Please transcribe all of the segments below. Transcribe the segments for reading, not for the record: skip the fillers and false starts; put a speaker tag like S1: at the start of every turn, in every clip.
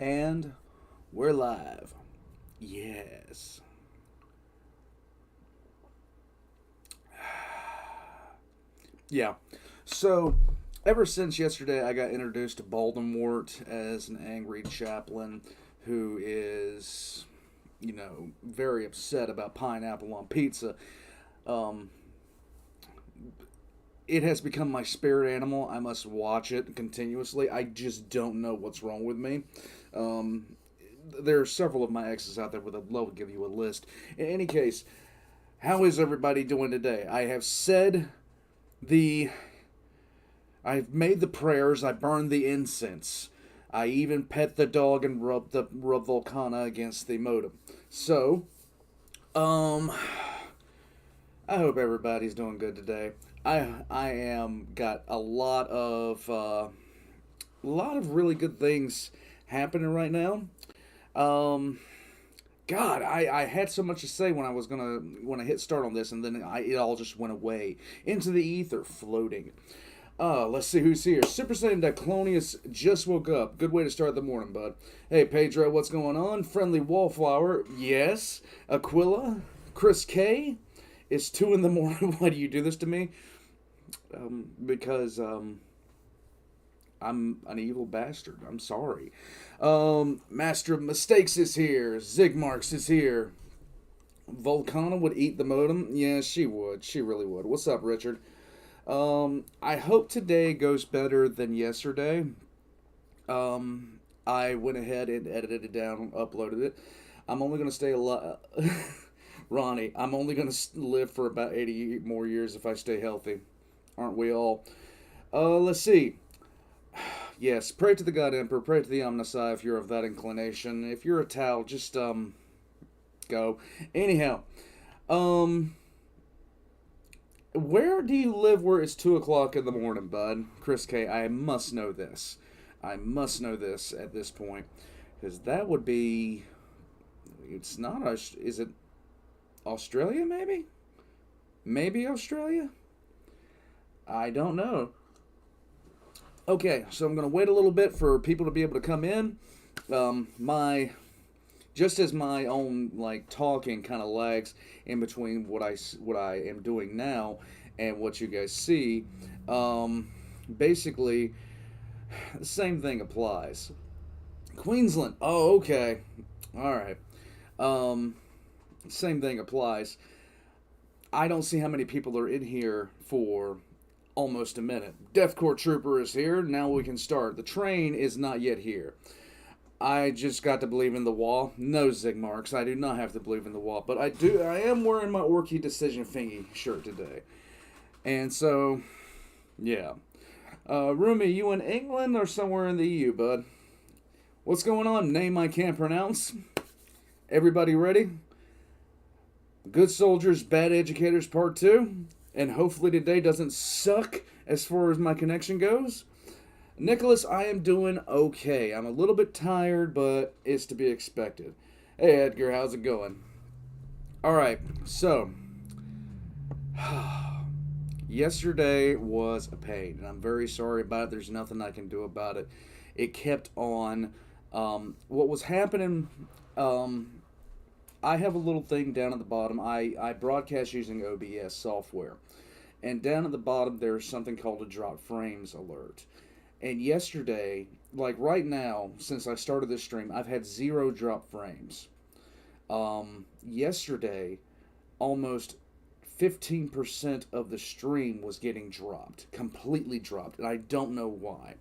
S1: And we're live. Yes. Yeah. So, ever since yesterday, I got introduced to Voldemort as an angry chaplain who is, very upset about pineapple on pizza. Um, it has become my spirit animal. I must watch it continuously. I just don't know what's wrong with me. Um, there are several of my exes out there with I'd love to give you a list. In any case, how is everybody doing today? The I've made the prayers, I burned the incense. I even pet the dog and rub Volcana against the modem. So, um I hope everybody's doing good today. I am got a lot of really good things happening right now. Um, God, I had so much to say when I hit start on this, and then it all just went away into the ether, floating. Let's see who's here. Super Saiyan Diclonius just woke up. Good way to start the morning, bud. Hey, Pedro, what's going on? Friendly Wallflower, yes. Aquila, Chris K. It's 2 in the morning. Why do you do this to me? Because I'm an evil bastard. I'm sorry. Master of Mistakes is here. Zigmarks is here. Volcana would eat the modem. Yeah, she would. She really would. What's up, Richard? I hope today goes better than yesterday. I went ahead and edited it down, uploaded it. I'm only going to stay alive. Ronnie, I'm only going to live for about 80 more years if I stay healthy. Aren't we all? Let's see. Yes, pray to the God Emperor, pray to the Omnisci if you're of that inclination. If you're a Tau, just, go. Anyhow, where do you live where it's 2 o'clock in the morning, bud? Chris K., I must know this. I must know this at this point. Because that would be... It's not... Is it Australia, maybe? Maybe Australia? I don't know. Okay, so I'm going to wait a little bit for people to be able to come in. Just as my own talking kind of lags in between what I am doing now and what you guys see, basically the same thing applies. Queensland. Oh, okay. All right. Same thing applies. I don't see how many people are in here for almost a minute. Deathcore Trooper is here. Now we can start. The train is not yet here. I just got to believe in the wall. No, Zigmarks. I do not have to believe in the wall. But I am wearing my Orky Decision Fingy shirt today. And so, yeah. Rumi, you in England or somewhere in the EU, bud? What's going on? Name I can't pronounce. Everybody ready? Good Soldiers, Bad Educators Part 2. And hopefully today doesn't suck as far as my connection goes. Nicholas, I am doing okay. I'm a little bit tired, but it's to be expected. Hey, Edgar, how's it going? Alright, so... yesterday was a pain, and I'm very sorry about it. There's nothing I can do about it. It kept on. What was happening... I have a little thing down at the bottom. I broadcast using OBS software. And down at the bottom, there's something called a drop frames alert. And yesterday, right now, since I started this stream, I've had 0 drop frames. Yesterday, almost 15% of the stream was getting dropped. Completely dropped. And I don't know why.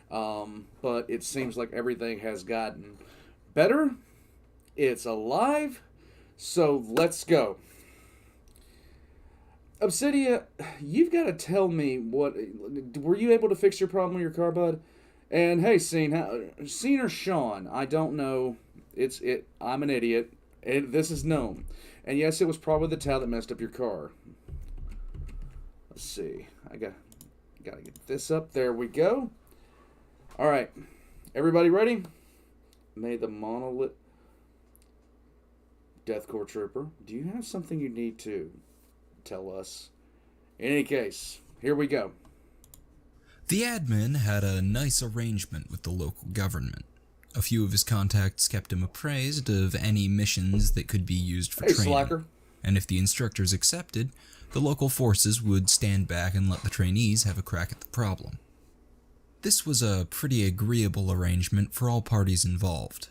S1: But it seems like everything has gotten better. It's alive, so let's go. Obsidia, you've got to tell me were you able to fix your problem with your car, bud? And hey, Scene or Sean, I don't know. I'm an idiot. This is known. And yes, it was probably the towel that messed up your car. Let's see. I gotta get this up. There we go. All right, everybody ready? May the monolith. Deathcore Trooper, do you have something you need to tell us? In any case, here we go.
S2: The admin had a nice arrangement with the local government. A few of his contacts kept him appraised of any missions that could be used for training.
S1: Slacker.
S2: And if the instructors accepted, the local forces would stand back and let the trainees have a crack at the problem. This was a pretty agreeable arrangement for all parties involved.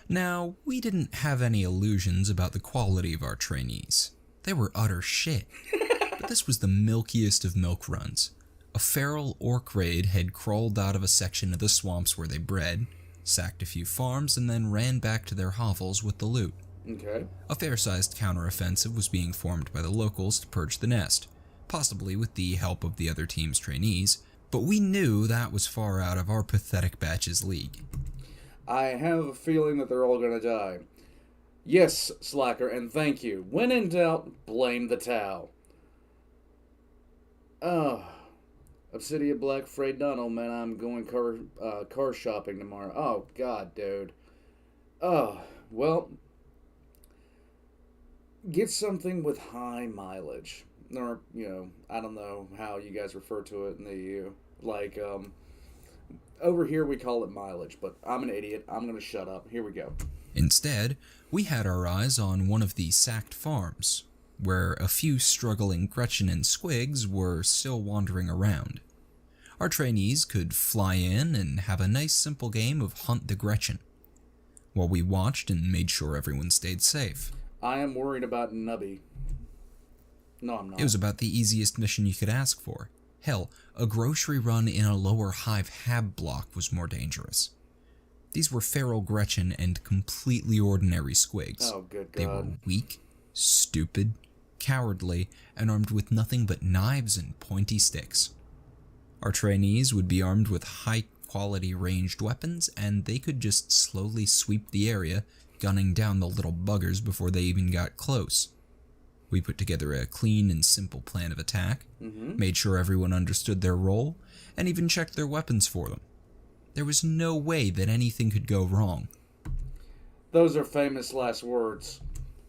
S2: Now, we didn't have any illusions about the quality of our trainees. They were utter shit. But this was the milkiest of milk runs. A feral orc raid had crawled out of a section of the swamps where they bred, sacked a few farms, and then ran back to their hovels with the loot.
S1: Okay.
S2: A fair-sized counteroffensive was being formed by the locals to purge the nest, possibly with the help of the other team's trainees, but we knew that was far out of our pathetic batch's league.
S1: I have a feeling that they're all gonna die. Yes, Slacker, and thank you. When in doubt, blame the towel. Obsidian Black Frey Donald, man, I'm going car shopping tomorrow. Oh, God, dude. Well, get something with high mileage. Or, I don't know how you guys refer to it in the EU. Like, over here we call it mileage, but I'm an idiot. I'm going to shut up. Here we go.
S2: Instead, we had our eyes on one of the sacked farms, where a few struggling Gretchen and Squigs were still wandering around. Our trainees could fly in and have a nice simple game of Hunt the Gretchen, while we watched and made sure everyone stayed safe.
S1: I am worried about Nubby. No, I'm not.
S2: It was about the easiest mission you could ask for. Hell, a grocery run in a lower hive hab block was more dangerous. These were feral Gretchen and completely ordinary Squigs.
S1: Oh, good God.
S2: They were weak, stupid, cowardly, and armed with nothing but knives and pointy sticks. Our trainees would be armed with high-quality ranged weapons, and they could just slowly sweep the area, gunning down the little buggers before they even got close. We put together a clean and simple plan of attack, made sure everyone understood their role, and even checked their weapons for them. There was no way that anything could go wrong.
S1: Those are famous last words.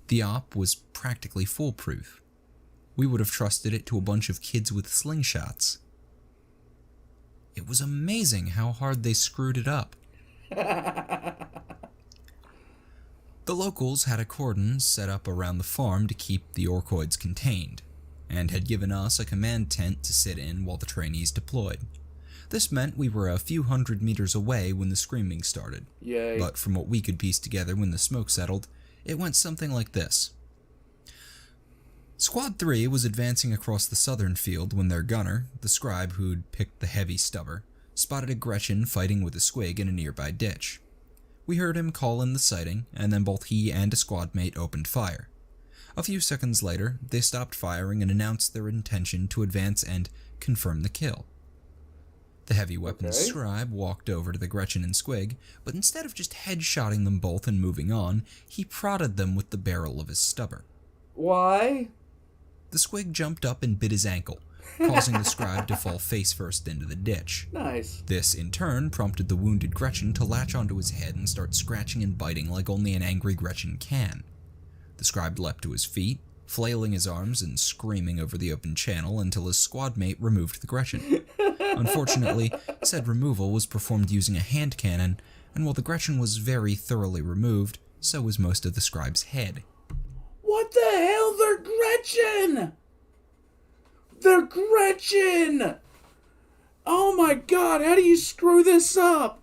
S2: The op was practically foolproof. We would have trusted it to a bunch of kids with slingshots. It was amazing how hard they screwed it up. The locals had a cordon set up around the farm to keep the orcoids contained, and had given us a command tent to sit in while the trainees deployed. This meant we were a few hundred meters away when the screaming started.
S1: Yay.
S2: But from what we could piece together when the smoke settled, it went something like this. Squad 3 was advancing across the southern field when their gunner, the scribe who'd picked the heavy stubber, spotted a Gretchen fighting with a Squig in a nearby ditch. We heard him call in the sighting, and then both he and a squad mate opened fire. A few seconds later, they stopped firing and announced their intention to advance and confirm the kill. The heavy weapons scribe walked over to the Gretchen and Squig, but instead of just headshotting them both and moving on, he prodded them with the barrel of his stubber.
S1: Why?
S2: The Squig jumped up and bit his ankle, causing the scribe to fall face first into the ditch.
S1: Nice.
S2: This, in turn, prompted the wounded Gretchen to latch onto his head and start scratching and biting like only an angry Gretchen can. The scribe leapt to his feet, flailing his arms and screaming over the open channel until his squad mate removed the Gretchen. Unfortunately, said removal was performed using a hand cannon, and while the Gretchen was very thoroughly removed, so was most of the scribe's head.
S1: What the hell? They're Gretchen! They're Gretchen! Oh my God, how do you screw this up?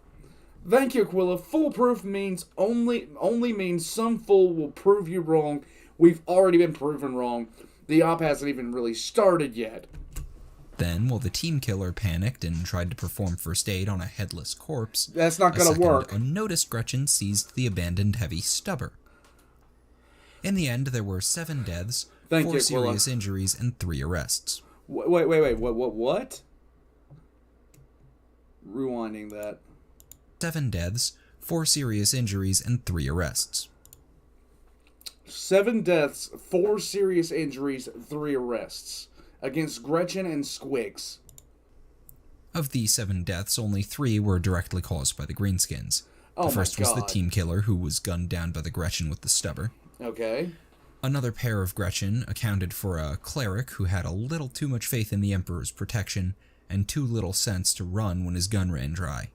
S1: Thank you, Aquila. Foolproof means only means some fool will prove you wrong. We've already been proven wrong. The op hasn't even really started yet.
S2: Then, while the team killer panicked and tried to perform first aid on a headless corpse,
S1: that's not gonna work.
S2: Unnoticed Gretchen seized the abandoned heavy stubber. In the end, there were 7 deaths, 4 serious injuries, and 3 arrests.
S1: Wait, what? Rewinding that.
S2: 7 deaths, 4 serious injuries, and 3 arrests.
S1: 7 deaths, 4 serious injuries, 3 arrests. Against Gretchen and Squigs.
S2: Of the 7 deaths, only 3 were directly caused by the Greenskins.
S1: Oh
S2: the first
S1: my
S2: was
S1: God.
S2: the team killer, who was gunned down by the Gretchen with the stubber.
S1: Okay.
S2: Another pair of Gretchen accounted for a cleric who had a little too much faith in the Emperor's protection and too little sense to run when his gun ran dry.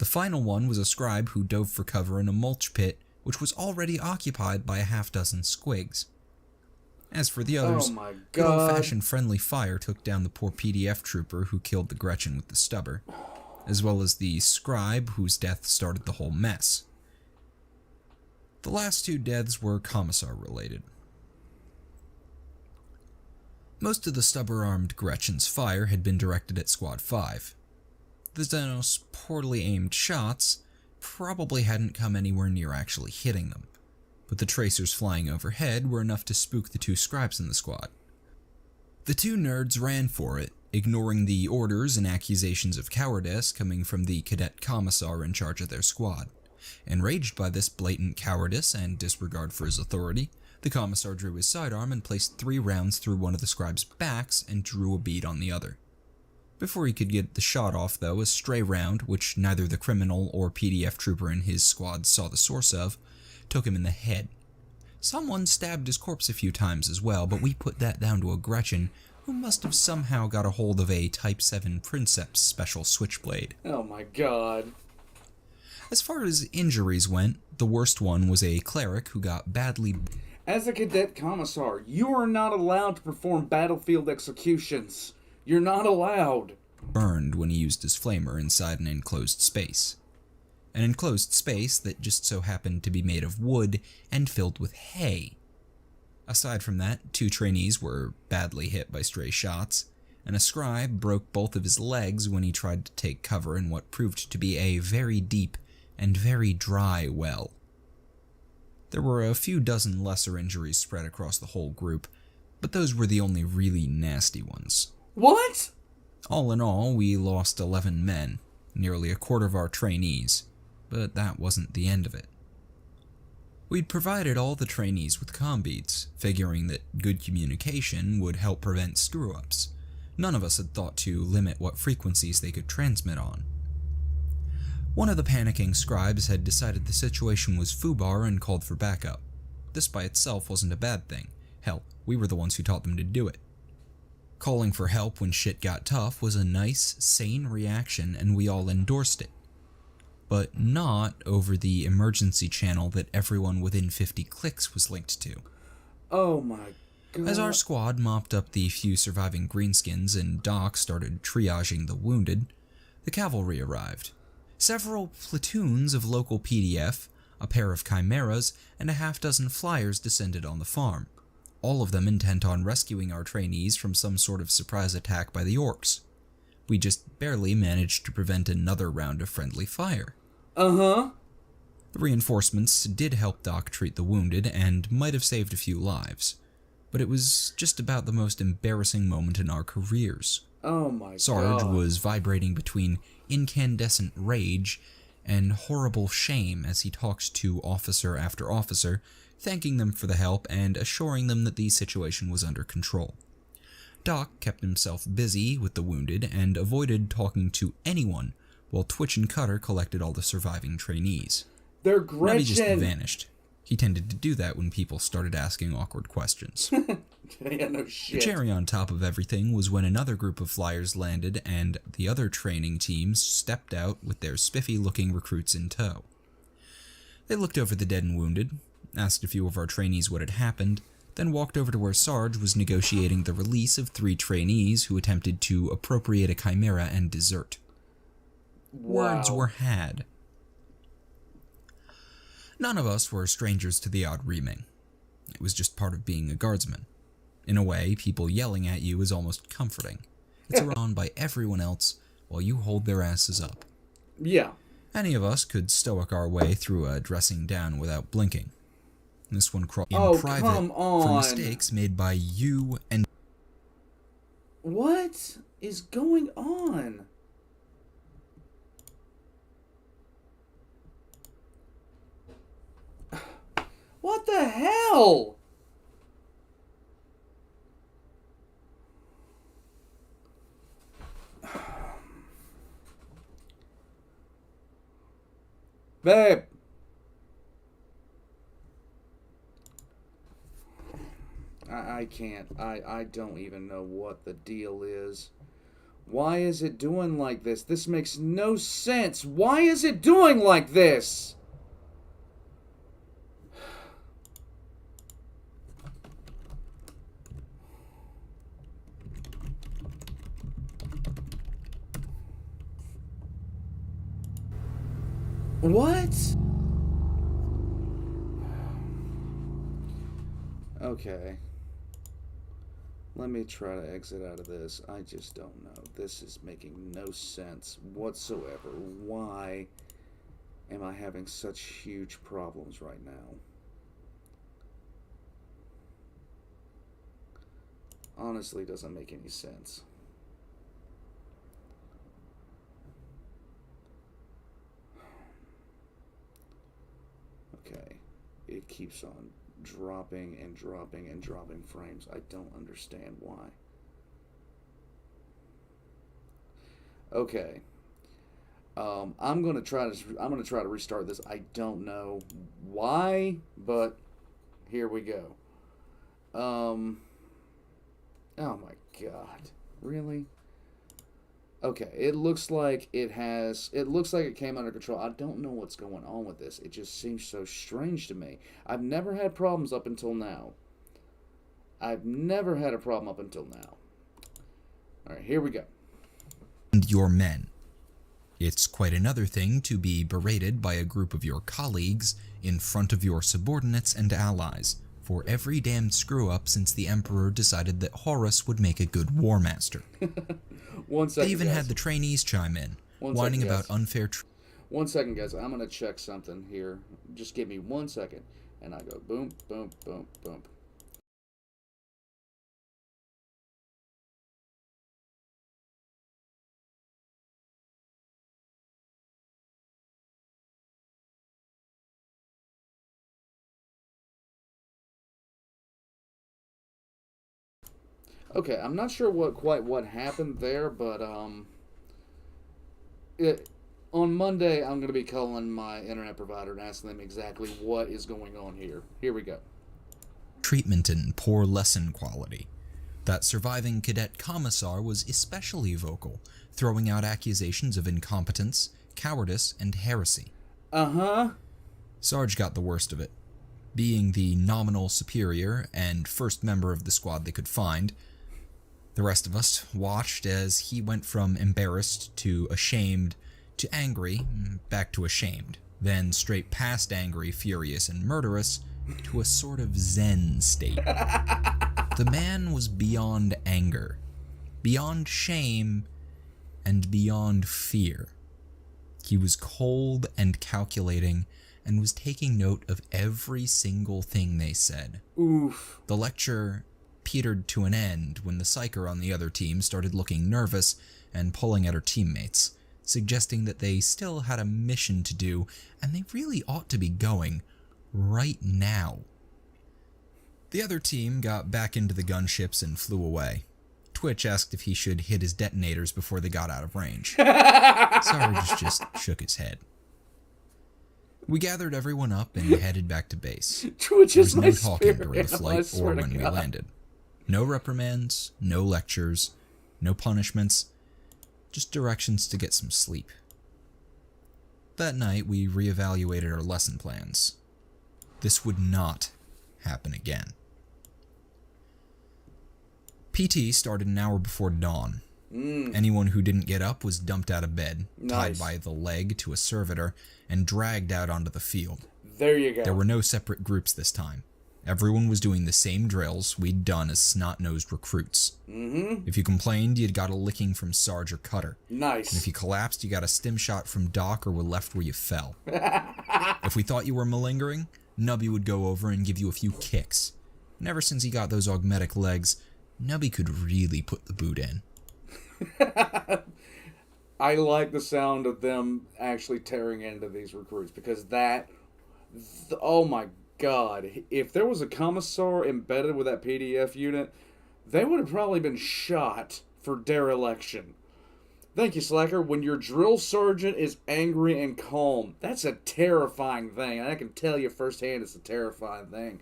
S2: The final one was a scribe who dove for cover in a mulch pit, which was already occupied by a half-dozen squigs. As for the others,
S1: Oh my
S2: good
S1: God.
S2: old-fashioned friendly fire took down the poor PDF trooper who killed the Gretchen with the stubber, as well as the scribe whose death started the whole mess. The last two deaths were commissar-related. Most of the stubber-armed Gretchen's fire had been directed at Squad 5. The xenos' poorly aimed shots probably hadn't come anywhere near actually hitting them, but the tracers flying overhead were enough to spook the two scribes in the squad. The two nerds ran for it, ignoring the orders and accusations of cowardice coming from the cadet commissar in charge of their squad. Enraged by this blatant cowardice and disregard for his authority, the commissar drew his sidearm and placed 3 rounds through one of the scribes' backs and drew a bead on the other. Before he could get the shot off, though, a stray round, which neither the criminal or PDF trooper in his squad saw the source of, took him in the head. Someone stabbed his corpse a few times as well, but we put that down to a Gretchen, who must have somehow got a hold of a Type 7 Princeps special switchblade.
S1: Oh my God.
S2: As far as injuries went, the worst one was a cleric who got badly...
S1: As a cadet commissar, you are not allowed to perform battlefield executions. You're not allowed.
S2: Burned when he used his flamer inside an enclosed space. An enclosed space that just so happened to be made of wood and filled with hay. Aside from that, 2 trainees were badly hit by stray shots, and a scribe broke both of his legs when he tried to take cover in what proved to be a very deep and very dry well. There were a few dozen lesser injuries spread across the whole group, but those were the only really nasty ones.
S1: What?
S2: All in all, we lost 11 men, nearly a quarter of our trainees, but that wasn't the end of it. We'd provided all the trainees with comm beads, figuring that good communication would help prevent screw-ups. None of us had thought to limit what frequencies they could transmit on. One of the panicking scribes had decided the situation was foobar and called for backup. This by itself wasn't a bad thing. Hell, we were the ones who taught them to do it. Calling for help when shit got tough was a nice, sane reaction, and we all endorsed it. But not over the emergency channel that everyone within 50 clicks was linked to.
S1: Oh my God.
S2: As our squad mopped up the few surviving greenskins and Doc started triaging the wounded, the cavalry arrived. Several platoons of local PDF, a pair of chimeras, and a half-dozen flyers descended on the farm, all of them intent on rescuing our trainees from some sort of surprise attack by the orcs. We just barely managed to prevent another round of friendly fire.
S1: Uh-huh.
S2: The reinforcements did help Doc treat the wounded and might have saved a few lives, but it was just about the most embarrassing moment in our careers.
S1: Oh my
S2: Sarge
S1: God.
S2: was vibrating between incandescent rage and horrible shame as he talked to officer after officer, thanking them for the help and assuring them that the situation was under control. Doc kept himself busy with the wounded and avoided talking to anyone, while Twitch and Cutter collected all the surviving trainees.
S1: They're
S2: Nutty just
S1: Gretchen.
S2: vanished. He tended to do that when people started asking awkward questions.
S1: Yeah, no
S2: The
S1: shit.
S2: cherry on top of everything was when another group of flyers landed and the other training teams stepped out with their spiffy-looking recruits in tow. They looked over the dead and wounded, asked a few of our trainees what had happened, then walked over to where Sarge was negotiating the release of 3 trainees who attempted to appropriate a chimera and desert.
S1: Wow.
S2: Words were had. None of us were strangers to the odd reaming. It was just part of being a guardsman. In a way, people yelling at you is almost comforting. It's around by everyone else while you hold their asses up.
S1: Yeah.
S2: Any of us could stoic our way through a dressing down without blinking. This one crawled in
S1: Oh,
S2: private
S1: come
S2: for
S1: on.
S2: mistakes made by you and...
S1: What is going on? What the hell? Babe. I can't. I don't even know what the deal is. Why is it doing like this? This makes no sense. Why is it doing like this? What? Okay. Let me try to exit out of this. I just don't know. This is making no sense whatsoever. Why am I having such huge problems right now? Honestly, doesn't make any sense. Okay. It keeps on dropping and dropping and dropping frames. I don't understand why. Okay. I'm gonna try to restart this. I don't know why, but here we go. Oh my god. Really? Okay, it looks like it came under control. I don't know what's going on with this. It just seems so strange to me. I've never had problems up until now. I've never had a problem up until now. All right, here we go.
S2: And your men. It's quite another thing to be berated by a group of your colleagues in front of your subordinates and allies for every damned screw-up since the Emperor decided that Horus would make a good war master.
S1: 1 second,
S2: They even
S1: guys.
S2: had the trainees chime in,
S1: One
S2: whining
S1: second,
S2: about
S1: guys.
S2: unfair
S1: 1 second, guys. I'm gonna check something here. Just give me 1 second, and I go boom, boom, boom, boom. Okay, I'm not sure what happened there, but on Monday I'm gonna be calling my internet provider and asking them exactly what is going on here. Here we go.
S2: treatment and poor lesson quality. That surviving cadet commissar was especially vocal, throwing out accusations of incompetence, cowardice, and heresy.
S1: Uh-huh.
S2: Sarge got the worst of it. Being the nominal superior and first member of the squad they could find, the rest of us watched as he went from embarrassed to ashamed to angry, back to ashamed, then straight past angry, furious, and murderous to a sort of zen state. The man was beyond anger, beyond shame, and beyond fear. He was cold and calculating and was taking note of every single thing they said.
S1: Oof.
S2: The lecture petered to an end when the psyker on the other team started looking nervous and pulling at her teammates, suggesting that they still had a mission to do and they really ought to be going right now. The other team got back into the gunships and flew away. Twitch asked if he should hit his detonators before they got out of range. Sarge just shook his head. We gathered everyone up and headed back to base.
S1: Twitch
S2: There
S1: is
S2: was
S1: my
S2: no talking
S1: spirit,
S2: during the
S1: I
S2: flight
S1: swear
S2: or
S1: to
S2: when we
S1: God.
S2: landed. No reprimands, no lectures, no punishments, just directions to get some sleep. That night, we reevaluated our lesson plans. This would not happen again. PT started an hour before dawn. Anyone who didn't get up was dumped out of bed, tied
S1: Nice.
S2: by the leg to a servitor, and dragged out onto the field.
S1: There you go.
S2: There were no separate groups this time. Everyone was doing the same drills we'd done as snot-nosed recruits. If you complained, you'd got a licking from Sarge or Cutter. And
S1: Nice.
S2: if you collapsed, you got a stim shot from Doc or were left where you fell. If we thought you were malingering, Nubby would go over and give you a few kicks. And ever since he got those augmetic legs, Nubby could really put the boot in.
S1: I like the sound of them actually tearing into these recruits because oh my God, if there was a commissar embedded with that PDF unit, they would have probably been shot for dereliction. Thank you, Slacker. When your drill sergeant is angry and calm, that's a terrifying thing. And I can tell you firsthand it's a terrifying thing.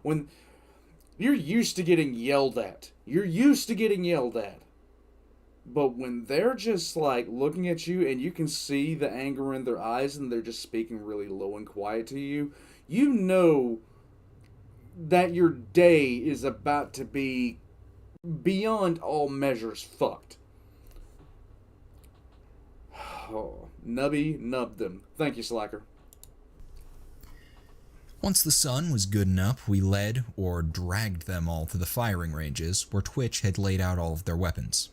S1: When you're used to getting yelled at. You're used to getting yelled at. But when they're just like looking at you and you can see the anger in their eyes and they're just speaking really low and quiet to you, you know that your day is about to be beyond all measures fucked. Oh, Nubby nubbed them. Thank you, Slacker.
S2: Once the sun was good enough, we led, or dragged them all to the firing ranges, where Twitch had laid out all of their weapons.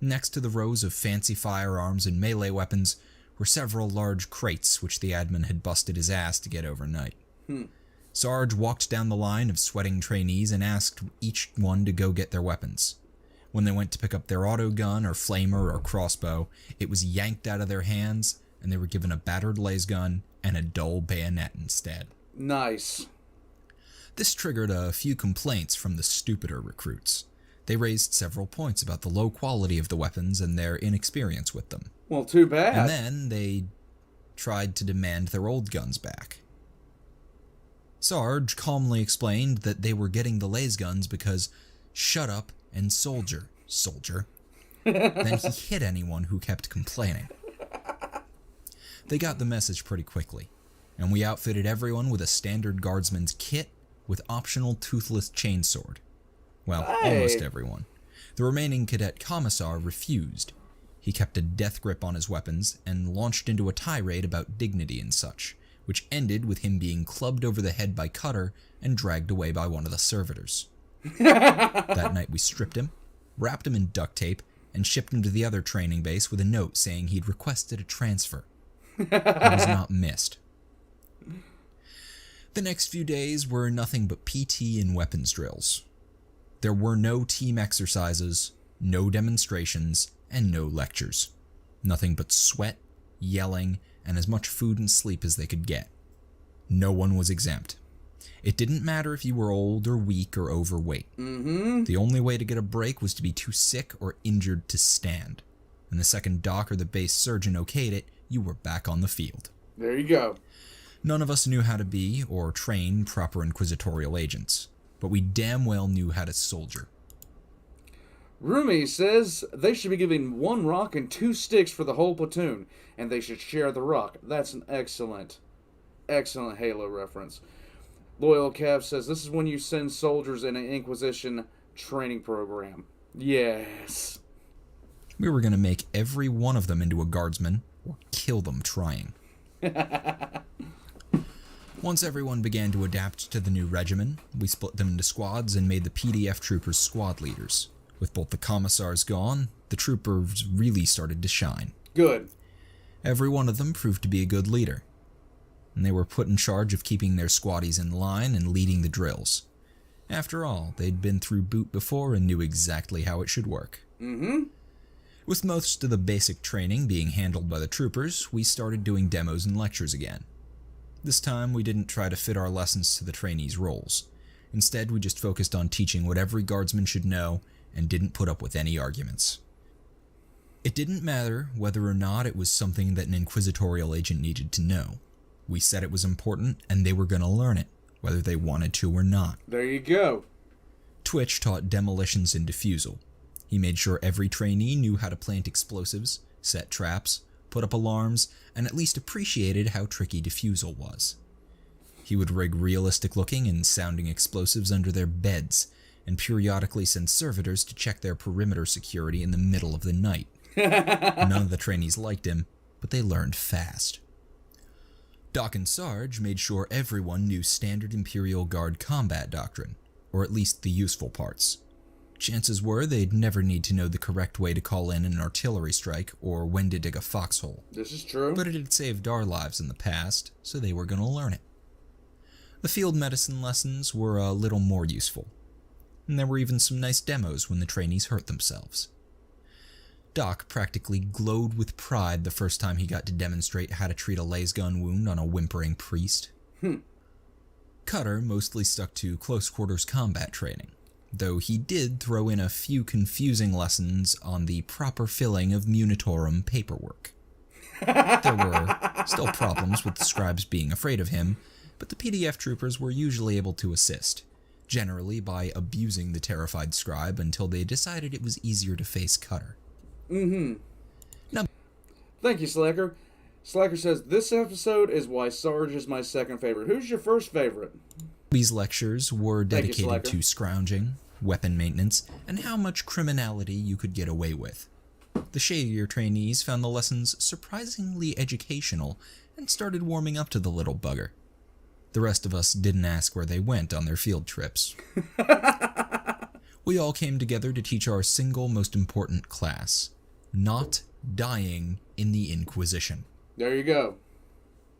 S2: Next to the rows of fancy firearms and melee weapons were several large crates which the admin had busted his ass to get overnight. Sarge walked down the line of sweating trainees and asked each one to go get their weapons. When they went to pick up their autogun or flamer or crossbow, it was yanked out of their hands and they were given a battered laser gun and a dull bayonet instead.
S1: Nice.
S2: This triggered a few complaints from the stupider recruits. They raised several points about the low quality of the weapons and their inexperience with them.
S1: Well, too bad.
S2: And then they tried to demand their old guns back. Sarge calmly explained that they were getting the laser guns because shut up and soldier. Then he hit anyone who kept complaining. They got the message pretty quickly, and we outfitted everyone with a standard guardsman's kit with optional toothless chainsword. Well, almost everyone. The remaining cadet commissar refused. He kept a death grip on his weapons and launched into a tirade about dignity and such, which ended with him being clubbed over the head by Cutter and dragged away by one of the servitors. That night we stripped him, wrapped him in duct tape, and shipped him to the other training base with a note saying he'd requested a transfer. He was not missed. The next few days were nothing but PT and weapons drills. There were no team exercises, no demonstrations, and no lectures. Nothing but sweat, yelling, and as much food and sleep as they could get. No one was exempt. It didn't matter if you were old or weak or overweight. The only way to get a break was to be too sick or injured to stand. And the second doc or the base surgeon okayed it, you were back on the field.
S1: There you go.
S2: None of us knew how to be or train proper Inquisitorial agents, but we damn well knew how to soldier.
S1: Rumi says they should be giving 1 rock and 2 sticks for the whole platoon, and they should share the rock. That's an excellent Halo reference. Loyal Cav says this is when you send soldiers in an Inquisition training program. Yes.
S2: We were going to make every one of them into a guardsman, or kill them trying. Once everyone began to adapt to the new regimen, we split them into squads and made the PDF troopers squad leaders. With both the commissars gone, the troopers really started to shine.
S1: Good.
S2: Every one of them proved to be a good leader, and they were put in charge of keeping their squaddies in line and leading the drills. After all, they'd been through boot before and knew exactly how it should work. With most of the basic training being handled by the troopers, we started doing demos and lectures again. This time, we didn't try to fit our lessons to the trainees' roles. Instead, we just focused on teaching what every guardsman should know and didn't put up with any arguments. It didn't matter whether or not it was something that an Inquisitorial agent needed to know. We said it was important, and they were going to learn it, whether they wanted to or not.
S1: There you go.
S2: Twitch taught demolitions and defusal. He made sure every trainee knew how to plant explosives, set traps, put up alarms, and at least appreciated how tricky defusal was. He would rig realistic-looking and sounding explosives under their beds, and periodically send servitors to check their perimeter security in the middle of the night. None of the trainees liked him, but they learned fast. Doc and Sarge made sure everyone knew standard Imperial Guard combat doctrine, or at least the useful parts. Chances were they'd never need to know the correct way to call in an artillery strike or when to dig a foxhole.
S1: This is true.
S2: But it had saved our lives in the past, so they were going to learn it. The field medicine lessons were a little more useful, and there were even some nice demos when the trainees hurt themselves. Doc practically glowed with pride the first time he got to demonstrate how to treat a lasgun wound on a whimpering priest. Cutter mostly stuck to close-quarters combat training, though he did throw in a few confusing lessons on the proper filling of Munitorum paperwork. There were still problems with the scribes being afraid of him, but the PDF troopers were usually able to assist, generally by abusing the terrified scribe until they decided it was easier to face Cutter.
S1: Mm-hmm.
S2: Now,
S1: Thank you, Slacker. Slacker says, this episode is why Sarge is my second favorite. Who's your first favorite?
S2: these lectures were
S1: Thank you,
S2: dedicated
S1: Slacker.
S2: to scrounging, weapon maintenance, and how much criminality you could get away with. The shadier trainees found the lessons surprisingly educational and started warming up to the little bugger. The rest of us didn't ask where they went on their field trips. We all came together to teach our single most important class: not dying in the Inquisition.
S1: There you go.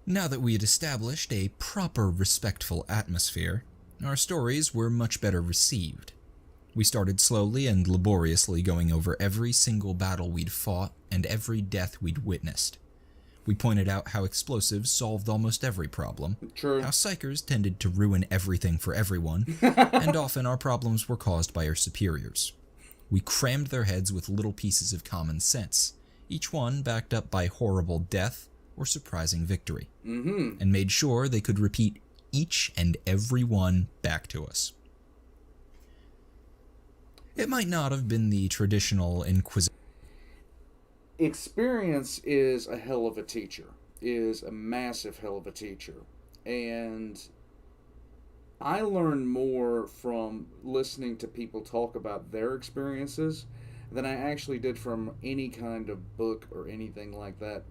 S2: Now that we had established a proper, respectful atmosphere, our stories were much better received. We started slowly and laboriously going over every single battle we'd fought and every death we'd witnessed. We pointed out how explosives solved almost every problem,
S1: True.
S2: how psychers tended to ruin everything for everyone, and often our problems were caused by our superiors. We crammed their heads with little pieces of common sense, each one backed up by horrible death or surprising victory, and made sure they could repeat each and every one back to us. It might not have been the traditional Inquisition.
S1: Experience is a hell of a teacher, is a massive hell of a teacher. And I learn more from listening to people talk about their experiences than I actually did from any kind of book or anything like that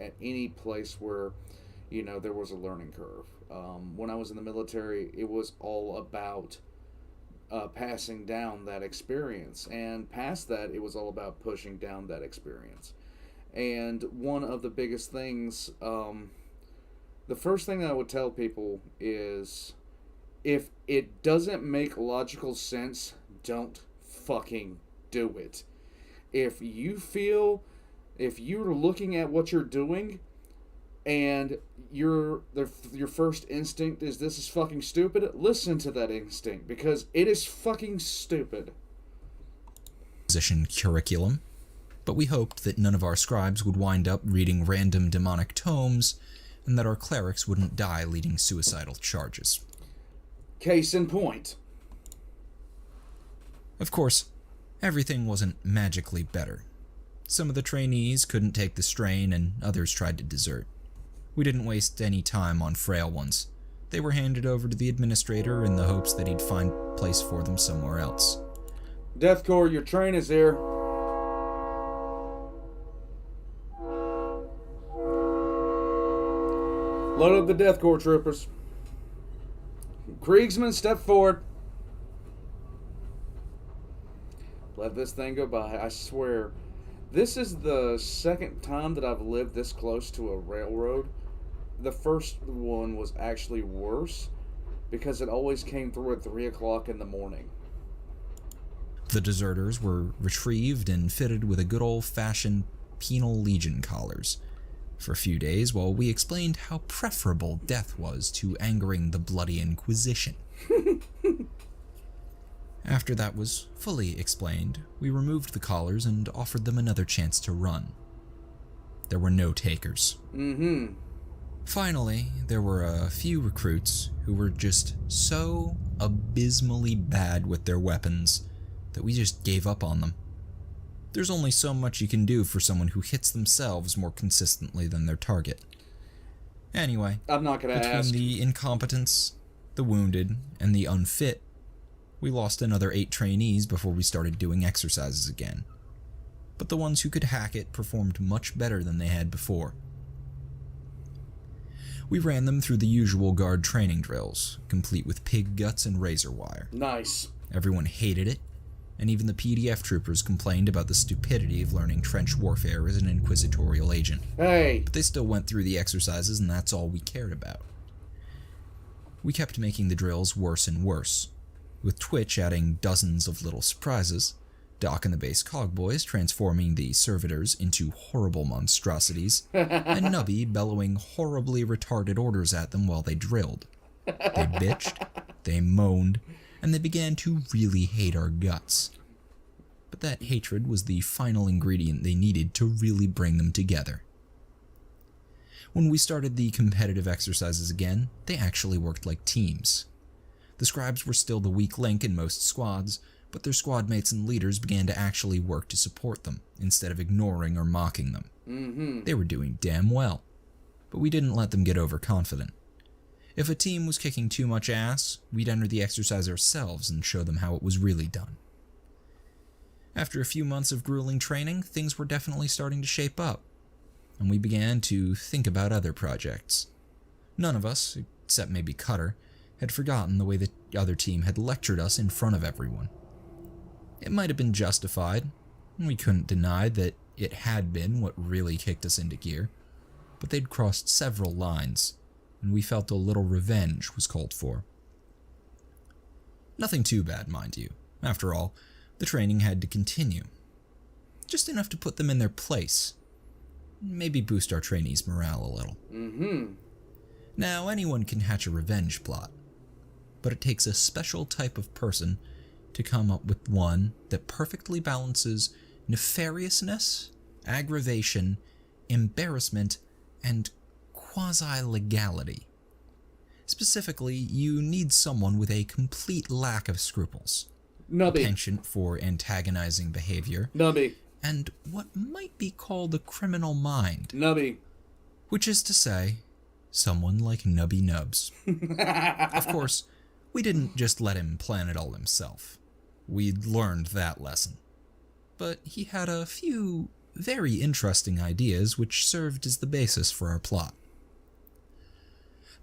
S1: at any place where, there was a learning curve. When I was in the military, it was all about passing down that experience, and past that it was all about pushing down that experience. And one of the biggest things, the first thing I would tell people is, if it doesn't make logical sense, don't fucking do it. If you're looking at what you're doing and your first instinct is, this is fucking stupid, listen to that instinct, because it is fucking stupid.
S2: Curriculum, but we hoped that none of our scribes would wind up reading random demonic tomes, and that our clerics wouldn't die leading suicidal charges.
S1: Case in point.
S2: Of course, everything wasn't magically better. Some of the trainees couldn't take the strain, and others tried to desert. We didn't waste any time on frail ones. They were handed over to the administrator in the hopes that he'd find a place for them somewhere else.
S1: Death Corps, your train is here. Load up the Death Corps troopers. Kriegsman, step forward. Let this thing go by. I swear, this is the second time that I've lived this close to a railroad. The first one was actually worse because it always came through at 3 o'clock in the morning.
S2: The deserters were retrieved and fitted with a good old-fashioned penal legion collars for a few days while we explained how preferable death was to angering the bloody Inquisition. After that was fully explained, we removed the collars and offered them another chance to run. There were no takers. Finally, there were a few recruits who were just so abysmally bad with their weapons that we just gave up on them. There's only so much you can do for someone who hits themselves more consistently than their target. Anyway,
S1: I'm not going to ask.
S2: between the incompetents, the wounded, and the unfit, we lost another 8 trainees before we started doing exercises again. But the ones who could hack it performed much better than they had before. We ran them through the usual guard training drills, complete with pig guts and razor wire.
S1: Nice.
S2: Everyone hated it, and even the PDF troopers complained about the stupidity of learning trench warfare as an Inquisitorial agent.
S1: Hey.
S2: But they still went through the exercises, and that's all we cared about. We kept making the drills worse and worse, with Twitch adding dozens of little surprises, Doc and the base cogboys transforming the servitors into horrible monstrosities, and Nubby bellowing horribly retarded orders at them while they drilled. They bitched, they moaned, and they began to really hate our guts. But that hatred was the final ingredient they needed to really bring them together. When we started the competitive exercises again, they actually worked like teams. The scribes were still the weak link in most squads, but their squad mates and leaders began to actually work to support them, instead of ignoring or mocking them. They were doing damn well, but we didn't let them get overconfident. If a team was kicking too much ass, we'd enter the exercise ourselves and show them how it was really done. After a few months of grueling training, things were definitely starting to shape up, and we began to think about other projects. None of us, except maybe Cutter, had forgotten the way the other team had lectured us in front of everyone. It might have been justified, and we couldn't deny that it had been what really kicked us into gear, but they'd crossed several lines, and we felt a little revenge was called for. Nothing too bad, mind you. After all, the training had to continue. Just enough to put them in their place. Maybe boost our trainees' morale a little. Now, anyone can hatch a revenge plot, but it takes a special type of person to come up with one that perfectly balances nefariousness, aggravation, embarrassment, and quasi-legality. Specifically, you need someone with a complete lack of scruples, a penchant for antagonizing behavior, and what might be called a criminal mind. Which is to say, someone like Nubby Nubs. Of course, we didn't just let him plan it all himself. We'd learned that lesson. But he had a few very interesting ideas which served as the basis for our plot.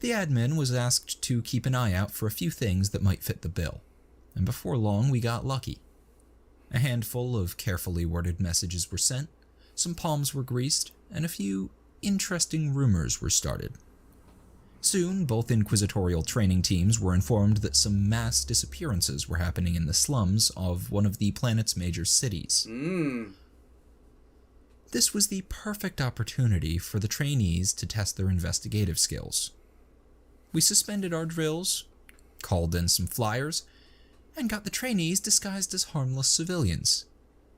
S2: The admin was asked to keep an eye out for a few things that might fit the bill, and before long we got lucky. A handful of carefully worded messages were sent, some palms were greased, and a few interesting rumors were started. Soon, both Inquisitorial training teams were informed that some mass disappearances were happening in the slums of one of the planet's major cities. This was the perfect opportunity for the trainees to test their investigative skills. We suspended our drills, called in some flyers, and got the trainees disguised as harmless civilians,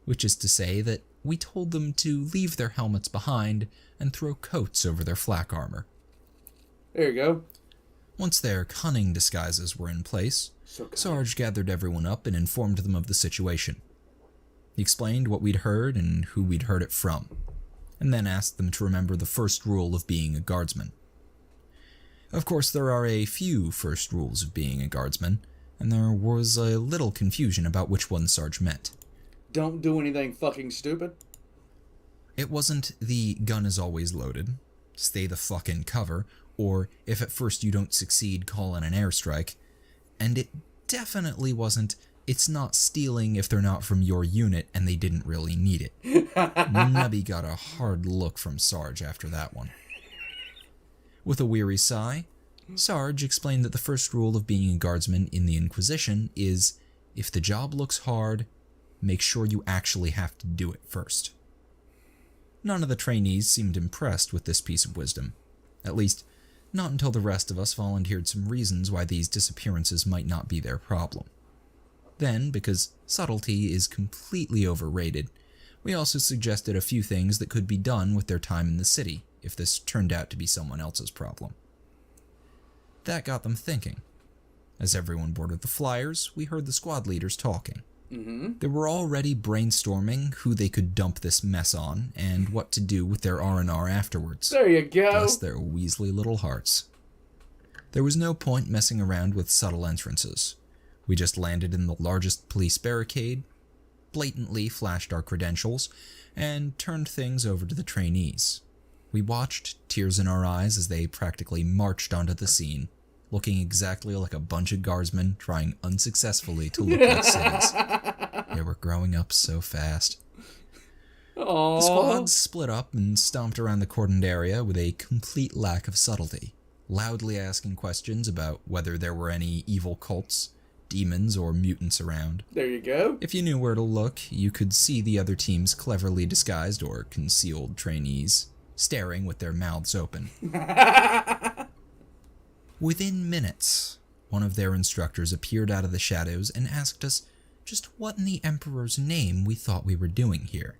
S2: which is to say that we told them to leave their helmets behind and throw coats over their flak armor.
S1: There you go.
S2: Once their cunning disguises were in place, Sarge gathered everyone up and informed them of the situation. He explained what we'd heard and who we'd heard it from, and then asked them to remember the first rule of being a guardsman. Of course, there are a few first rules of being a guardsman, and there was a little confusion about which one Sarge meant.
S1: Don't do anything fucking stupid.
S2: It wasn't the gun is always loaded, stay the fuck in cover, or if at first you don't succeed, call in an airstrike. And it definitely wasn't, it's not stealing if they're not from your unit and they didn't really need it. Nubby got a hard look from Sarge after that one. With a weary sigh, Sarge explained that the first rule of being a guardsman in the Inquisition is, if the job looks hard, make sure you actually have to do it first. None of the trainees seemed impressed with this piece of wisdom. At least, not until the rest of us volunteered some reasons why these disappearances might not be their problem. Then, because subtlety is completely overrated, we also suggested a few things that could be done with their time in the city, if this turned out to be someone else's problem. That got them thinking. As everyone boarded the flyers, we heard the squad leaders talking. They were already brainstorming who they could dump this mess on, and what to do with their R&R afterwards.
S1: There you go.
S2: Bless their weaselly little hearts. There was no point messing around with subtle entrances. We just landed in the largest police barricade, blatantly flashed our credentials, and turned things over to the trainees. We watched, tears in our eyes, as they practically marched onto the scene, looking exactly like a bunch of guardsmen trying unsuccessfully to look like cities. They were growing up so fast.
S1: Aww.
S2: The squads split up and stomped around the cordoned area with a complete lack of subtlety, loudly asking questions about whether there were any evil cults, demons, or mutants around.
S1: There you go.
S2: If you knew where to look, you could see the other team's cleverly disguised or concealed trainees, staring with their mouths open. Within minutes, one of their instructors appeared out of the shadows and asked us just what in the Emperor's name we thought we were doing here.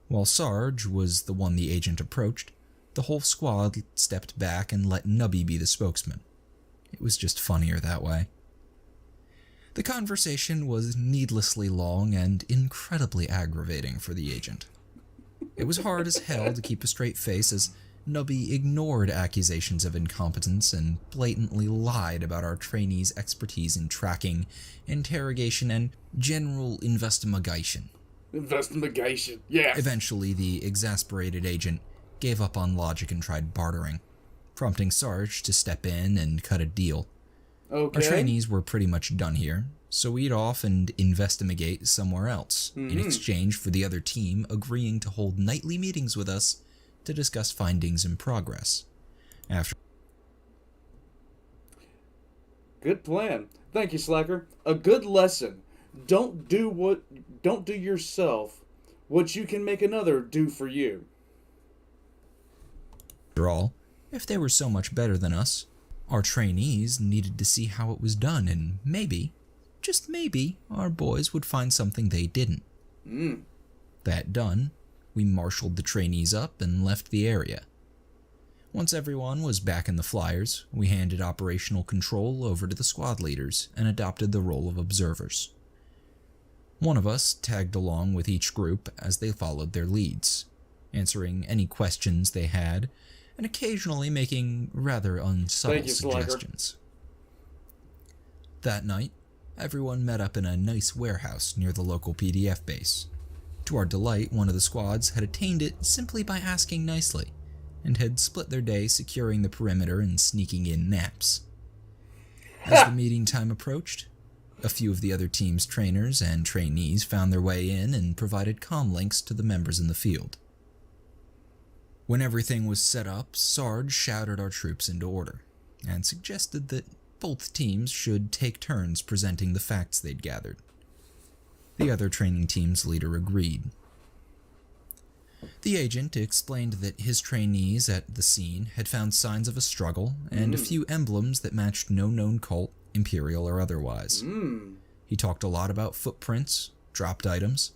S2: While Sarge was the one the agent approached, the whole squad stepped back and let Nubby be the spokesman. It was just funnier that way. The conversation was needlessly long and incredibly aggravating for the agent. It was hard as hell to keep a straight face as Nubby ignored accusations of incompetence and blatantly lied about our trainees' expertise in tracking, interrogation, and general investigation.
S1: Investigation, yes.
S2: Eventually, the exasperated agent gave up on logic and tried bartering, prompting Sarge to step in and cut a deal.
S1: Okay.
S2: Our trainees were pretty much done here, so we'd off and investigate somewhere else, in exchange for the other team agreeing to hold nightly meetings with us to discuss findings and progress.
S1: Good plan. Thank you, Slacker. A good lesson. Don't do yourself what you can make another do for you.
S2: After all, if they were so much better than us, our trainees needed to see how it was done, and maybe, just maybe, our boys would find something they didn't. That done, we marshaled the trainees up and left the area. Once everyone was back in the flyers, we handed operational control over to the squad leaders and adopted the role of observers. One of us tagged along with each group as they followed their leads, answering any questions they had, and occasionally making rather unsubtle suggestions. That night, everyone met up in a nice warehouse near the local PDF base. To our delight, one of the squads had attained it simply by asking nicely, and had split their day securing the perimeter and sneaking in naps. As the meeting time approached, a few of the other team's trainers and trainees found their way in and provided comm links to the members in the field. When everything was set up, Sarge shouted our troops into order, and suggested that both teams should take turns presenting the facts they'd gathered. The other training team's leader agreed. The agent explained that his trainees at the scene had found signs of a struggle and a few emblems that matched no known cult, imperial or otherwise. He talked a lot about footprints, dropped items,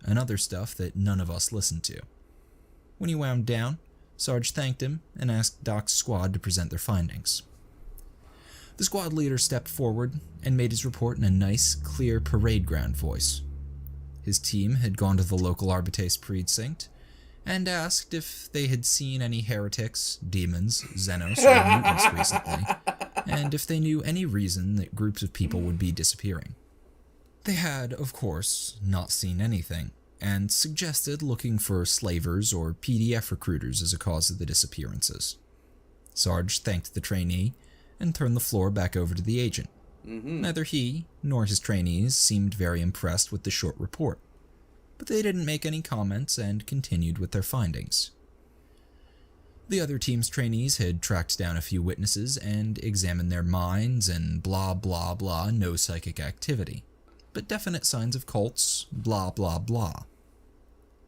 S2: and other stuff that none of us listened to. When he wound down, Sarge thanked him and asked Doc's squad to present their findings. The squad leader stepped forward and made his report in a nice, clear parade ground voice. His team had gone to the local Arbites precinct and asked if they had seen any heretics, demons, xenos, or mutants recently, and if they knew any reason that groups of people would be disappearing. They had, of course, not seen anything, and suggested looking for slavers or PDF recruiters as a cause of the disappearances. Sarge thanked the trainee and turned the floor back over to the agent. Neither he nor his trainees seemed very impressed with the short report, but they didn't make any comments and continued with their findings. The other team's trainees had tracked down a few witnesses and examined their minds and blah blah blah, no psychic activity, but definite signs of cults, blah blah blah.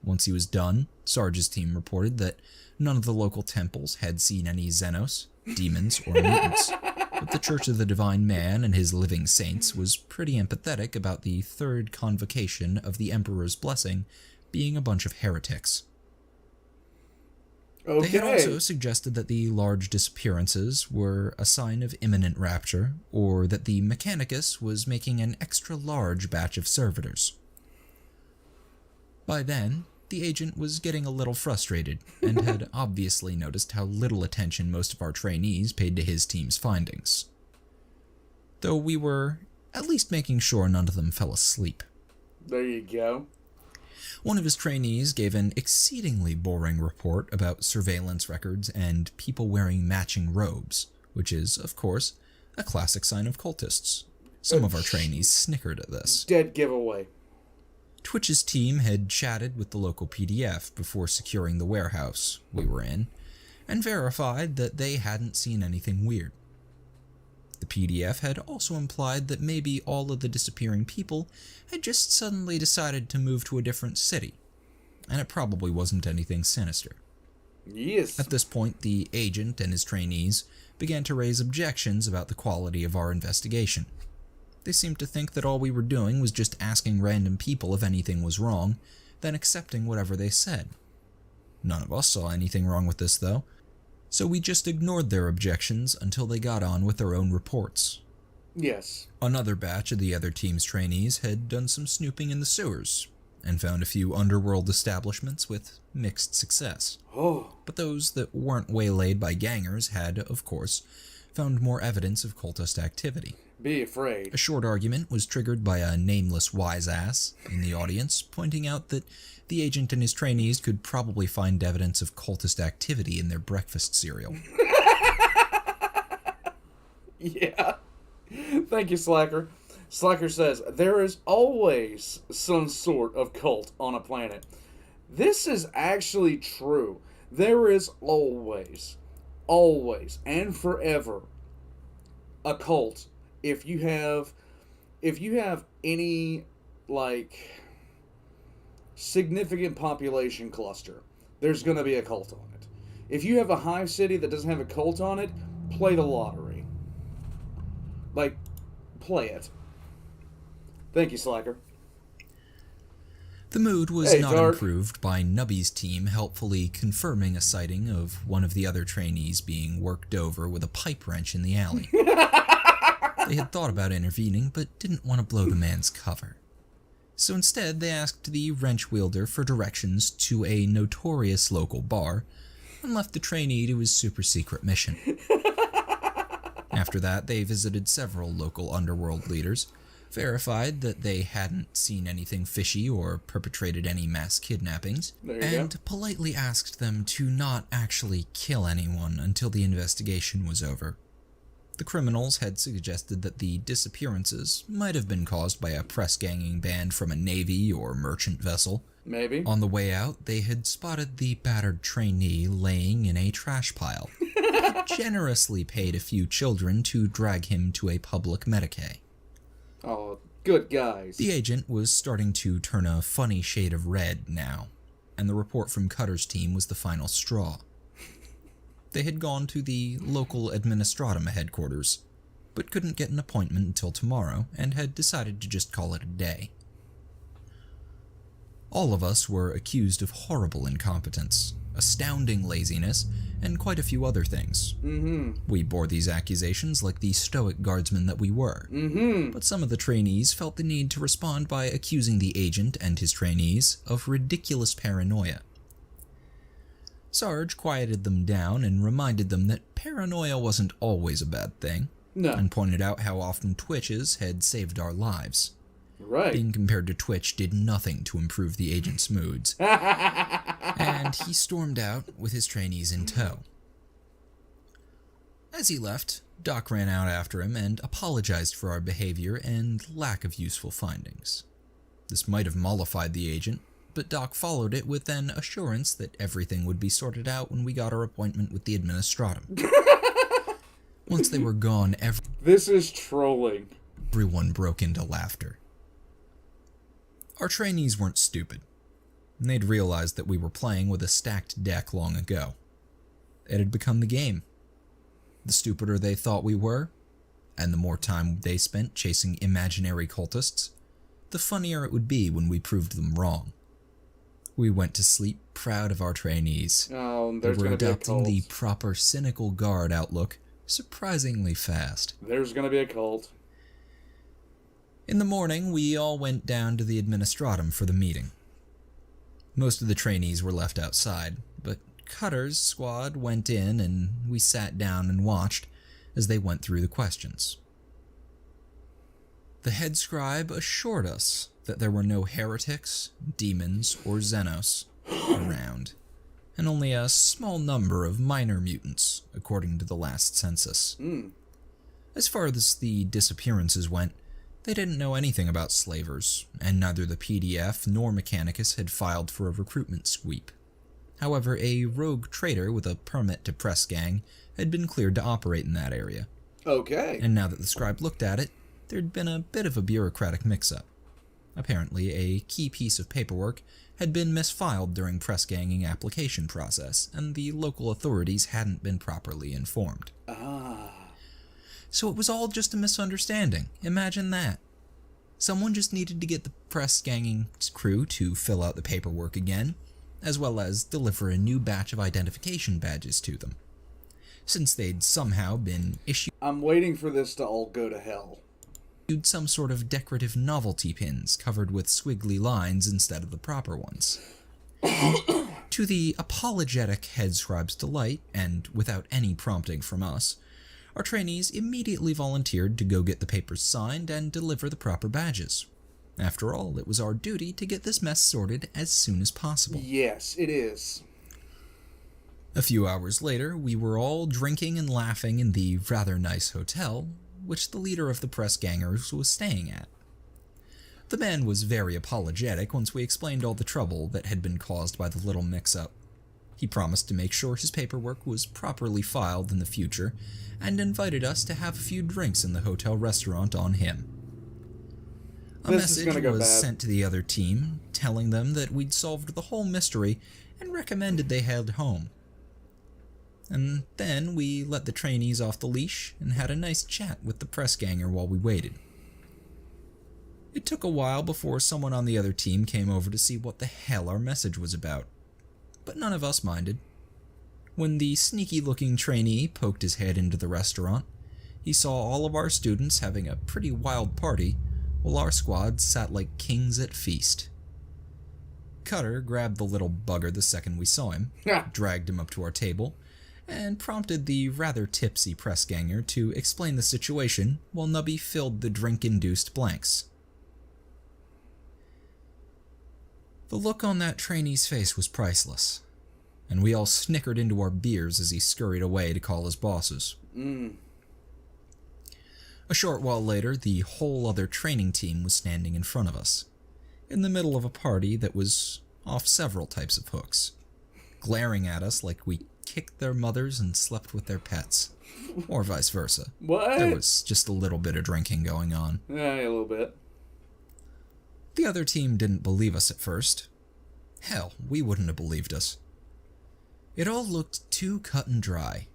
S2: Once he was done, Sarge's team reported that none of the local temples had seen any xenos, demons, or mutants, but the Church of the Divine Man and his living saints was pretty empathetic about the third convocation of the Emperor's blessing being a bunch of heretics.
S1: Okay.
S2: They had also suggested that the large disappearances were a sign of imminent rapture, or that the Mechanicus was making an extra large batch of servitors. By then, the agent was getting a little frustrated, and had obviously noticed how little attention most of our trainees paid to his team's findings. Though we were at least making sure none of them fell asleep.
S1: There you go.
S2: One of his trainees gave an exceedingly boring report about surveillance records and people wearing matching robes, which is, of course, a classic sign of cultists. Some of our trainees snickered at this.
S1: Dead giveaway.
S2: Twitch's team had chatted with the local PDF before securing the warehouse we were in, and verified that they hadn't seen anything weird. The PDF had also implied that maybe all of the disappearing people had just suddenly decided to move to a different city, and it probably wasn't anything sinister.
S1: Yes.
S2: At this point, the agent and his trainees began to raise objections about the quality of our investigation. They seemed to think that all we were doing was just asking random people if anything was wrong, then accepting whatever they said. None of us saw anything wrong with this, though, so we just ignored their objections until they got on with their own reports.
S1: Yes.
S2: Another batch of the other team's trainees had done some snooping in the sewers and found a few underworld establishments with mixed success.
S1: Oh.
S2: But those that weren't waylaid by gangers had, of course, found more evidence of cultist activity.
S1: Be afraid.
S2: A short argument was triggered by a nameless wise-ass in the audience, pointing out that the agent and his trainees could probably find evidence of cultist activity in their breakfast cereal.
S1: Yeah. Thank you, Slacker. Slacker says, there is always some sort of cult on a planet. This is actually true. There is always, and forever a cult. If you have any, like, significant population cluster, there's going to be a cult on it. If you have a hive city that doesn't have a cult on it, play the lottery. Like, play it. Thank you, Slacker.
S2: The mood was not
S1: Dark.
S2: improved by Nubby's team helpfully confirming a sighting of one of the other trainees being worked over with a pipe wrench in the alley. They had thought about intervening, but didn't want to blow the man's cover. So instead, they asked the wrench wielder for directions to a notorious local bar and left the trainee to his super-secret mission. After that, they visited several local underworld leaders, verified that they hadn't seen anything fishy or perpetrated any mass kidnappings, and politely asked them to not actually kill anyone until the investigation was over. The criminals had suggested that the disappearances might have been caused by a press-ganging band from a navy or merchant vessel.
S1: Maybe.
S2: On the way out, they had spotted the battered trainee laying in a trash pile. Had generously paid a few children to drag him to a public Medicaid.
S1: Oh, good guys.
S2: The agent was starting to turn a funny shade of red now, and the report from Cutter's team was the final straw. They had gone to the local administratum headquarters, but couldn't get an appointment until tomorrow, and had decided to just call it a day. All of us were accused of horrible incompetence, astounding laziness, and quite a few other things. We bore these accusations like the stoic guardsmen that we were. But some of the trainees felt the need to respond by accusing the agent and his trainees of ridiculous paranoia. Sarge quieted them down and reminded them that paranoia wasn't always a bad thing, and pointed out how often twitches had saved our lives.
S1: Right.
S2: Being compared to Twitch did nothing to improve the agent's moods. And he stormed out with his trainees in tow. As he left, Doc ran out after him and apologized for our behavior and lack of useful findings. This might have mollified the agent, but Doc followed it with an assurance that everything would be sorted out when we got our appointment with the administratum. Once they were gone,
S1: This is trolling.
S2: everyone broke into laughter. Our trainees weren't stupid. They'd realized that we were playing with a stacked deck long ago. It had become the game. The stupider they thought we were, and the more time they spent chasing imaginary cultists, the funnier it would be when we proved them wrong. We went to sleep proud of our trainees.
S1: Oh, there's
S2: we were
S1: going to be a
S2: adopting
S1: cult.
S2: the proper cynical guard outlook surprisingly fast.
S1: There's going to be a cult.
S2: In the morning, we all went down to the administratum for the meeting. Most of the trainees were left outside, but Cutter's squad went in and we sat down and watched as they went through the questions. The head scribe assured us that there were no heretics, demons, or xenos around, and only a small number of minor mutants, according to the last census. As far as the disappearances went, they didn't know anything about slavers, and neither the PDF nor Mechanicus had filed for a recruitment sweep. However, a rogue trader with a permit to press gang had been cleared to operate in that area.
S1: Okay.
S2: And now that the scribe looked at it, there'd been a bit of a bureaucratic mix-up. Apparently, a key piece of paperwork had been misfiled during press ganging application process, and the local authorities hadn't been properly informed. So it was all just a misunderstanding. Imagine that. Someone just needed to get the press ganging crew to fill out the paperwork again, as well as deliver a new batch of identification badges to them. Since they'd somehow been issued...
S1: I'm waiting for this to all go to hell.
S2: used some sort of decorative novelty pins covered with squiggly lines instead of the proper ones. To the apologetic head scribe's delight, and without any prompting from us, our trainees immediately volunteered to go get the papers signed and deliver the proper badges. After all, it was our duty to get this mess sorted as soon as possible.
S1: Yes, it is.
S2: A few hours later, we were all drinking and laughing in the rather nice hotel, which the leader of the press gangers was staying at. The man was very apologetic once we explained all the trouble that had been caused by the little mix-up. He promised to make sure his paperwork was properly filed in the future, and invited us to have a few drinks in the hotel restaurant on him. A message was sent to the other team, telling them that we'd solved the whole mystery and recommended they head home. And then we let the trainees off the leash and had a nice chat with the press ganger while we waited. It took a while before someone on the other team came over to see what the hell our message was about, but none of us minded. When the sneaky-looking trainee poked his head into the restaurant, he saw all of our students having a pretty wild party, while our squad sat like kings at feast. Cutter grabbed the little bugger the second we saw him, dragged him up to our table, and prompted the rather tipsy press ganger to explain the situation while Nubby filled the drink-induced blanks. The look on that trainee's face was priceless, and we all snickered into our beers as he scurried away to call his bosses. A short while later, the whole other training team was standing in front of us, in the middle of a party that was off several types of hooks, glaring at us like we kicked their mothers and slept with their pets, or vice versa.
S1: What?
S2: There was just a little bit of drinking going on.
S1: Yeah, a little bit.
S2: The other team didn't believe us at first. Hell, we wouldn't have believed us. It all looked too cut and dry.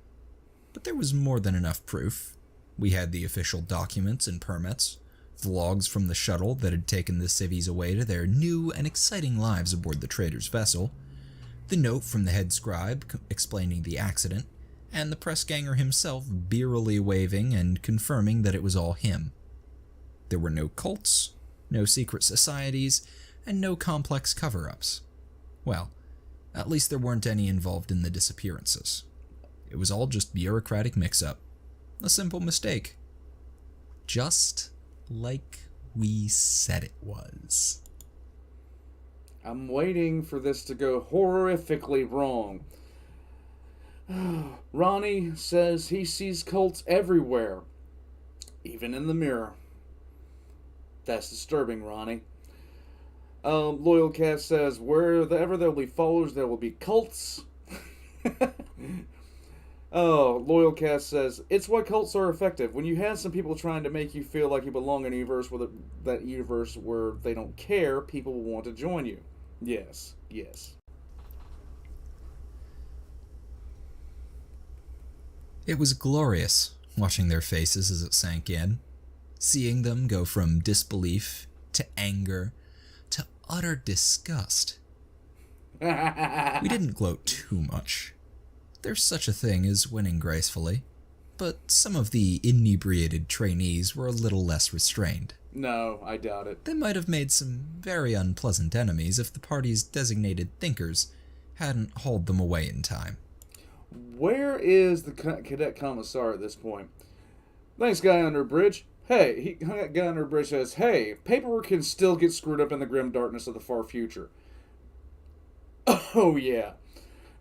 S2: But there was more than enough proof. We had the official documents and permits, the logs from the shuttle that had taken the civvies away to their new and exciting lives aboard the trader's vessel, the note from the head scribe explaining the accident, and the press ganger himself beerily waving and confirming that it was all him. There were no cults, no secret societies, and no complex cover-ups. Well, at least there weren't any involved in the disappearances. It was all just bureaucratic mix-up. A simple mistake. Just like we said it was.
S1: I'm waiting for this to go horrifically wrong. Ronnie says he sees cults everywhere, even in the mirror. That's disturbing, Ronnie. Loyal Cat says, wherever there will be followers, there will be cults. Oh, Loyal Cat says, it's why cults are effective. When you have some people trying to make you feel like you belong in a universe where they don't care, people will want to join you. Yes, yes.
S2: It was glorious watching their faces as it sank in, seeing them go from disbelief to anger to utter disgust. We didn't gloat too much. There's such a thing as winning gracefully, but some of the inebriated trainees were a little less restrained.
S1: No, I doubt it.
S2: They might have made some very unpleasant enemies if the party's designated thinkers hadn't hauled them away in time.
S1: Where is the cadet commissar at this point? Thanks, guy under bridge. Hey, guy under bridge says, hey, paperwork can still get screwed up in the grim darkness of the far future. Oh, yeah.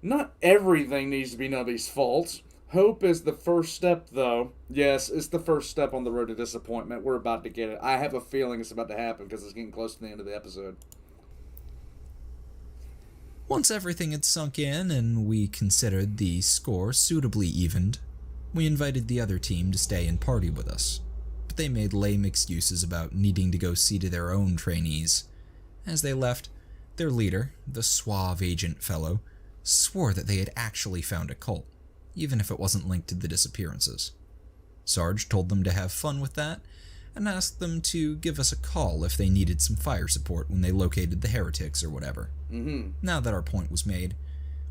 S1: Not everything needs to be Nubby's fault. Hope is the first step, though. Yes, it's the first step on the road to disappointment. We're about to get it. I have a feeling it's about to happen because it's getting close to the end of the episode.
S2: Once everything had sunk in and we considered the score suitably evened, we invited the other team to stay and party with us, but they made lame excuses about needing to go see to their own trainees. As they left, their leader, the suave agent fellow, swore that they had actually found a cult, even if it wasn't linked to the disappearances. Sarge told them to have fun with that, and asked them to give us a call if they needed some fire support when they located the heretics or whatever. Now that our point was made,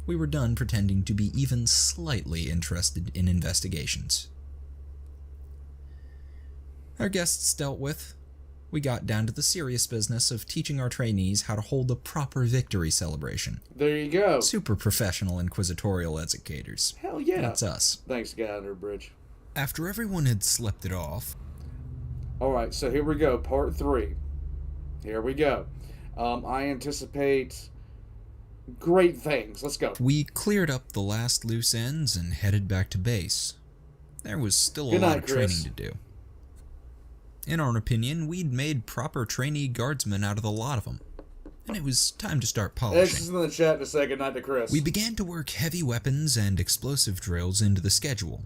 S2: we were done pretending to be even slightly interested in investigations. Our guests dealt with, we got down to the serious business of teaching our trainees how to hold a proper victory celebration.
S1: There you go.
S2: Super professional Inquisitorial educators.
S1: Hell yeah.
S2: That's us.
S1: Thanks, guy under bridge.
S2: After everyone had slept it off...
S1: Alright, so here we go. Part 3. Here we go. I anticipate great things. Let's go.
S2: We cleared up the last loose ends and headed back to base. There was still a lot of training to do. In our opinion, we'd made proper trainee guardsmen out of the lot of them, and it was time to start polishing.
S1: X is in the chat to say goodnight to Chris.
S2: We began to work heavy weapons and explosive drills into the schedule,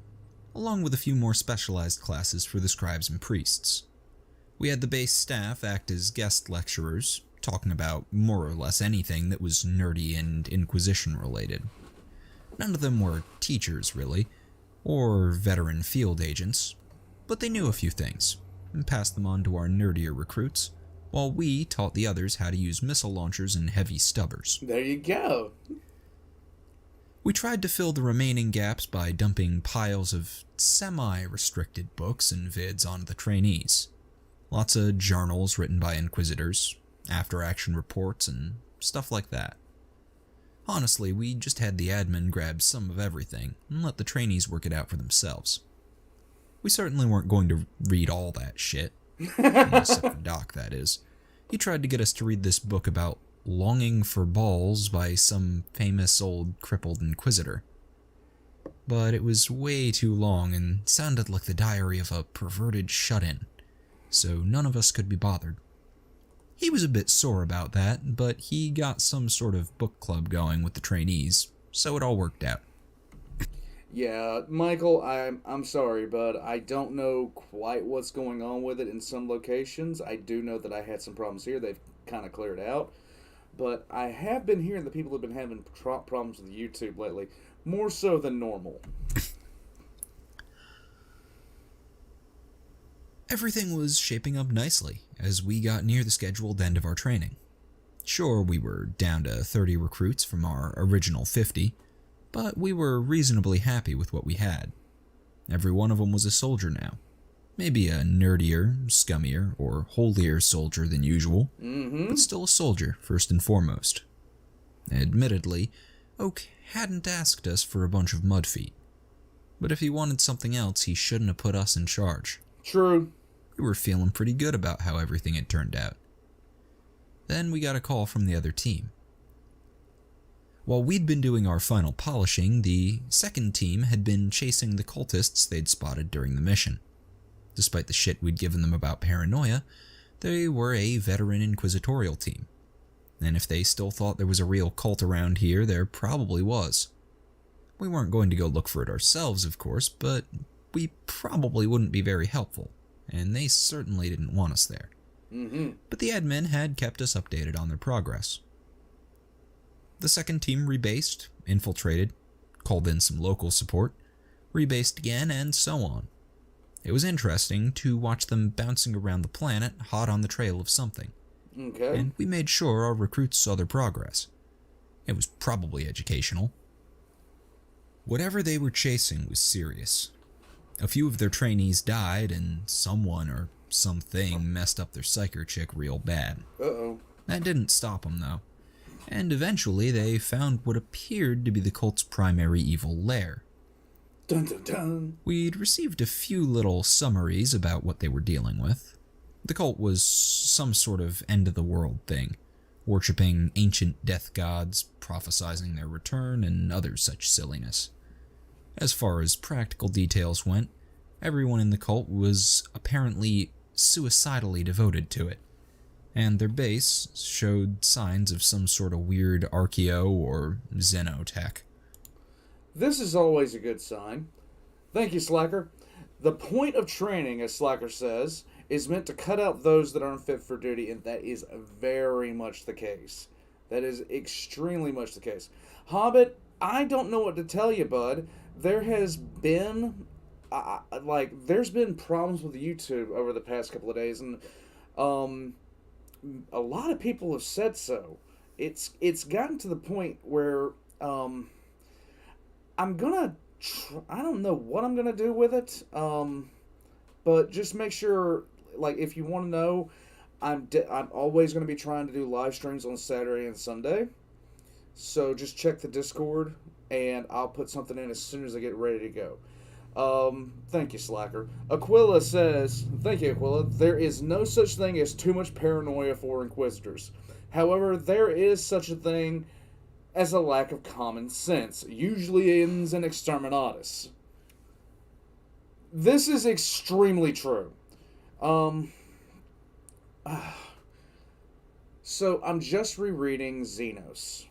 S2: along with a few more specialized classes for the scribes and priests. We had the base staff act as guest lecturers, talking about more or less anything that was nerdy and Inquisition related. None of them were teachers, really, or veteran field agents, but they knew a few things, and passed them on to our nerdier recruits, while we taught the others how to use missile launchers and heavy stubbers.
S1: There you go.
S2: We tried to fill the remaining gaps by dumping piles of semi-restricted books and vids onto the trainees. Lots of journals written by Inquisitors, after-action reports, and stuff like that. Honestly, we just had the admin grab some of everything and let the trainees work it out for themselves. We certainly weren't going to read all that shit. Except for Doc, that is. He tried to get us to read this book about longing for balls by some famous old crippled inquisitor. But it was way too long and sounded like the diary of a perverted shut-in, so none of us could be bothered. He was a bit sore about that, but he got some sort of book club going with the trainees, so it all worked out.
S1: Yeah, Michael, I'm sorry, but I don't know quite what's going on with it in some locations. I do know that I had some problems here. They've kind of cleared out. But I have been hearing that people have been having problems with YouTube lately, more so than normal.
S2: Everything was shaping up nicely as we got near the scheduled end of our training. Sure, we were down to 30 recruits from our original 50, but we were reasonably happy with what we had. Every one of them was a soldier now. Maybe a nerdier, scummier, or holier soldier than usual, but still a soldier first and foremost. Admittedly, Oak hadn't asked us for a bunch of mud feet, but if he wanted something else, he shouldn't have put us in charge.
S1: True.
S2: We were feeling pretty good about how everything had turned out. Then we got a call from the other team. While we'd been doing our final polishing, the second team had been chasing the cultists they'd spotted during the mission. Despite the shit we'd given them about paranoia, they were a veteran Inquisitorial team. And if they still thought there was a real cult around here, there probably was. We weren't going to go look for it ourselves, of course, but we probably wouldn't be very helpful, and they certainly didn't want us there. But the admin had kept us updated on their progress. The second team rebased, infiltrated, called in some local support, rebased again, and so on. It was interesting to watch them bouncing around the planet, hot on the trail of something.
S1: Okay.
S2: And we made sure our recruits saw their progress. It was probably educational. Whatever they were chasing was serious. A few of their trainees died, and someone or something messed up their psyker chick real bad.
S1: Uh-oh.
S2: That didn't stop them, though. And eventually they found what appeared to be the cult's primary evil lair.
S1: Dun dun dun.
S2: We'd received a few little summaries about what they were dealing with. The cult was some sort of end-of-the-world thing, worshipping ancient death gods, prophesizing their return, and other such silliness. As far as practical details went, everyone in the cult was apparently suicidally devoted to it, and their base showed signs of some sort of weird archaeo or xenotech.
S1: This is always a good sign. Thank you, Slacker. The point of training, as Slacker says, is meant to cut out those that aren't fit for duty, and that is very much the case. That is extremely much the case. Hobbit, I don't know what to tell you, bud. There has been, there's been problems with YouTube over the past couple of days, and a lot of people have said so. It's gotten to the point where I'm gonna I don't know what I'm gonna do with it. But just make sure, like, if you want to know, I'm always going to be trying to do live streams on Saturday and Sunday. So just check the Discord, and I'll put something in as soon as I get ready to go. Thank you, Slacker. Aquila says, thank you, Aquila. There is no such thing as too much paranoia for Inquisitors. However, there is such a thing as a lack of common sense, usually ends in exterminatus. This is extremely true. So I'm just rereading Xenos,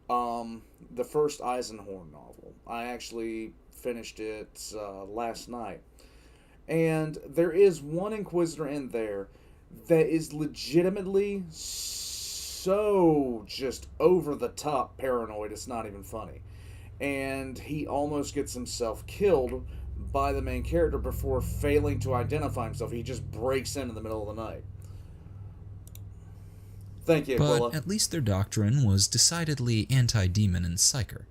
S1: the first Eisenhorn novel. I actually finished it last night. And there is one Inquisitor in there that is legitimately so just over the top paranoid, it's not even funny. And he almost gets himself killed by the main character before failing to identify himself. He just breaks in the middle of the night. Thank you, Aquila.
S2: But at least their doctrine was decidedly anti-demon and psyker.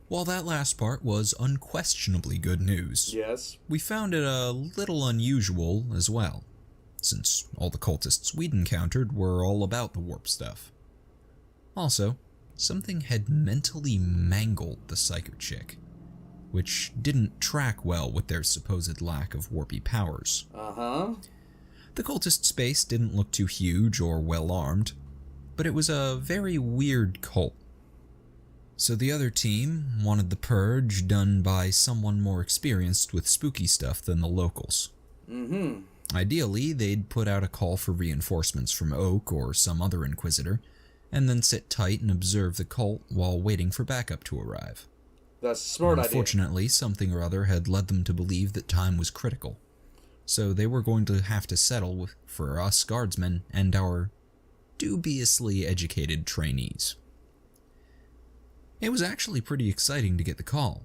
S2: While that last part was unquestionably good news,
S1: Yes.
S2: we found it a little unusual as well, since all the cultists we'd encountered were all about the warp stuff. Also, something had mentally mangled the psyker chick, which didn't track well with their supposed lack of warpy powers.
S1: Uh-huh.
S2: The cultist space didn't look too huge or well-armed, but it was a very weird cult. So the other team wanted the purge done by someone more experienced with spooky stuff than the locals.
S1: Mm-hmm.
S2: Ideally, they'd put out a call for reinforcements from Oak or some other Inquisitor, and then sit tight and observe the cult while waiting for backup to arrive.
S1: That's a smart idea.
S2: Unfortunately, something or other had led them to believe that time was critical. So they were going to have to settle for us Guardsmen and our dubiously educated trainees. It was actually pretty exciting to get the call.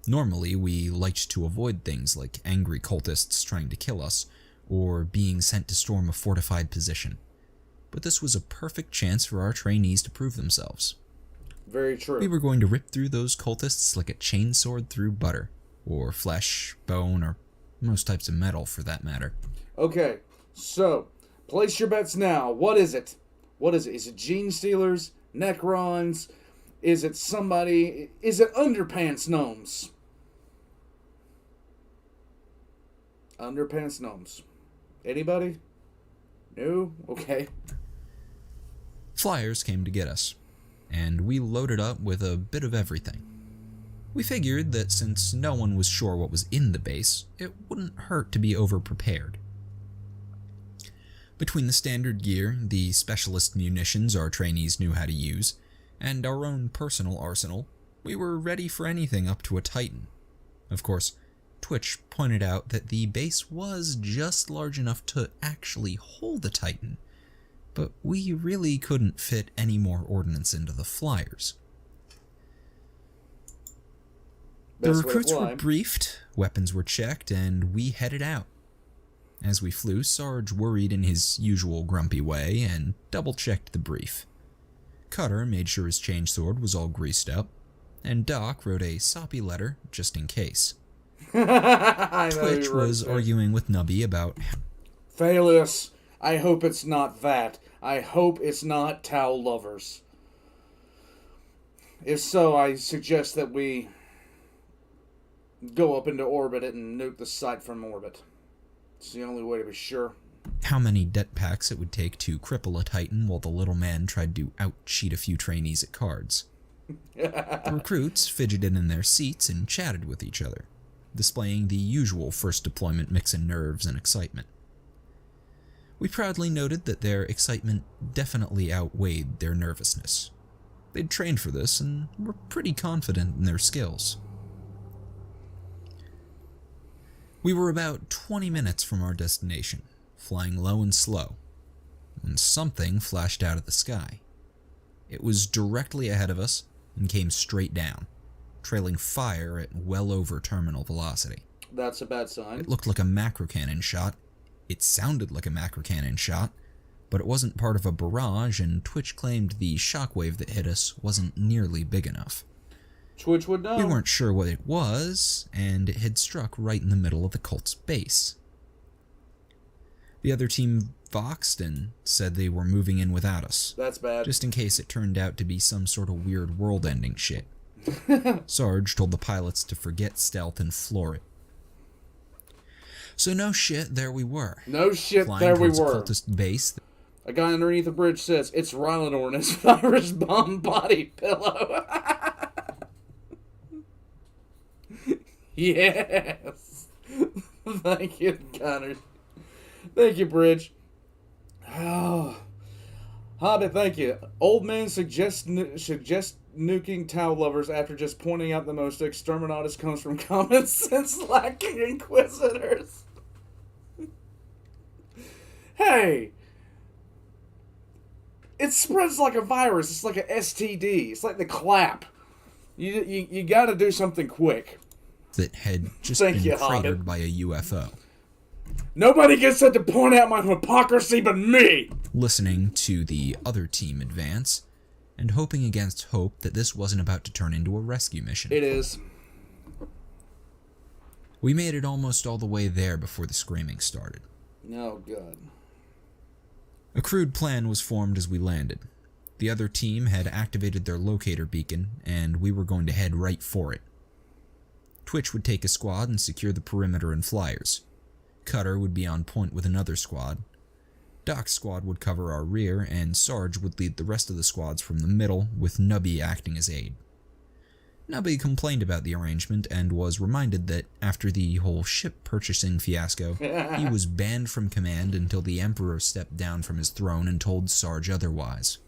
S2: Normally, we liked to avoid things like angry cultists trying to kill us, or being sent to storm a fortified position. But this was a perfect chance for our trainees to prove themselves.
S1: Very true.
S2: We were going to rip through those cultists like a chainsword through butter, or flesh, bone, or most types of metal for that matter.
S1: Okay, so, place your bets now. What is it? What is it? Is it Gene Stealers? Necrons? Is it somebody? Is it Underpants Gnomes? Underpants Gnomes. Anybody? No? Okay.
S2: Flyers came to get us, and we loaded up with a bit of everything. We figured that since no one was sure what was in the base, it wouldn't hurt to be over-prepared. Between the standard gear, the specialist munitions our trainees knew how to use, and our own personal arsenal, we were ready for anything up to a Titan. Of course, Twitch pointed out that the base was just large enough to actually hold a Titan, but we really couldn't fit any more ordnance into the flyers. The recruits were briefed, weapons were checked, and we headed out. As we flew, Sarge worried in his usual grumpy way and double-checked the brief. Cutter made sure his chainsword was all greased up, and Doc wrote a soppy letter just in case. Twitch was arguing with Nubby about...
S1: Phalus, I hope it's not that. I hope it's not Tau lovers. If so, I suggest that we go up into orbit and nuke the site from orbit. It's the only way to be sure.
S2: How many det packs it would take to cripple a Titan while the little man tried to out-cheat a few trainees at cards. The recruits fidgeted in their seats and chatted with each other, displaying the usual first deployment mix of nerves and excitement. We proudly noted that their excitement definitely outweighed their nervousness. They'd trained for this and were pretty confident in their skills. We were about 20 minutes from our destination, flying low and slow, when something flashed out of the sky. It was directly ahead of us and came straight down, trailing fire at well over terminal velocity.
S1: That's a bad sign.
S2: It looked like a macro cannon shot. It sounded like a macro cannon shot, but it wasn't part of a barrage, and Twitch claimed the shockwave that hit us wasn't nearly big enough.
S1: Twitch would know.
S2: We weren't sure what it was, and it had struck right in the middle of the cult's base. The other team voxed and said they were moving in without us.
S1: That's bad.
S2: Just in case it turned out to be some sort of weird world-ending shit. Sarge told the pilots to forget stealth and floor it. So no shit, there we were.
S1: No shit,
S2: flying
S1: there we
S2: towards a
S1: were.
S2: cultist base.
S1: A guy underneath the bridge says, it's Rylanor and his virus bomb body pillow. Yes. Thank you, Connor. Thank you, Bridge. Oh. Hobbit, thank you. Old man suggest nuking Tau lovers after just pointing out the most exterminatus comes from common sense lacking inquisitors. Hey! It spreads like a virus. It's like an STD. It's like the clap. You got to do something quick.
S2: That had just
S1: Thank
S2: been
S1: you,
S2: cratered
S1: Hobbit.
S2: by a UFO.
S1: Nobody gets to point out my hypocrisy but me!
S2: Listening to the other team advance, and hoping against hope that this wasn't about to turn into a rescue mission.
S1: It is.
S2: We made it almost all the way there before the screaming started.
S1: Oh, God.
S2: A crude plan was formed as we landed. The other team had activated their locator beacon, and we were going to head right for it. Twitch would take a squad and secure the perimeter and flyers. Cutter would be on point with another squad. Doc's squad would cover our rear, and Sarge would lead the rest of the squads from the middle, with Nubby acting as aide. Nubby complained about the arrangement and was reminded that after the whole ship purchasing fiasco, he was banned from command until the Emperor stepped down from his throne and told Sarge otherwise.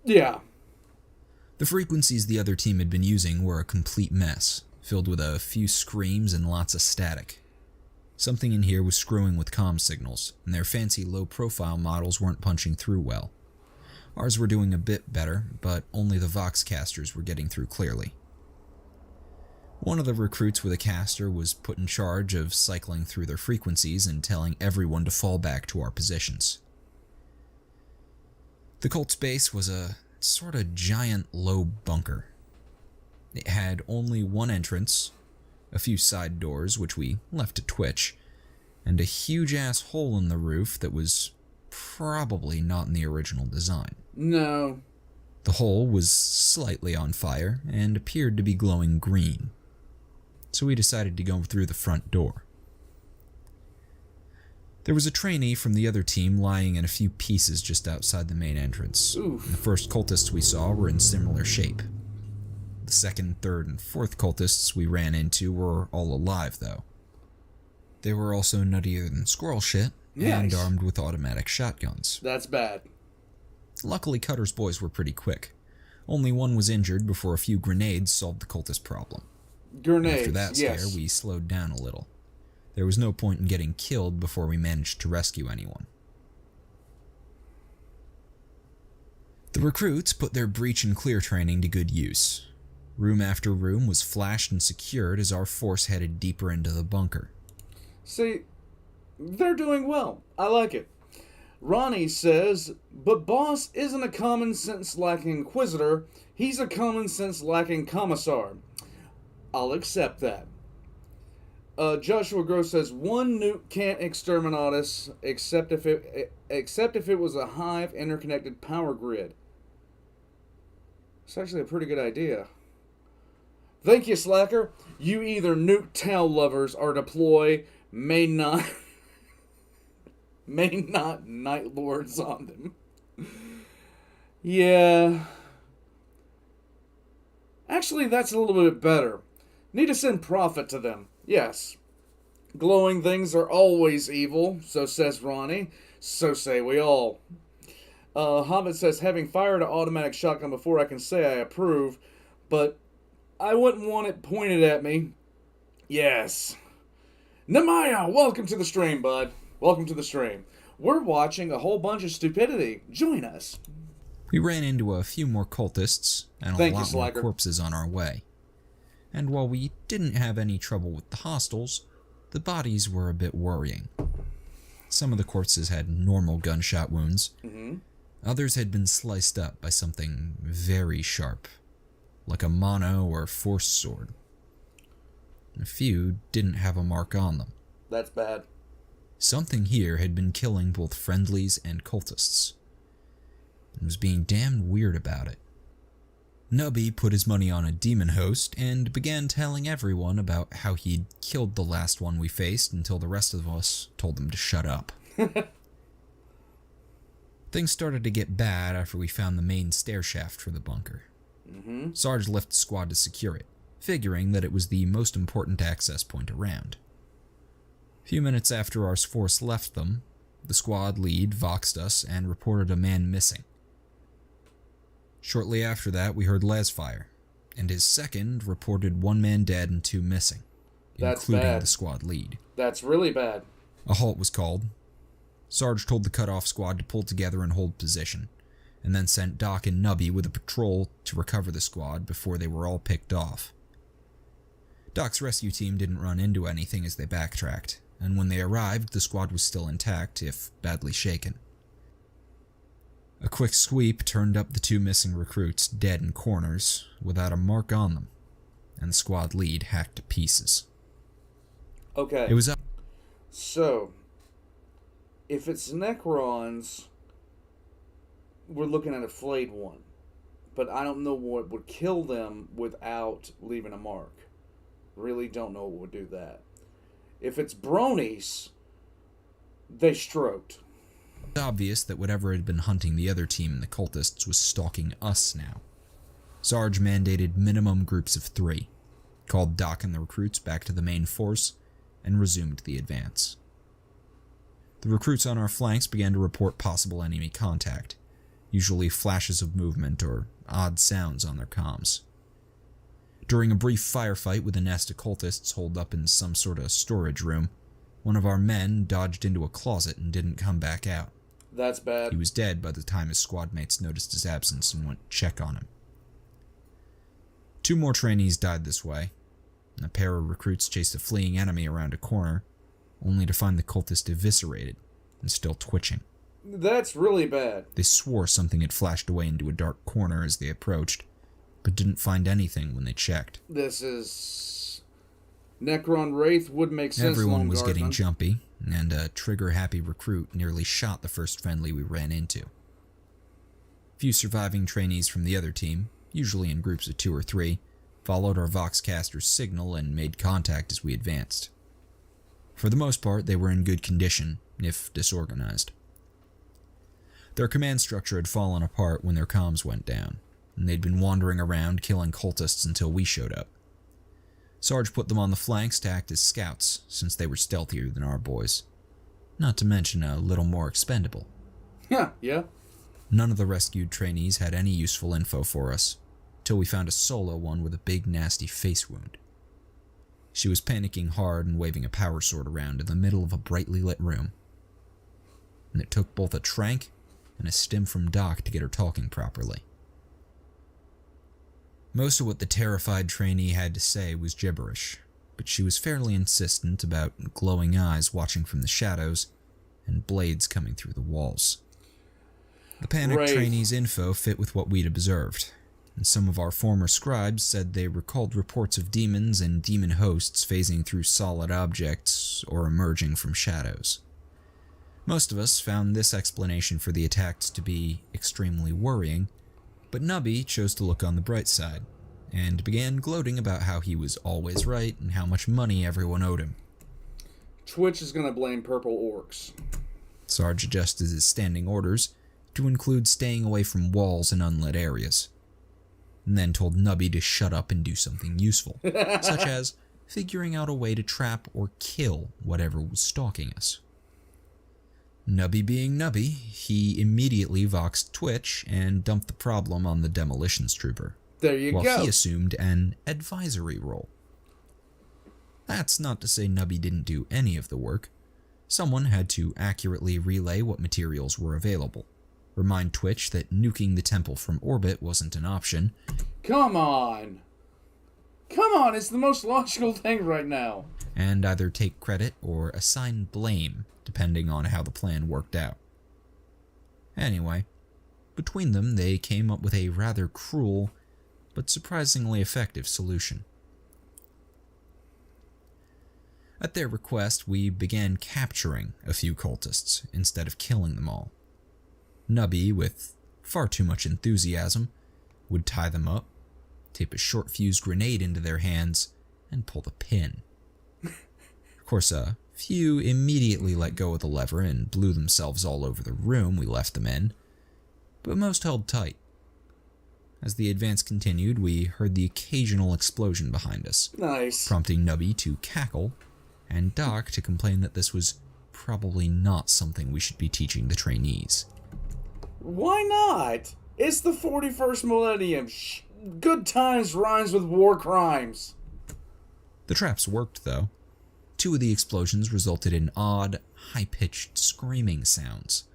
S1: Yeah.
S2: The frequencies the other team had been using were a complete mess, filled with a few screams and lots of static. Something in here was screwing with comm signals, and their fancy low-profile models weren't punching through well. Ours were doing a bit better, but only the Voxcasters were getting through clearly. One of the recruits with a caster was put in charge of cycling through their frequencies and telling everyone to fall back to our positions. The cult's base was a sort of giant low bunker. It had only one entrance, a few side doors, which we left to Twitch, and a huge-ass hole in the roof that was probably not in the original design.
S1: No.
S2: The hole was slightly on fire and appeared to be glowing green, so we decided to go through the front door. There was a trainee from the other team lying in a few pieces just outside the main entrance.
S1: Oof.
S2: The first cultists we saw were in similar shape. The second, third, and fourth cultists we ran into were all alive, though. They were also nuttier than squirrel shit, and
S1: Nice.
S2: armed with automatic shotguns.
S1: That's bad.
S2: Luckily, Cutter's boys were pretty quick. Only one was injured before a few grenades solved the cultist problem.
S1: Grenades,
S2: After that scare,
S1: yes.
S2: we slowed down a little. There was no point in getting killed before we managed to rescue anyone. The recruits put their breach and clear training to good use. Room after room was flashed and secured as our force headed deeper into the bunker.
S1: See, they're doing well. I like it. Ronnie says, but Boss isn't a common sense lacking inquisitor, he's a common sense lacking commissar. I'll accept that. Joshua Gross says, one nuke can't exterminate us except if it was a hive interconnected power grid. It's actually a pretty good idea. Thank you, Slacker. You either nuke Tau lovers or deploy may not Night Lords on them. Yeah. Actually, that's a little bit better. Need to send Prophet to them. Yes. Glowing things are always evil, so says Ronnie. So say we all. Hobbit says, having fired an automatic shotgun before I can say I approve, but I wouldn't want it pointed at me. Yes. Namaya, welcome to the stream, bud. Welcome to the stream. We're watching a whole bunch of stupidity. Join us.
S2: We ran into a few more cultists, and
S1: Thank
S2: a
S1: you,
S2: lot more
S1: Slacker.
S2: corpses on our way. And while we didn't have any trouble with the hostiles, the bodies were a bit worrying. Some of the corpses had normal gunshot wounds.
S1: Mm-hmm.
S2: Others had been sliced up by something very sharp, like a mono or force sword. A few didn't have a mark on them.
S1: That's bad.
S2: Something here had been killing both friendlies and cultists, and was being damned weird about it. Nubby put his money on a demon host and began telling everyone about how he'd killed the last one we faced until the rest of us told him to shut up. Things started to get bad after we found the main stair shaft for the bunker. Sarge left the squad to secure it, figuring that it was the most important access point around. A few minutes after our force left them, the squad lead voxed us and reported a man missing. Shortly after that, we heard Les fire, and his second reported 1 man dead and 2 missing, including
S1: bad.
S2: the squad lead.
S1: That's really bad.
S2: A halt was called. Sarge told the cutoff squad to pull together and hold position, and then sent Doc and Nubby with a patrol to recover the squad before they were all picked off. Doc's rescue team didn't run into anything as they backtracked, and when they arrived, the squad was still intact, if badly shaken. A quick sweep turned up the 2 missing recruits dead in corners, without a mark on them, and the squad lead hacked to pieces.
S1: Okay.
S2: It was up.
S1: So, if it's necrons, we're looking at a flayed one. But I don't know what would kill them without leaving a mark. Really don't know what would do that. If it's bronies, they stroked.
S2: Obvious that whatever had been hunting the other team and the cultists was stalking us now. Sarge mandated minimum groups of 3, called Doc and the recruits back to the main force, and resumed the advance. The recruits on our flanks began to report possible enemy contact, usually flashes of movement or odd sounds on their comms. During a brief firefight with a nest of cultists holed up in some sort of storage room, one of our men dodged into a closet and didn't come back out.
S1: That's bad.
S2: He was dead by the time his squad mates noticed his absence and went to check on him. 2 more trainees died this way, and a pair of recruits chased a fleeing enemy around a corner, only to find the cultist eviscerated and still twitching.
S1: That's really bad.
S2: They swore something had flashed away into a dark corner as they approached, but didn't find anything when they checked.
S1: This is... Necron Wraith would make sense.
S2: Everyone was getting
S1: Guardsmen.
S2: jumpy, and a trigger-happy recruit nearly shot the first friendly we ran into. Few surviving trainees from the other team, usually in groups of 2 or 3, followed our Voxcaster's signal and made contact as we advanced. For the most part, they were in good condition, if disorganized. Their command structure had fallen apart when their comms went down, and they'd been wandering around killing cultists until we showed up. Sarge put them on the flanks to act as scouts, since they were stealthier than our boys. Not to mention a little more expendable.
S1: Yeah.
S2: None of the rescued trainees had any useful info for us, till we found a solo one with a big nasty face wound. She was panicking hard and waving a power sword around in the middle of a brightly lit room. And it took both a trank and a stim from Doc to get her talking properly. Most of what the terrified trainee had to say was gibberish, but she was fairly insistent about glowing eyes watching from the shadows and blades coming through the walls. The panicked trainee's info fit with what we'd observed, and some of our former scribes said they recalled reports of demons and demon hosts phasing through solid objects or emerging from shadows. Most of us found this explanation for the attacks to be extremely worrying, but Nubby chose to look on the bright side, and began gloating about how he was always right and how much money everyone owed him.
S1: Twitch is going to blame purple orcs.
S2: Sarge adjusted his standing orders to include staying away from walls and unlit areas, and then told Nubby to shut up and do something useful, such as figuring out a way to trap or kill whatever was stalking us. Nubby being Nubby, he immediately voxed Twitch and dumped the problem on the demolitions trooper.
S1: There you go.
S2: While he assumed an advisory role. That's not to say Nubby didn't do any of the work. Someone had to accurately relay what materials were available, remind Twitch that nuking the temple from orbit wasn't an option.
S1: Come on! Come on, it's the most logical thing right now.
S2: And either take credit or assign blame, depending on how the plan worked out. Anyway, between them they came up with a rather cruel but surprisingly effective solution. At their request, we began capturing a few cultists instead of killing them all. Nubby, with far too much enthusiasm, would tie them up, tape a short-fuse grenade into their hands, and pull the pin. Of course, a few immediately let go of the lever and blew themselves all over the room we left them in, but most held tight. As the advance continued, we heard the occasional explosion behind us,
S1: Nice.
S2: prompting Nubby to cackle, and Doc to complain that this was probably not something we should be teaching the trainees.
S1: Why not? It's the 41st millennium. Good times rhymes with war crimes.
S2: The traps worked, though. 2 of the explosions resulted in odd, high-pitched screaming sounds,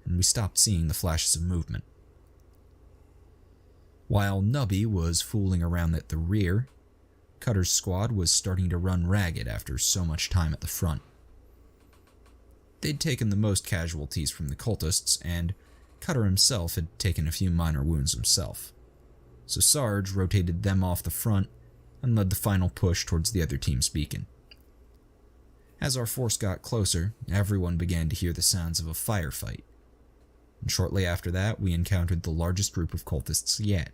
S2: and we stopped seeing the flashes of movement. While Nubby was fooling around at the rear, Cutter's squad was starting to run ragged after so much time at the front. They'd taken the most casualties from the cultists, and Cutter himself had taken a few minor wounds himself. So Sarge rotated them off the front and led the final push towards the other team's beacon. As our force got closer, everyone began to hear the sounds of a firefight, and shortly after that we encountered the largest group of cultists yet.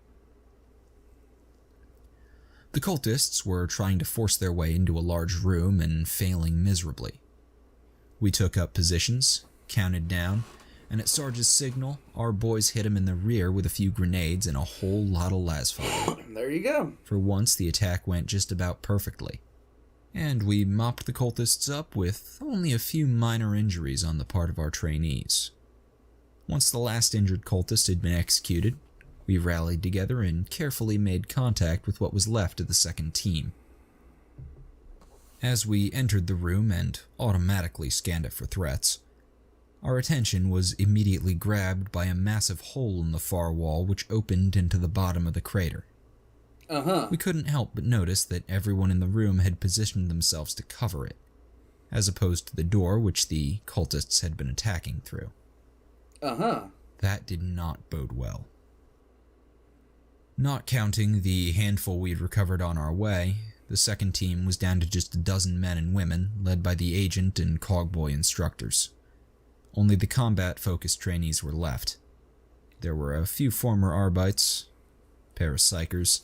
S2: The cultists were trying to force their way into a large room and failing miserably. We took up positions, counted down, and at Sarge's signal, our boys hit him in the rear with a few grenades and a whole lot of lasfire.
S1: There you go.
S2: For once, the attack went just about perfectly, and we mopped the cultists up with only a few minor injuries on the part of our trainees. Once the last injured cultist had been executed, we rallied together and carefully made contact with what was left of the second team. As we entered the room and automatically scanned it for threats, our attention was immediately grabbed by a massive hole in the far wall which opened into the bottom of the crater. We couldn't help but notice that everyone in the room had positioned themselves to cover it, as opposed to the door which the cultists had been attacking through. That did not bode well. Not counting the handful we'd recovered on our way, the second team was down to just a dozen men and women, led by the agent and cogboy instructors. Only the combat-focused trainees were left. There were a few former Arbites, a pair of psychers,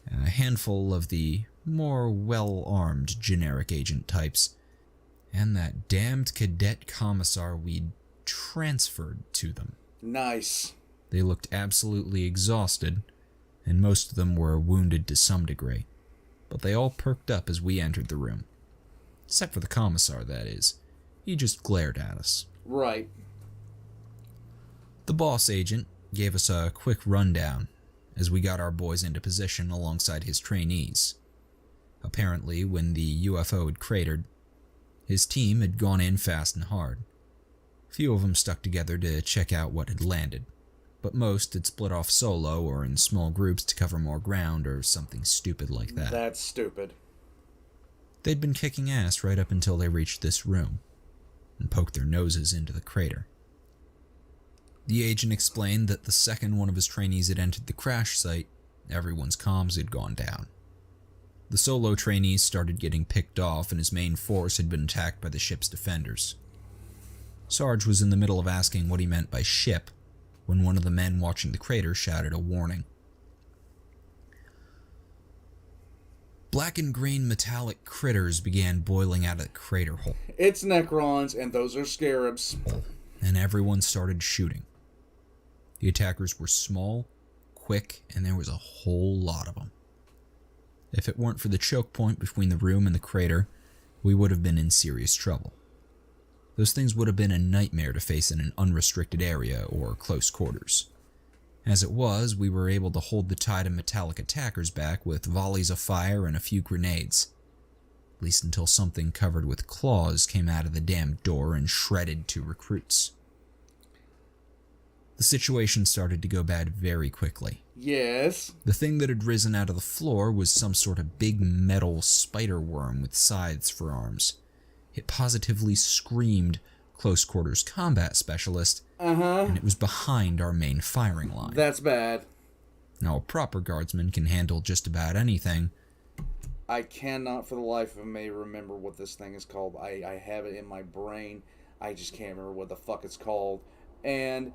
S2: a handful of the more well-armed generic agent types, and that damned cadet commissar we'd transferred to them.
S1: Nice.
S2: They looked absolutely exhausted, and most of them were wounded to some degree, but they all perked up as we entered the room. Except for the commissar, that is. He just glared at us.
S1: Right.
S2: The boss agent gave us a quick rundown as we got our boys into position alongside his trainees. Apparently, when the UFO had cratered, his team had gone in fast and hard. Few of them stuck together to check out what had landed, but most had split off solo or in small groups to cover more ground or something stupid like that.
S1: That's stupid.
S2: They'd been kicking ass right up until they reached this room and poked their noses into the crater. The agent explained that the second one of his trainees had entered the crash site, everyone's comms had gone down. The solo trainees started getting picked off and his main force had been attacked by the ship's defenders. Sarge was in the middle of asking what he meant by ship when one of the men watching the crater shouted a warning. Black and green metallic critters began boiling out of the crater hole.
S1: It's necrons, and those are scarabs.
S2: And everyone started shooting. The attackers were small, quick, and there was a whole lot of them. If it weren't for the choke point between the room and the crater, we would have been in serious trouble. Those things would have been a nightmare to face in an unrestricted area or close quarters. As it was, we were able to hold the tide of metallic attackers back with volleys of fire and a few grenades. At least until something covered with claws came out of the damned door and shredded 2 recruits. The situation started to go bad very quickly.
S1: Yes.
S2: The thing that had risen out of the floor was some sort of big metal spider worm with scythes for arms. It positively screamed close quarters combat specialist, and it was behind our main firing line.
S1: That's bad.
S2: Now, a proper guardsman can handle just about anything.
S1: I cannot for the life of me remember what this thing is called. I have it in my brain. I just can't remember what the fuck it's called. And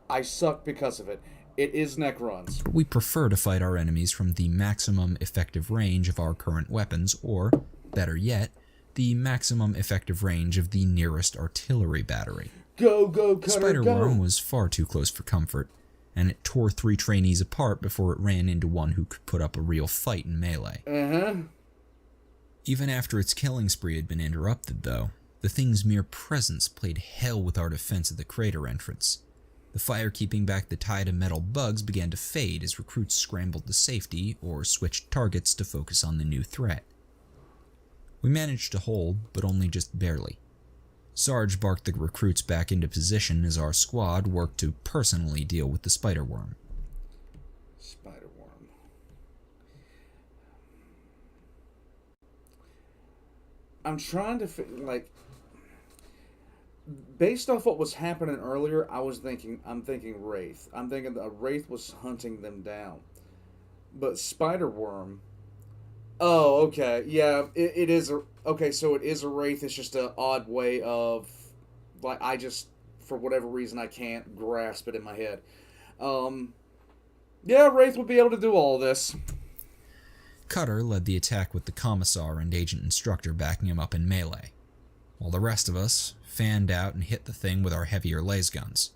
S1: I suck because of it. It is necrons.
S2: We prefer to fight our enemies from the maximum effective range of our current weapons, or, better yet, the maximum effective range of the nearest artillery battery.
S1: Go, Cutter,
S2: The spider worm was far too close for comfort, and it tore 3 trainees apart before it ran into one who could put up a real fight in melee. Even after its killing spree had been interrupted, though, the thing's mere presence played hell with our defense of the crater entrance. The fire keeping back the tide of metal bugs began to fade as recruits scrambled to safety or switched targets to focus on the new threat. We managed to hold, but only just barely. Sarge barked the recruits back into position as our squad worked to personally deal with the spider worm.
S1: Spider worm. I'm trying to based off what was happening earlier, I'm thinking Wraith. I'm thinking a Wraith was hunting them down. But Spider Worm. Oh, okay. Yeah, it is okay, so it is a Wraith. It's just an odd way of, like, I just, for whatever reason, I can't grasp it in my head. Yeah, Wraith would be able to do all this.
S2: Cutter led the attack with the Commissar and Agent Instructor backing him up in melee, while the rest of us fanned out and hit the thing with our heavier lasguns.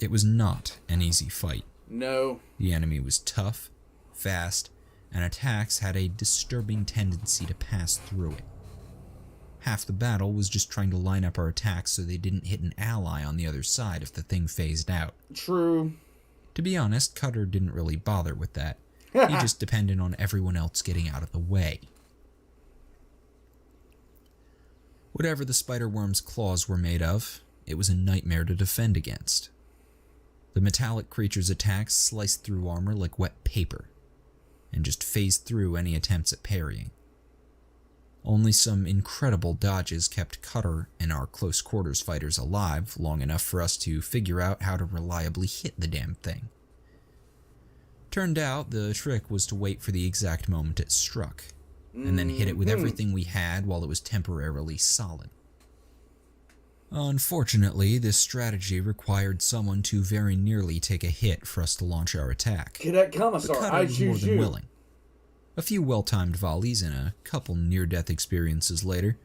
S2: It was not an easy fight.
S1: No.
S2: The enemy was tough, fast, and attacks had a disturbing tendency to pass through it. Half the battle was just trying to line up our attacks so they didn't hit an ally on the other side if the thing phased out.
S1: True.
S2: To be honest, Cutter didn't really bother with that. He just depended on everyone else getting out of the way. Whatever the spider worm's claws were made of, it was a nightmare to defend against. The metallic creature's attacks sliced through armor like wet paper, and just phased through any attempts at parrying. Only some incredible dodges kept Cutter and our close quarters fighters alive long enough for us to figure out how to reliably hit the damn thing. Turned out the trick was to wait for the exact moment it struck, and then hit it with everything we had while it was temporarily solid. Unfortunately, this strategy required someone to very nearly take a hit for us to launch our attack.
S1: Cadet Commissar,
S2: But Cutter
S1: I
S2: was more
S1: choose
S2: than
S1: you.
S2: willing. A few well-timed volleys and a couple near-death experiences later,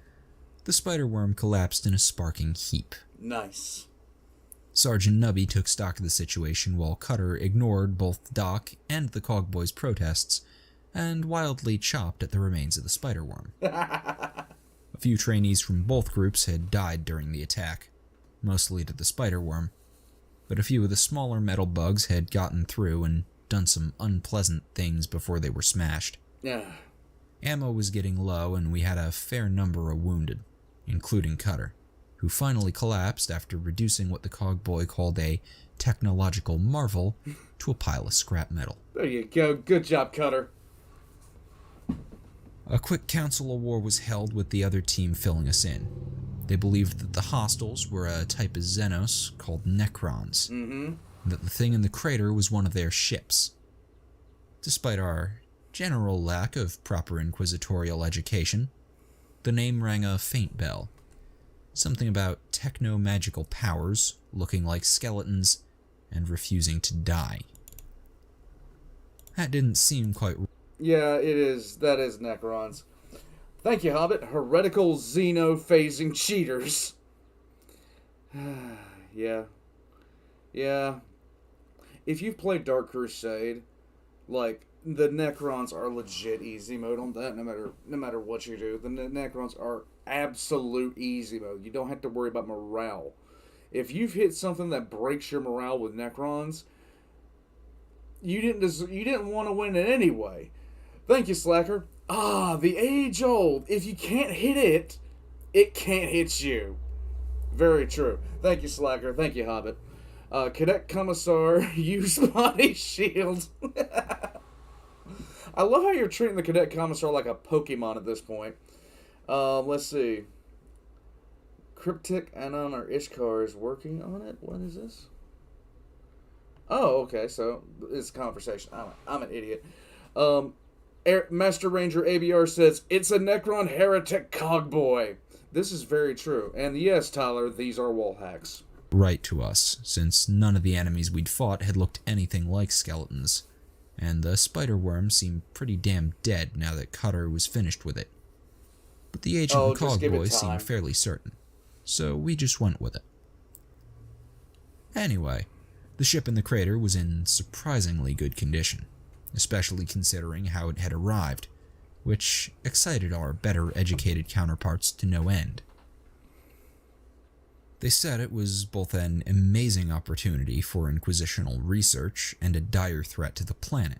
S2: the spider worm collapsed in a sparking heap.
S1: Nice.
S2: Sergeant Nubby took stock of the situation while Cutter ignored both Doc and the Cogboys' protests and wildly chopped at the remains of the spider worm. A few trainees from both groups had died during the attack, mostly to the spider worm, but a few of the smaller metal bugs had gotten through and done some unpleasant things before they were smashed.
S1: Yeah.
S2: Ammo was getting low and we had a fair number of wounded, including Cutter, who finally collapsed after reducing what the Cogboy called a technological marvel to a pile of scrap metal.
S1: There you go. Good job, Cutter.
S2: A quick council of war was held with the other team filling us in. They believed that the hostiles were a type of xenos called necrons, and that the thing in the crater was one of their ships. Despite our general lack of proper inquisitorial education, the name rang a faint bell. Something about techno-magical powers, looking like skeletons, and refusing to die. That didn't seem quite...
S1: Yeah, it is. That is Necrons. Thank you, Hobbit. Heretical xeno-phasing cheaters. Yeah. Yeah. If you've played Dark Crusade, like, the Necrons are legit easy mode on that, no matter what you do. The Necrons are absolute easy mode. You don't have to worry about morale. If you've hit something that breaks your morale with Necrons, you didn't want to win it anyway. Thank you, Slacker. The age old. If you can't hit it, it can't hit you. Very true. Thank you, Slacker. Thank you, Hobbit. Cadet Commissar, use body shield. I love how you're treating the Cadet Commissar like a Pokemon at this point. Let's see. Cryptic Anon or Ishkar is working on it. What is this? Oh, okay. So it's a conversation. I'm an idiot. Master Ranger ABR says it's a Necron heretic cogboy. This is very true. And yes, Tyler, these are wall hacks.
S2: Right to us, since none of the enemies we'd fought had looked anything like skeletons, and the spider worm seemed pretty damn dead now that Cutter was finished with it. But the agent and cogboy seemed fairly certain, so we just went with it. Anyway, the ship in the crater was in surprisingly good condition, especially considering how it had arrived, which excited our better educated counterparts to no end. They said it was both an amazing opportunity for inquisitional research and a dire threat to the planet.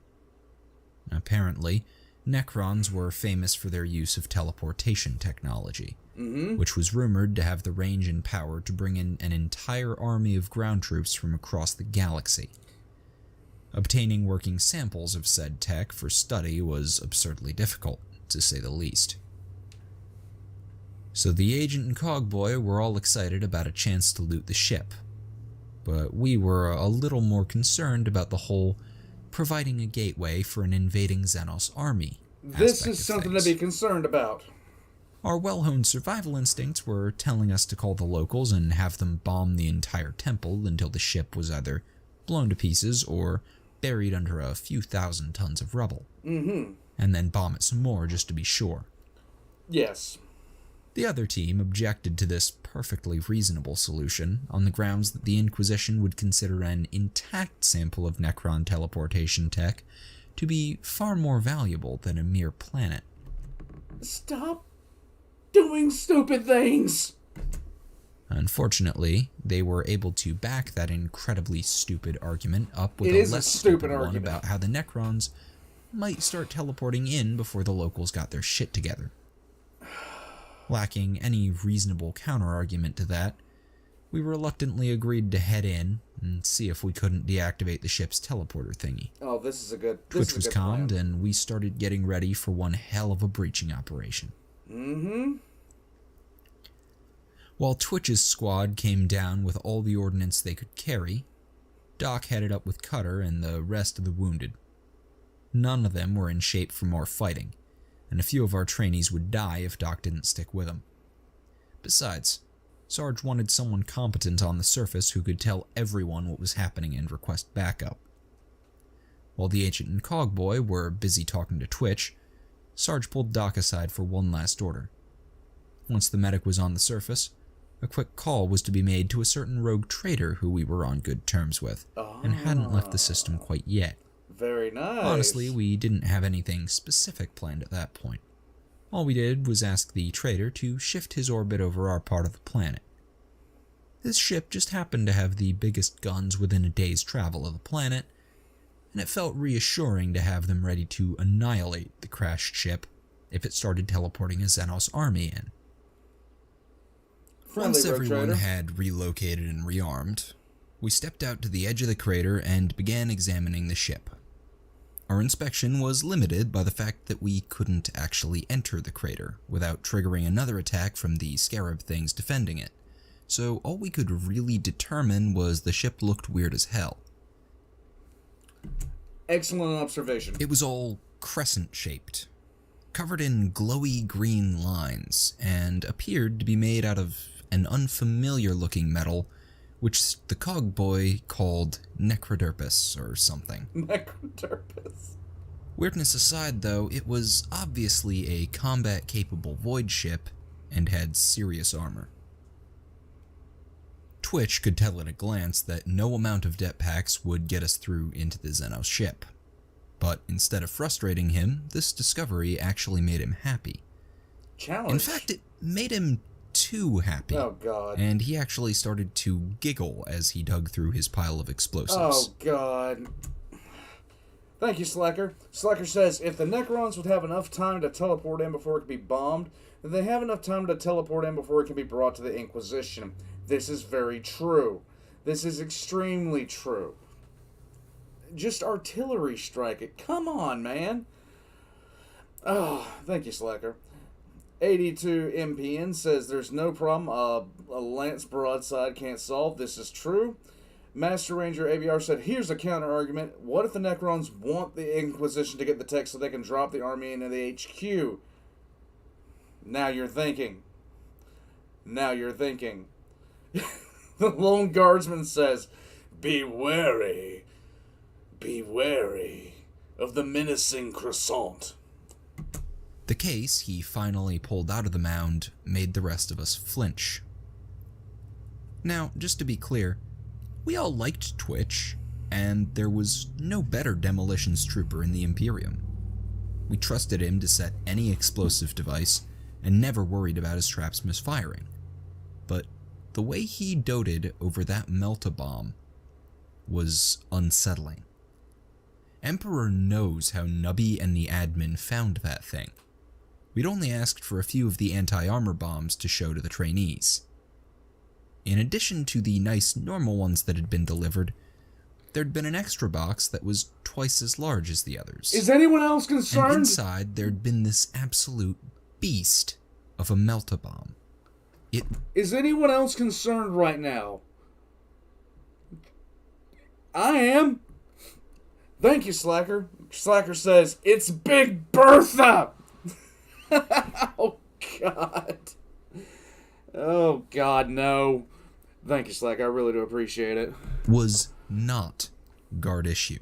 S2: Apparently, necrons were famous for their use of teleportation technology, which was rumored to have the range and power to bring in an entire army of ground troops from across the galaxy. Obtaining working samples of said tech for study was absurdly difficult, to say the least. So the agent and cogboy were all excited about a chance to loot the ship, but we were a little more concerned about the whole providing a gateway for an invading Xenos army.
S1: This is something to be concerned about.
S2: Our well-honed survival instincts were telling us to call the locals and have them bomb the entire temple until the ship was either blown to pieces or buried under a few thousand tons of rubble. And then bomb it some more just to be sure.
S1: Yes.
S2: The other team objected to this perfectly reasonable solution on the grounds that the Inquisition would consider an intact sample of Necron teleportation tech to be far more valuable than a mere planet.
S1: Stop doing stupid things!
S2: Unfortunately, they were able to back that incredibly stupid argument up with a less stupid one about how the Necrons might start teleporting in before the locals got their shit together. Lacking any reasonable counter-argument to that, we reluctantly agreed to head in and see if we couldn't deactivate the ship's teleporter thingy.
S1: Oh, this is a good
S2: Twitch was calmed, and we started getting ready for one hell of a breaching operation. While Twitch's squad came down with all the ordnance they could carry, Doc headed up with Cutter and the rest of the wounded. None of them were in shape for more fighting, and a few of our trainees would die if Doc didn't stick with them. Besides, Sarge wanted someone competent on the surface who could tell everyone what was happening and request backup. While the agent and cogboy were busy talking to Twitch, Sarge pulled Doc aside for one last order. Once the medic was on the surface, a quick call was to be made to a certain rogue trader who we were on good terms with, and hadn't left the system quite yet.
S1: Very nice.
S2: Honestly, we didn't have anything specific planned at that point. All we did was ask the trader to shift his orbit over our part of the planet. This ship just happened to have the biggest guns within a day's travel of the planet, and it felt reassuring to have them ready to annihilate the crashed ship if it started teleporting a Xenos army in. Once everyone had relocated and rearmed, we stepped out to the edge of the crater and began examining the ship. Our inspection was limited by the fact that we couldn't actually enter the crater without triggering another attack from the scarab things defending it, so all we could really determine was the ship looked weird as hell.
S1: Excellent observation.
S2: It was all crescent-shaped, covered in glowy green lines, and appeared to be made out of an unfamiliar-looking metal which the cogboy called necroderpis or something.
S1: Necroderpis.
S2: Weirdness aside, though, it was obviously a combat-capable void ship and had serious armor. Twitch could tell at a glance that no amount of jetpacks would get us through into the Xenos ship. But instead of frustrating him, this discovery actually made him happy.
S1: Challenge.
S2: In fact, it made him too happy.
S1: Oh, God.
S2: And he actually started to giggle as he dug through his pile of explosives.
S1: Oh, God. Thank you, Slacker. Slacker says, if the Necrons would have enough time to teleport in before it could be bombed, then they have enough time to teleport in before it can be brought to the Inquisition. This is very true. This is extremely true. Just artillery strike it. Come on, man. Oh, thank you, Slacker. 82 MPN says there's no problem a lance broadside can't solve. This is true. Master Ranger ABR said, here's a counter-argument. What if the Necrons want the Inquisition to get the tech so they can drop the army into the HQ? Now you're thinking. Now you're thinking. The lone guardsman says, be wary. Be wary of the menacing croissant.
S2: The case he finally pulled out of the mound made the rest of us flinch. Now, just to be clear, we all liked Twitch, and there was no better demolitions trooper in the Imperium. We trusted him to set any explosive device, and never worried about his traps misfiring. But the way he doted over that melt-a-bomb was unsettling. Emperor knows how Nubby and the admin found that thing. We'd only asked for a few of the anti-armor bombs to show to the trainees. In addition to the nice normal ones that had been delivered, there'd been an extra box that was twice as large as the others.
S1: Is anyone else concerned?
S2: And inside, there'd been this absolute beast of a melt-a-bomb.
S1: Is anyone else concerned right now? I am. Thank you, Slacker. Slacker says, it's Big Bertha! Oh, God. Oh, God, no. Thank you, Slacker. I really do appreciate it.
S2: Was not guard issue.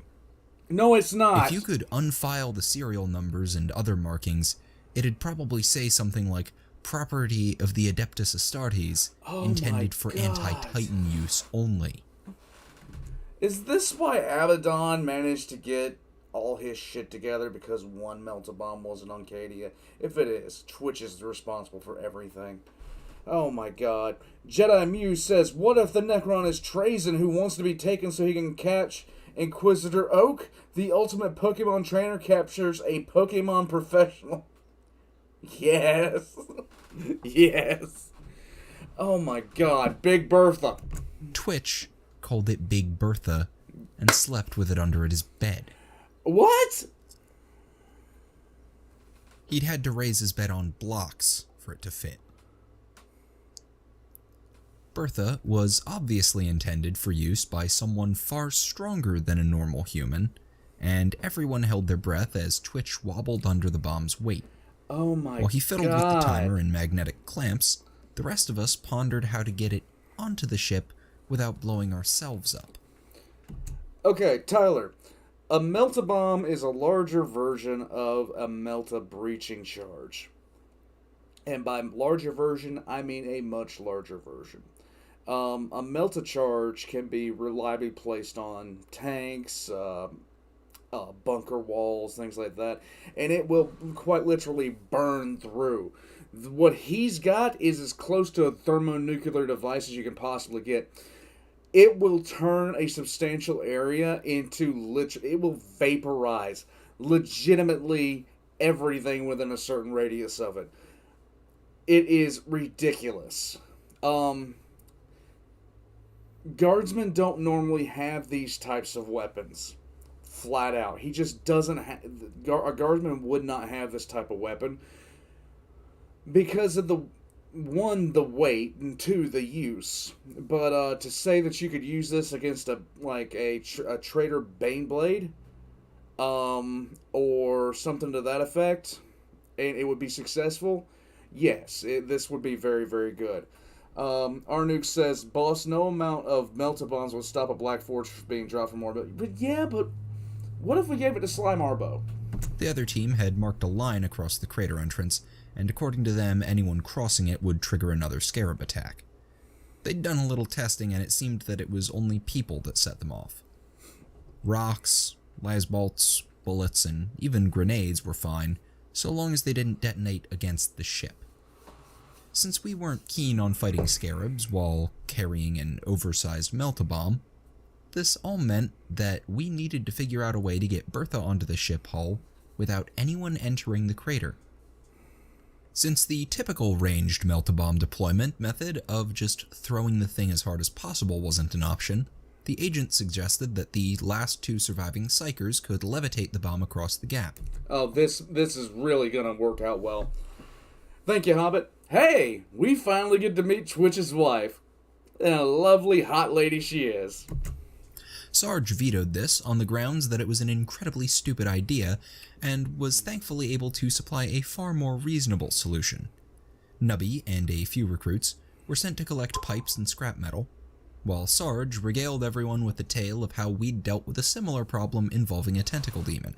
S1: No, it's not.
S2: If you could unfile the serial numbers and other markings, it'd probably say something like, property of the Adeptus Astartes, intended for anti-Titan use only.
S1: Is this why Abaddon managed to get all his shit together because one melt-a-bomb wasn't on Cadia? If it is, Twitch is responsible for everything. Oh my god. Jedi Muse says, what if the Necron is Trazen who wants to be taken so he can catch Inquisitor Oak? The ultimate Pokemon trainer captures a Pokemon professional. Yes. Yes. Oh my god. Big Bertha.
S2: Twitch called it Big Bertha and slept with it under his bed.
S1: What?
S2: He'd had to raise his bed on blocks for it to fit. Bertha was obviously intended for use by someone far stronger than a normal human, and everyone held their breath as Twitch wobbled under the bomb's weight.
S1: Oh my god.
S2: While he fiddled with the timer and magnetic clamps, the rest of us pondered how to get it onto the ship without blowing ourselves up.
S1: Okay, Tyler. A melt-a-bomb is a larger version of a melt-a-breaching charge. And by larger version, I mean a much larger version. A melt-a-charge can be reliably placed on tanks, bunker walls, things like that, and it will quite literally burn through. What he's got is as close to a thermonuclear device as you can possibly get. It will turn a substantial area into it will vaporize legitimately everything within a certain radius of it. It is ridiculous. Guardsmen don't normally have these types of weapons. Flat out. He just doesn't have... A guardsman would not have this type of weapon because of the weight, and two, the use. But to say that you could use this against a traitor Baneblade, or something to that effect, and it would be successful, yes, this would be very, very good. Arnuk says, boss, no amount of melt-a-bombs will stop a Black Forge from being dropped from orbit. But what if we gave it to Slime Arbo?
S2: The other team had marked a line across the crater entrance, and according to them, anyone crossing it would trigger another scarab attack. They'd done a little testing, and it seemed that it was only people that set them off. Rocks, lasbolts, bullets, and even grenades were fine, so long as they didn't detonate against the ship. Since we weren't keen on fighting scarabs while carrying an oversized melt-a-bomb, this all meant that we needed to figure out a way to get Bertha onto the ship hull without anyone entering the crater. Since the typical ranged melt-a-bomb deployment method of just throwing the thing as hard as possible wasn't an option, the agent suggested that the last two surviving psychers could levitate the bomb across the gap.
S1: Oh, this is really gonna work out well. Thank you, Hobbit. Hey, we finally get to meet Twitch's wife. And a lovely hot lady she is.
S2: Sarge vetoed this on the grounds that it was an incredibly stupid idea, and was thankfully able to supply a far more reasonable solution. Nubby and a few recruits were sent to collect pipes and scrap metal, while Sarge regaled everyone with the tale of how we'd dealt with a similar problem involving a tentacle demon.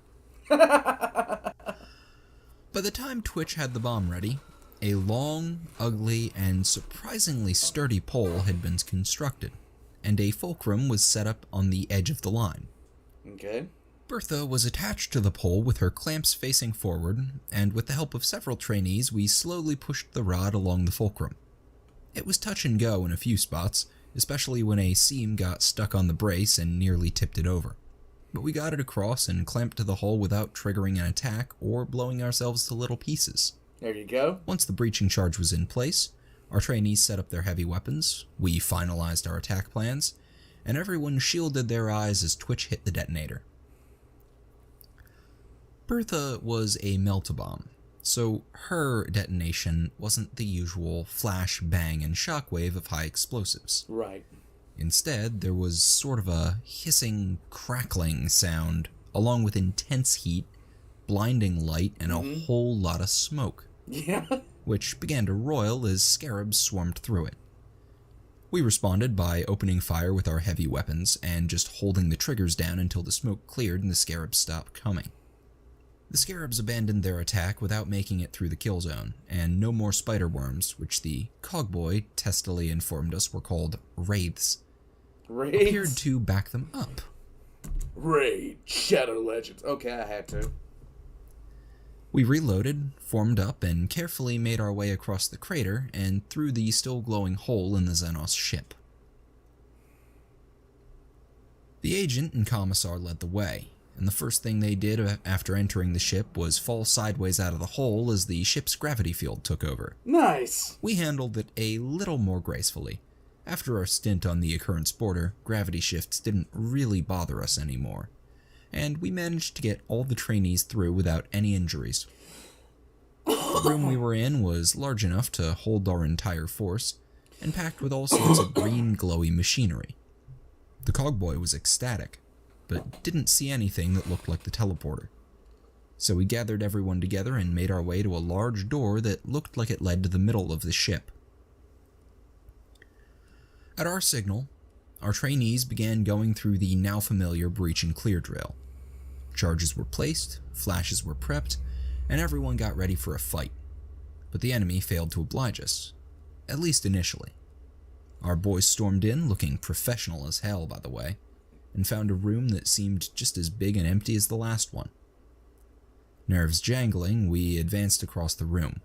S2: By the time Twitch had the bomb ready, a long, ugly, and surprisingly sturdy pole had been constructed, and a fulcrum was set up on the edge of the line.
S1: Okay.
S2: Bertha was attached to the pole with her clamps facing forward, and with the help of several trainees, we slowly pushed the rod along the fulcrum. It was touch and go in a few spots, especially when a seam got stuck on the brace and nearly tipped it over. But we got it across and clamped to the hull without triggering an attack or blowing ourselves to little pieces.
S1: There you go.
S2: Once the breaching charge was in place, our trainees set up their heavy weapons, we finalized our attack plans, and everyone shielded their eyes as Twitch hit the detonator. Bertha was a melt-a-bomb, so her detonation wasn't the usual flash, bang, and shockwave of high explosives.
S1: Right.
S2: Instead, there was sort of a hissing, crackling sound, along with intense heat, blinding light, and a whole lot of smoke.
S1: Yeah.
S2: Which began to roil as scarabs swarmed through it. We responded by opening fire with our heavy weapons and just holding the triggers down until the smoke cleared and the scarabs stopped coming. The scarabs abandoned their attack without making it through the kill zone, and no more spider worms, which the cogboy testily informed us were called wraiths, appeared to back them up.
S1: Raid. Shadow Legends. Okay, I had to.
S2: We reloaded, formed up, and carefully made our way across the crater and through the still glowing hole in the Xenos ship. The agent and commissar led the way, and the first thing they did after entering the ship was fall sideways out of the hole as the ship's gravity field took over.
S1: Nice!
S2: We handled it a little more gracefully. After our stint on the occurrence border, gravity shifts didn't really bother us anymore, and we managed to get all the trainees through without any injuries. The room we were in was large enough to hold our entire force, and packed with all sorts of green glowy machinery. The cogboy was ecstatic, but didn't see anything that looked like the teleporter. So we gathered everyone together and made our way to a large door that looked like it led to the middle of the ship. At our signal, our trainees began going through the now familiar breach and clear drill. Charges were placed, flashes were prepped, and everyone got ready for a fight. But the enemy failed to oblige us, at least initially. Our boys stormed in, looking professional as hell, by the way, and found a room that seemed just as big and empty as the last one. Nerves jangling, we advanced across the room,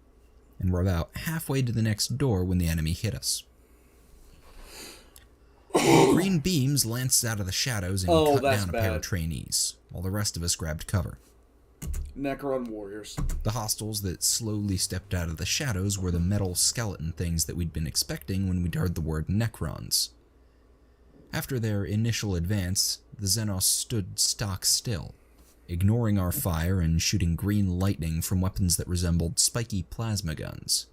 S2: and were about halfway to the next door when the enemy hit us. Green beams lanced out of the shadows and cut down a pair of trainees, while the rest of us grabbed cover.
S1: Necron warriors.
S2: The hostiles that slowly stepped out of the shadows were the metal skeleton things that we'd been expecting when we'd heard the word necrons. After their initial advance, the Xenos stood stock still, ignoring our fire and shooting green lightning from weapons that resembled spiky plasma guns.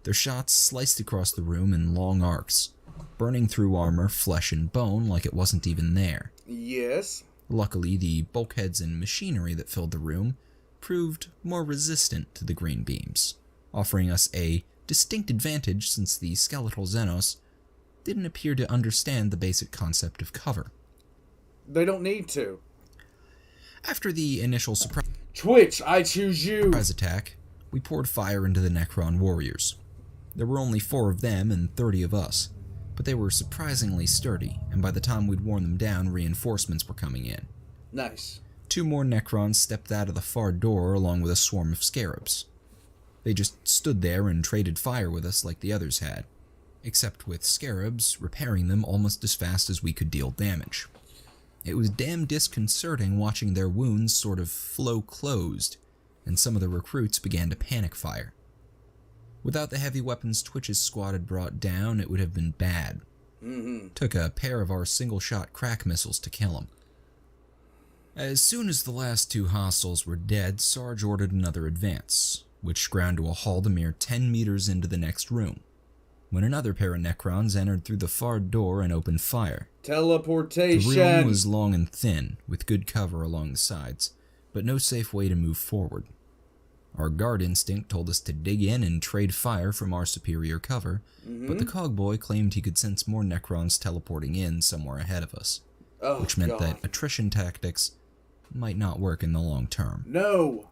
S2: Their shots sliced across the room in long arcs, burning through armor, flesh, and bone like it wasn't even there.
S1: Yes.
S2: Luckily, the bulkheads and machinery that filled the room proved more resistant to the green beams, offering us a distinct advantage since the skeletal Xenos didn't appear to understand the basic concept of cover.
S1: They don't need to.
S2: After the initial surprise
S1: Twitch, I choose you!
S2: Attack, we poured fire into the Necron warriors. There were only 4 of them and 30 of us, but they were surprisingly sturdy, and by the time we'd worn them down, reinforcements were coming in.
S1: Nice.
S2: 2 more Necrons stepped out of the far door along with a swarm of scarabs. They just stood there and traded fire with us like the others had, except with scarabs repairing them almost as fast as we could deal damage. It was damn disconcerting watching their wounds sort of flow closed, and some of the recruits began to panic fire. Without the heavy weapons Twitch's squad had brought down, it would have been bad. Took a pair of our single-shot crack missiles to kill him. As soon as the last 2 hostiles were dead, Sarge ordered another advance, which ground to a halt a mere 10 meters into the next room. when another pair of necrons entered through the far door and opened fire.
S1: Teleportation!
S2: The room was long and thin, with good cover along the sides, but no safe way to move forward. Our guard instinct told us to dig in and trade fire from our superior cover, but the cogboy claimed he could sense more necrons teleporting in somewhere ahead of us, which meant that attrition tactics might not work in the long term.
S1: No!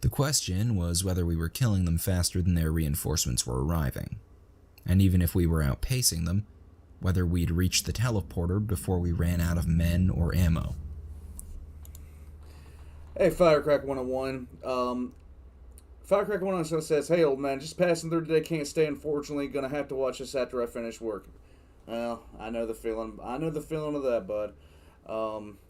S2: The question was whether we were killing them faster than their reinforcements were arriving, and even if we were outpacing them, whether we'd reach the teleporter before we ran out of men or ammo.
S1: Hey, Firecrack 101. Firecrack 101 says, "Hey, old man, just passing through today. Can't stay, unfortunately. Gonna have to watch this after I finish work." Well, I know the feeling. I know the feeling of that, bud.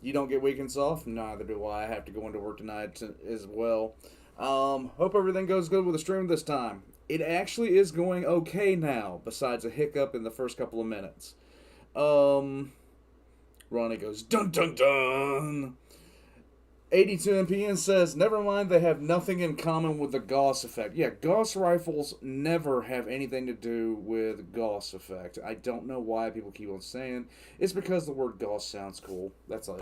S1: You don't get weekends off? Neither do I. I have to go into work tonight as well. Hope everything goes good with the stream this time. It actually is going okay now, besides a hiccup in the first couple of minutes. Ronnie goes, dun dun dun! 82 MPN says, never mind, they have nothing in common with the Gauss effect. Yeah, Gauss rifles never have anything to do with Gauss effect. I don't know why people keep on saying. It's because the word Gauss sounds cool. That's all.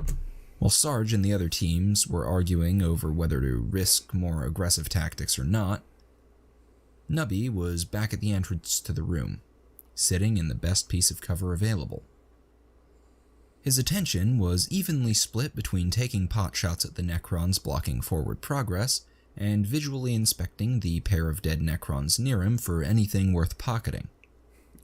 S2: While Sarge and the other teams were arguing over whether to risk more aggressive tactics or not, Nubby was back at the entrance to the room, sitting in the best piece of cover available. His attention was evenly split between taking pot shots at the necrons blocking forward progress and visually inspecting the pair of dead necrons near him for anything worth pocketing.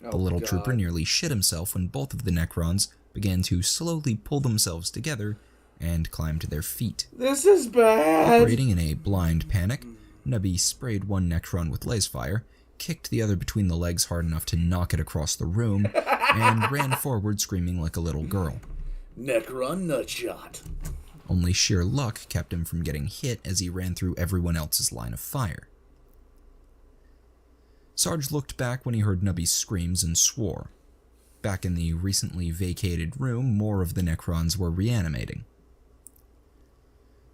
S2: The little trooper nearly shit himself when both of the necrons began to slowly pull themselves together and climb to their feet.
S1: This is bad!
S2: Operating in a blind panic, Nubby sprayed one necron with laser fire, kicked the other between the legs hard enough to knock it across the room, and ran forward screaming like a little girl.
S1: Necron nutshot.
S2: Only sheer luck kept him from getting hit as he ran through everyone else's line of fire. Sarge looked back when he heard Nubby's screams and swore. Back in the recently vacated room, more of the necrons were reanimating.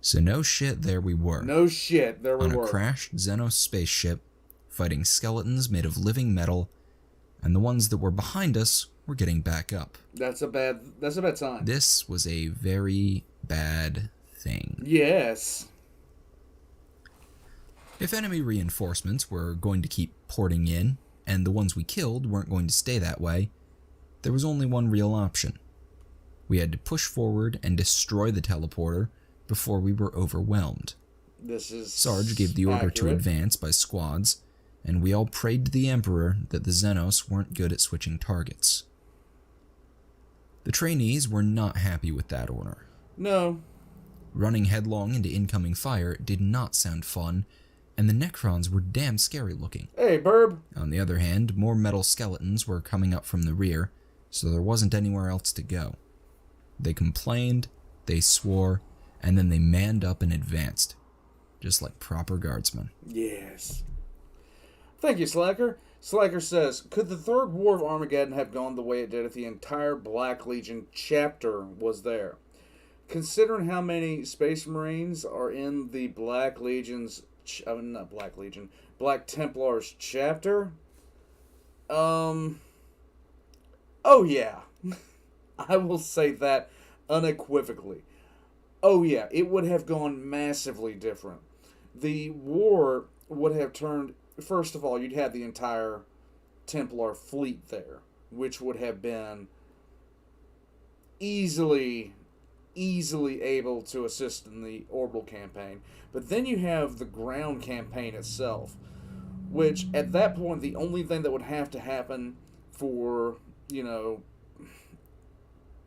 S2: So no shit, there we were.
S1: No shit, there we were.
S2: On a crashed xenos spaceship, fighting skeletons made of living metal, and the ones that were behind us were getting back up.
S1: That's a bad sign.
S2: This was a very bad thing.
S1: Yes.
S2: If enemy reinforcements were going to keep porting in, and the ones we killed weren't going to stay that way, there was only one real option. We had to push forward and destroy the teleporter before we were overwhelmed. Sarge gave the order to advance by squads, and we all prayed to the Emperor that the Xenos weren't good at switching targets. The trainees were not happy with that order.
S1: No.
S2: Running headlong into incoming fire did not sound fun, and the Necrons were damn scary looking.
S1: Hey, Burb!
S2: On the other hand, more metal skeletons were coming up from the rear, so there wasn't anywhere else to go. They complained, they swore, and then they manned up and advanced, just like proper guardsmen.
S1: Yes. Thank you, Slacker. Slacker says, could the Third War of Armageddon have gone the way it did if the entire Black Legion chapter was there? Considering how many Space Marines are in the Black Legion's... Black Templars chapter? Oh yeah. I will say that unequivocally. Oh yeah, it would have gone massively different. The war would have turned... First of all, you'd have the entire Templar fleet there, which would have been easily able to assist in the orbital campaign. But then you have the ground campaign itself, which at that point, the only thing that would have to happen for, you know,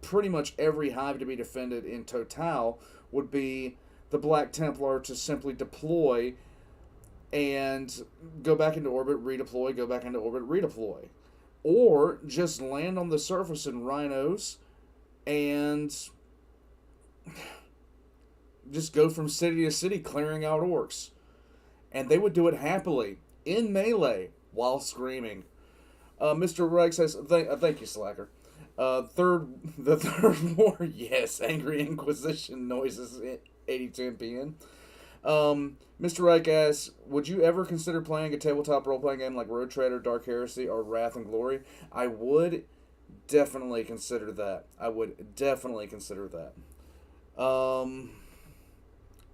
S1: pretty much every hive to be defended in total would be the Black Templar to simply deploy and go back into orbit, redeploy, go back into orbit, redeploy. Or just land on the surface in rhinos and just go from city to city clearing out orcs. And they would do it happily, in melee, while screaming. Mr. Reich says, thank you, Slacker. The third war, yes, angry Inquisition noises, 82 MPN. Mr. Reich asks, would you ever consider playing a tabletop role-playing game like Road Trader, Dark Heresy, or Wrath and Glory? I would definitely consider that.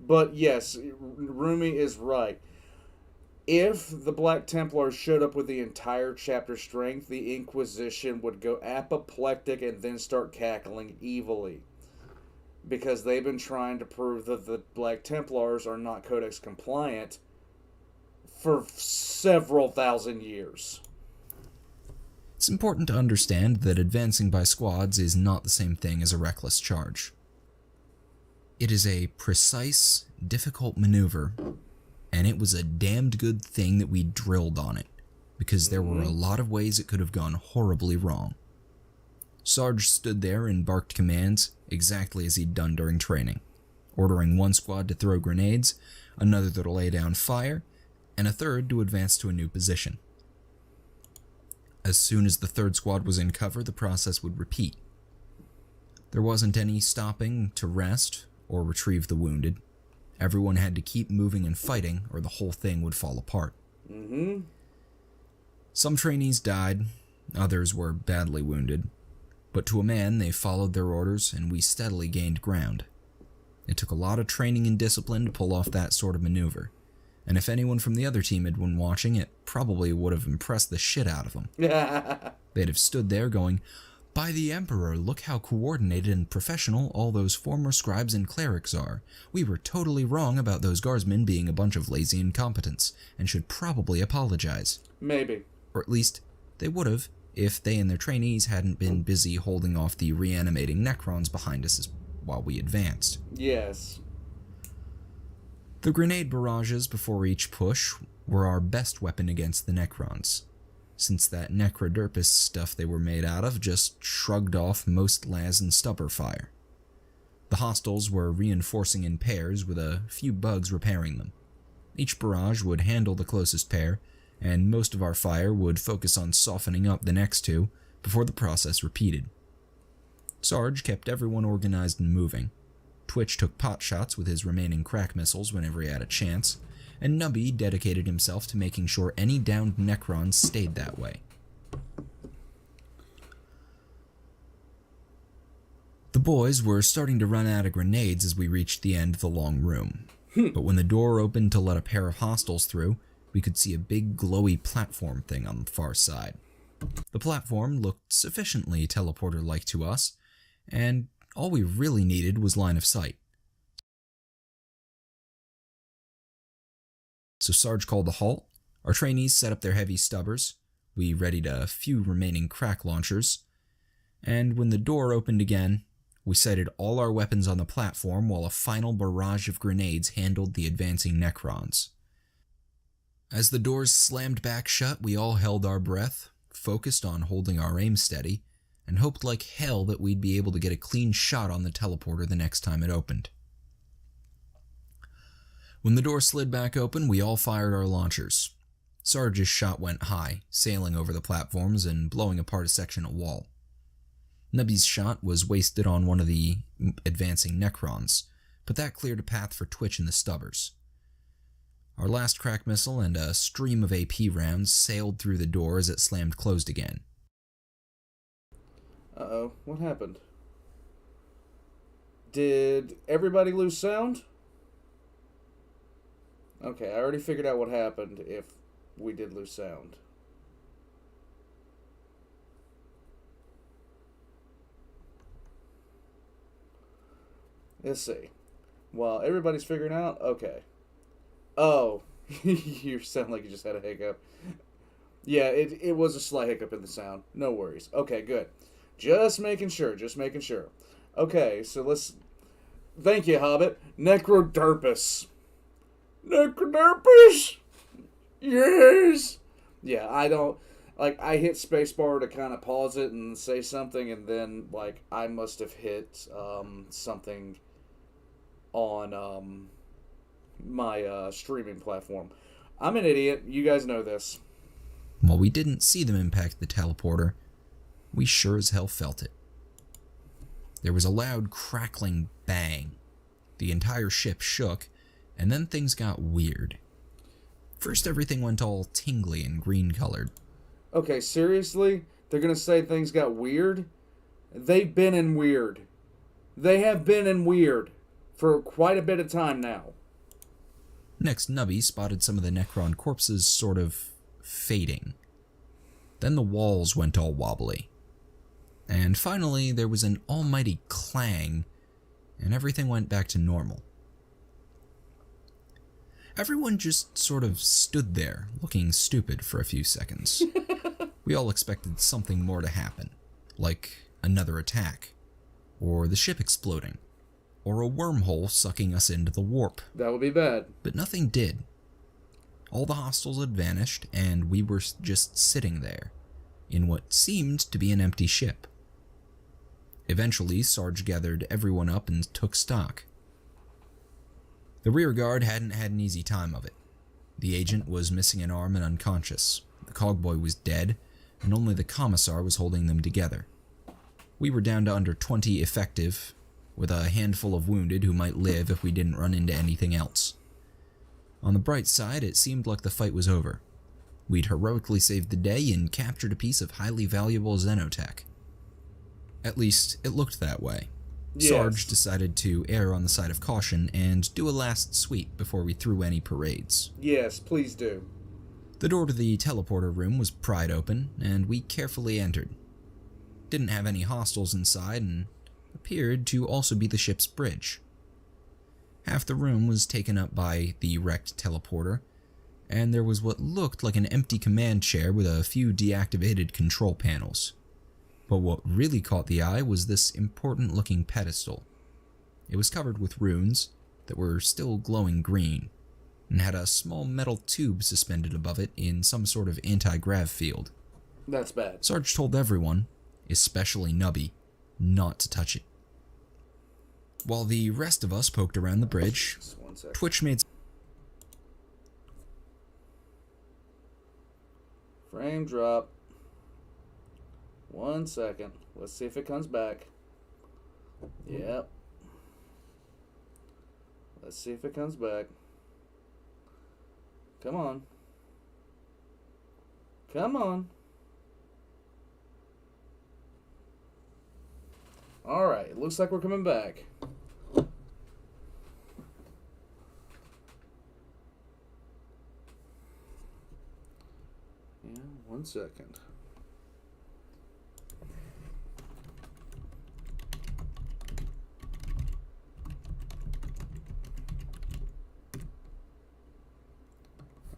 S1: But yes, Rumi is right. If the Black Templars showed up with the entire chapter strength, the Inquisition would go apoplectic and then start cackling evilly. Because they've been trying to prove that the Black Templars are not Codex compliant for several thousand years.
S2: It's important to understand that advancing by squads is not the same thing as a reckless charge. It is a precise, difficult maneuver, and it was a damned good thing that we drilled on it, because there were a lot of ways it could have gone horribly wrong. Sarge stood there and barked commands exactly as he'd done during training, ordering one squad to throw grenades, another to lay down fire, and a third to advance to a new position. As soon as the third squad was in cover, the process would repeat. There wasn't any stopping to rest or retrieve the wounded. Everyone had to keep moving and fighting, or the whole thing would fall apart. Some trainees died, others were badly wounded, but to a man they followed their orders and we steadily gained ground. It took a lot of training and discipline to pull off that sort of maneuver, and if anyone from the other team had been watching, it probably would have impressed the shit out of them. They'd have stood there going, "By the Emperor, look how coordinated and professional all those former scribes and clerics are. We were totally wrong about those guardsmen being a bunch of lazy incompetents, and should probably apologize."
S1: Maybe.
S2: Or at least, they would have, if they and their trainees hadn't been busy holding off the reanimating necrons behind us while we advanced.
S1: Yes.
S2: The grenade barrages before each push were our best weapon against the necrons, since that necroderpus stuff they were made out of just shrugged off most las and stubber fire. The hostiles were reinforcing in pairs with a few bugs repairing them. Each barrage would handle the closest pair, and most of our fire would focus on softening up the next two before the process repeated. Sarge kept everyone organized and moving. Twitch took pot shots with his remaining crack missiles whenever he had a chance, and Nubby dedicated himself to making sure any downed necrons stayed that way. The boys were starting to run out of grenades as we reached the end of the long room, but when the door opened to let a pair of hostiles through, we could see a big glowy platform thing on the far side. The platform looked sufficiently teleporter-like to us, and all we really needed was line of sight. So Sarge called a halt, our trainees set up their heavy stubbers, we readied a few remaining crack launchers, and when the door opened again, we sighted all our weapons on the platform while a final barrage of grenades handled the advancing necrons. As the doors slammed back shut, we all held our breath, focused on holding our aim steady, and hoped like hell that we'd be able to get a clean shot on the teleporter the next time it opened. When the door slid back open, we all fired our launchers. Sarge's shot went high, sailing over the platforms and blowing apart a section of wall. Nubby's shot was wasted on one of the advancing necrons, but that cleared a path for Twitch and the stubbers. Our last crack missile and a stream of AP rounds sailed through the door as it slammed closed again.
S1: Uh-oh, what happened? Did everybody lose sound? Okay, I already figured out what happened if we did lose sound. Let's see. While everybody's figuring out, okay. Oh, you sound like you just had a hiccup. Yeah, it was a slight hiccup in the sound. No worries. Okay, good. Just making sure. Okay, so let's... Thank you, Hobbit. Necroderpus. Necroderpus! Yes! Yeah, I don't... Like, I hit spacebar to kind of pause it and say something, and then, like, I must have hit something on my streaming platform. I'm an idiot. You guys know this.
S2: While we didn't see them impact the teleporter, we sure as hell felt it. There was a loud crackling bang. The entire ship shook, And then things got weird. First, everything went all tingly and green-colored.
S1: Okay, seriously? They're gonna say things got weird? They've been in weird. They have been in weird for quite a bit of time now.
S2: Next, Nubby spotted some of the Necron corpses sort of fading. Then the walls went all wobbly. And finally, there was an almighty clang, and everything went back to normal. Everyone just sort of stood there, looking stupid for a few seconds. We all expected something more to happen, like another attack, or the ship exploding, or a wormhole sucking us into the warp.
S1: That would be bad.
S2: But nothing did. All the hostiles had vanished, and we were just sitting there, in what seemed to be an empty ship. Eventually, Sarge gathered everyone up and took stock. The rear guard hadn't had an easy time of it. The agent was missing an arm and unconscious. The cogboy was dead, and only the commissar was holding them together. We were down to under 20 effective, with a handful of wounded who might live if we didn't run into anything else. On the bright side, it seemed like the fight was over. We'd heroically saved the day and captured a piece of highly valuable xenotech. At least, it looked that way.
S1: Yes.
S2: Sarge decided to err on the side of caution and do a last sweep before we threw any parades.
S1: Yes, please do.
S2: The door to the teleporter room was pried open, and we carefully entered. Didn't have any hostiles inside, and appeared to also be the ship's bridge. Half the room was taken up by the wrecked teleporter, and there was what looked like an empty command chair with a few deactivated control panels. But what really caught the eye was this important-looking pedestal. It was covered with runes that were still glowing green, and had a small metal tube suspended above it in some sort of anti-grav field.
S1: That's bad.
S2: Sarge told everyone, especially Nubby, not to touch it. While the rest of us poked around the bridge,
S1: Just 1 second.
S2: Twitch made...
S1: Frame drop. 1 second. Let's see if it comes back. Yep. Let's see if it comes back. Come on. Come on. Alright, it looks like we're coming back. Yeah, 1 second.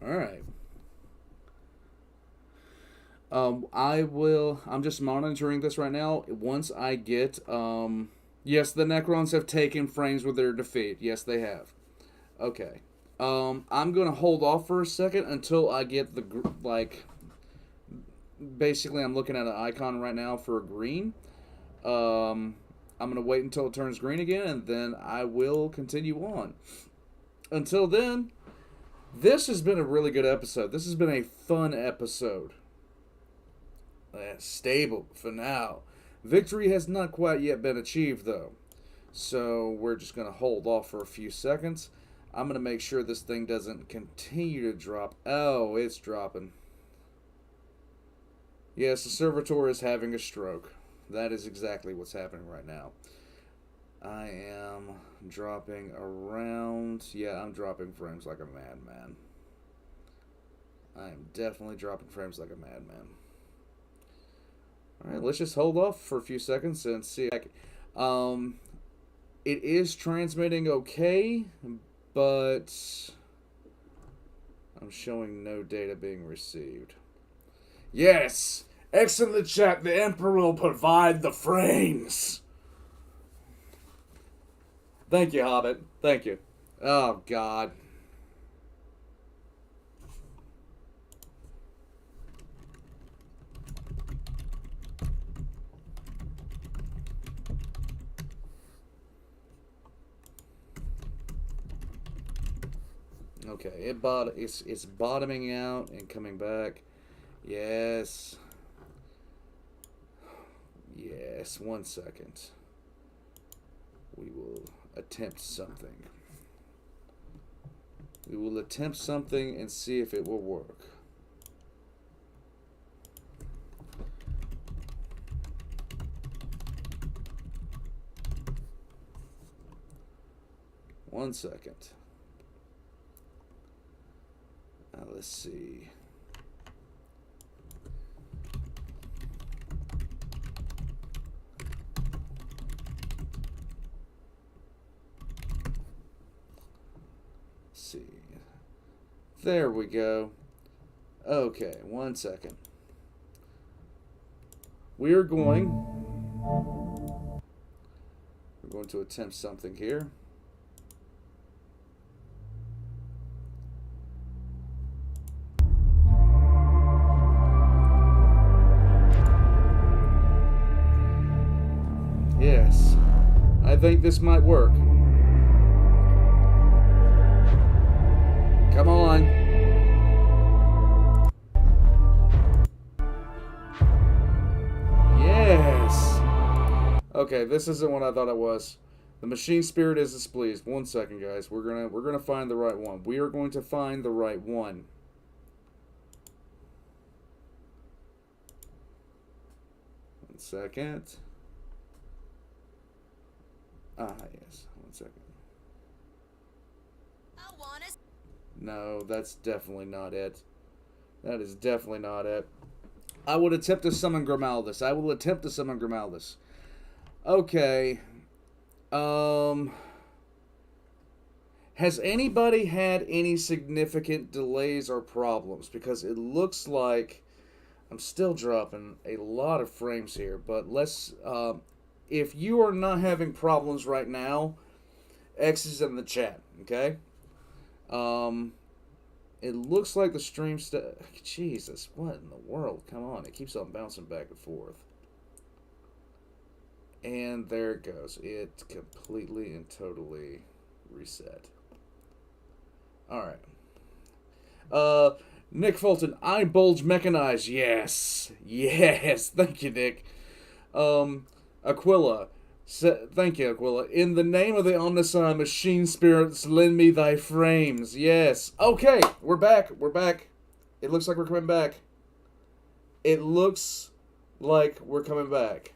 S1: Alright. I'm just monitoring this right now. Once I get, yes, the Necrons have taken frames with their defeat. Yes, they have. Okay. I'm going to hold off for a second until I get the, basically I'm looking at an icon right now for green. I'm going to wait until it turns green again, and then I will continue on. Until then, this has been a really good episode. This has been a fun episode. Stable for now. Victory has not quite yet been achieved, though. So we're just going to hold off for a few seconds. I'm going to make sure this thing doesn't continue to drop. Oh, it's dropping. Yes, the servitor is having a stroke. That is exactly what's happening right now. I am dropping around... Yeah, I'm dropping frames like a madman. I am definitely dropping frames like a madman. Alright, let's just hold off for a few seconds and see. It is transmitting okay, but I'm showing no data being received. Yes! X in the chat, the Emperor will provide the frames! Thank you, Hobbit. Thank you. Oh, God. Okay, it's bottoming out and coming back. Yes. Yes, 1 second. We will attempt something. We will attempt something and see if it will work. One second. Now let's see. See. There we go. Okay, one second. We're going to attempt something here. Yes, I think this might work. Come on. Yes. Okay, this isn't what I thought it was. The machine spirit is displeased. One second, guys. We're gonna find the right one. We are going to find the right one. One second. Ah, yes. One second. No, that's definitely not it. That is definitely not it. I would attempt to summon Grimaldus. I will attempt to summon Grimaldus. Okay. Has anybody had any significant delays or problems? Because it looks like I'm still dropping a lot of frames here. But let's... if you are not having problems right now, X is in the chat, okay? It looks like the stream Jesus, what in the world? Come on, it keeps on bouncing back and forth. And there it goes. It completely and totally reset. Alright. Nick Fulton, I bulge mechanized. Yes. Yes. Thank you, Nick. Aquila. Thank you, Aquila. In the name of the Omnissiah machine spirits, lend me thy frames. Yes. Okay, we're back. We're back. It looks like we're coming back. It looks like we're coming back.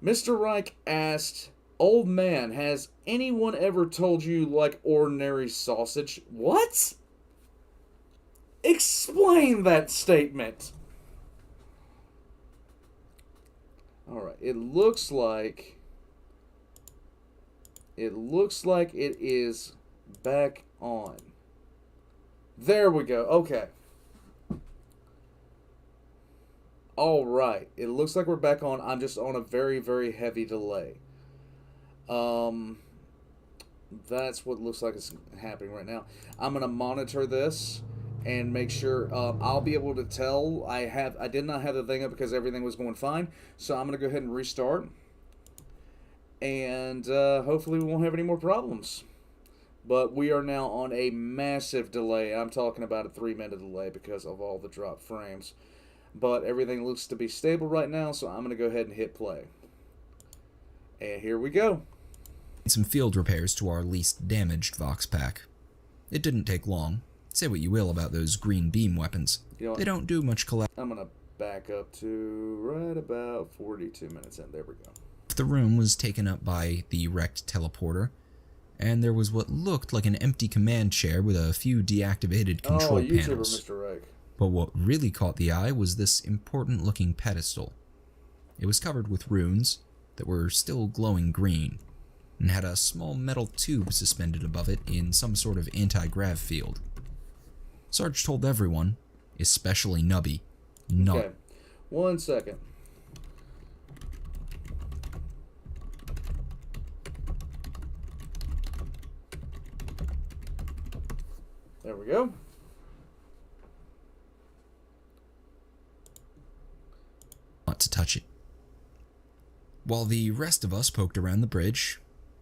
S1: Mr. Reich asked, old man, has anyone ever told you like ordinary sausage? What? Explain that statement. Alright, it looks like it is back on. There we go. Okay. Alright, it looks like we're back on. I'm just on a very, very heavy delay. That's what looks like is happening right now. I'm going to monitor this and make sure I'll be able to tell. I did not have the thing up because everything was going fine, so I'm gonna go ahead and restart, and hopefully we won't have any more problems. But we are now on a massive delay. I'm talking about a 3-minute delay because of all the drop frames, but everything looks to be stable right now, so I'm gonna go ahead and hit play, and here we go.
S2: Some field repairs to our least damaged Vox pack. It didn't take long. Say what you will about those green beam weapons.
S1: You know,
S2: they don't do much collapse.
S1: I'm going to back up to right about 42 minutes in. There we go.
S2: The room was taken up by the wrecked teleporter, and there was what looked like an empty command chair with a few deactivated control panels.
S1: Mr. Reich.
S2: But what really caught the eye was this important-looking pedestal. It was covered with runes that were still glowing green, and had a small metal tube suspended above it in some sort of anti-grav field. Sarge told everyone, especially Nubby, not.
S1: Okay, 1 second. There we go.
S2: Not to touch it. While the rest of us poked around the bridge,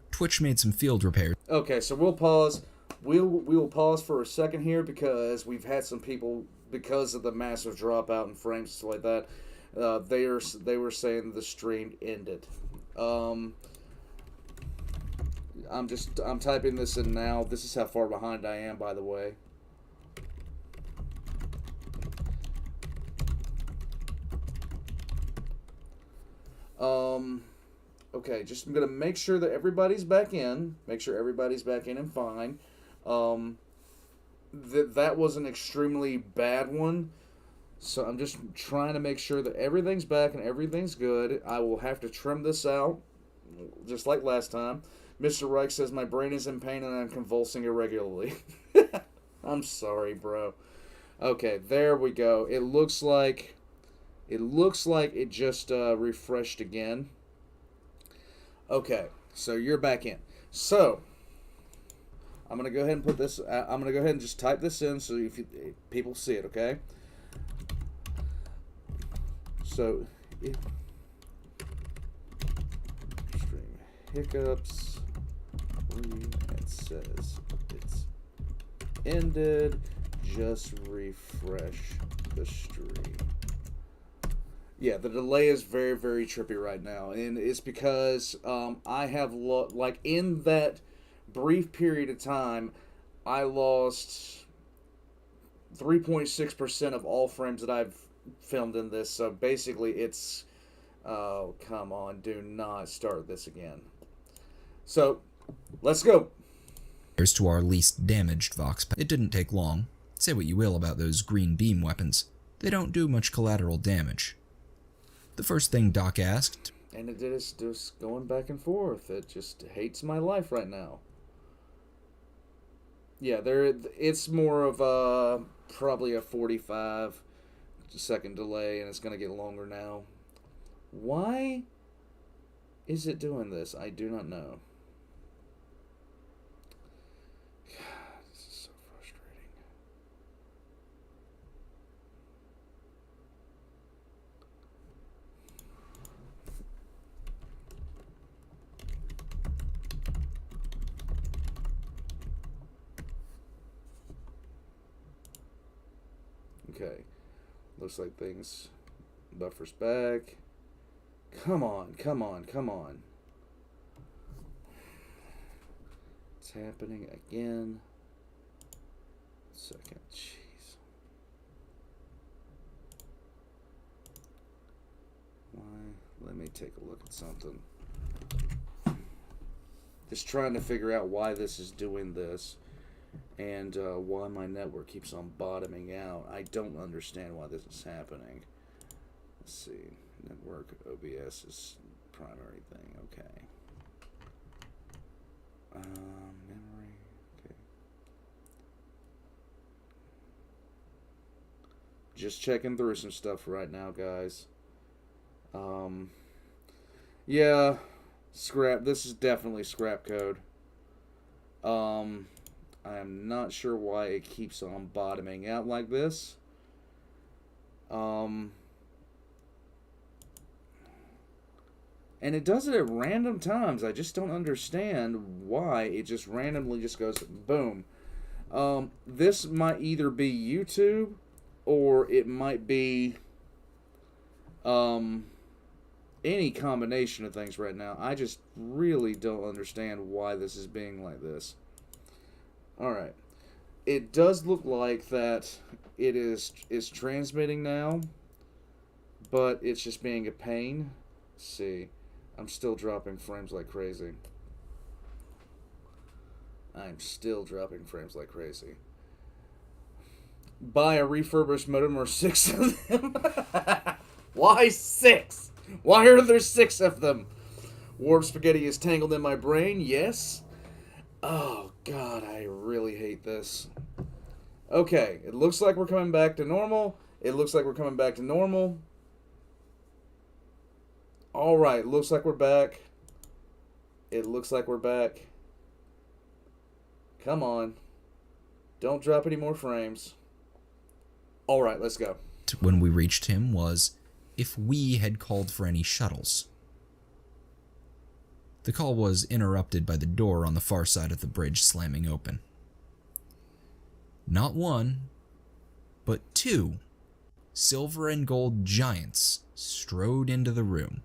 S2: Twitch made some field repairs.
S1: Okay, so we'll pause. We will pause for a second here because we've had some people, because of the massive dropout in frames and stuff like that, they were saying the stream ended. I'm typing this in now. This is how far behind I am, by the way. Okay, just I'm gonna make sure that everybody's back in. Make sure everybody's back in and fine. That was an extremely bad one. So I'm just trying to make sure that everything's back and everything's good. I will have to trim this out, just like last time. Mr. Reich says my brain is in pain and I'm convulsing irregularly. I'm sorry, bro. Okay, there we go. It looks like it just refreshed again. Okay, so you're back in. So I'm gonna go ahead and put this. I'm gonna go ahead and just type this in so if people see it. Okay. So, stream hiccups. It says it's ended. Just refresh the stream. Yeah, the delay is very, very trippy right now, and it's because I have like in that brief period of time, I lost 3.6% of all frames that I've filmed in this. So basically, it's oh come on, do not start this again. So let's go.
S2: Here's to our least damaged Vox. It didn't take long. Say what you will about those green beam weapons. They don't do much collateral damage. The first thing Doc asked,
S1: and it is just going back and forth. It just hates my life right now. Yeah, it's more of probably a 45-second delay, and it's going to get longer now. Why is it doing this? I do not know. God, this is so frustrating. Okay, looks like things buffers back. Come on, come on, come on. It's happening again. Second, jeez. Why? Let me take a look at something. Just trying to figure out why this is doing this. And why my network keeps on bottoming out. I don't understand why this is happening. Let's see. Network OBS is primary thing. Okay. Memory. Okay. Just checking through some stuff right now, guys. Yeah. Scrap. This is definitely scrap code. I am not sure why it keeps on bottoming out like this. And it does it at random times. I just don't understand why it just randomly just goes boom. This might either be YouTube or it might be any combination of things right now. I just really don't understand why this is being like this. Alright. It does look like that it is transmitting now, but it's just being a pain. Let's see. I'm still dropping frames like crazy. I'm still dropping frames like crazy. Buy a refurbished modem or 6 of them. Why 6? Why are there 6 of them? Warp spaghetti is tangled in my brain. Yes. Oh, God, I really hate this. Okay, it looks like we're coming back to normal. It looks like we're coming back to normal. Alright, looks like we're back. It looks like we're back. Come on. Don't drop any more frames. Alright, let's go.
S2: when we reached him was if we had called for any shuttles. The call was interrupted by the door on the far side of the bridge slamming open. Not one, but 2 silver and gold giants strode into the room.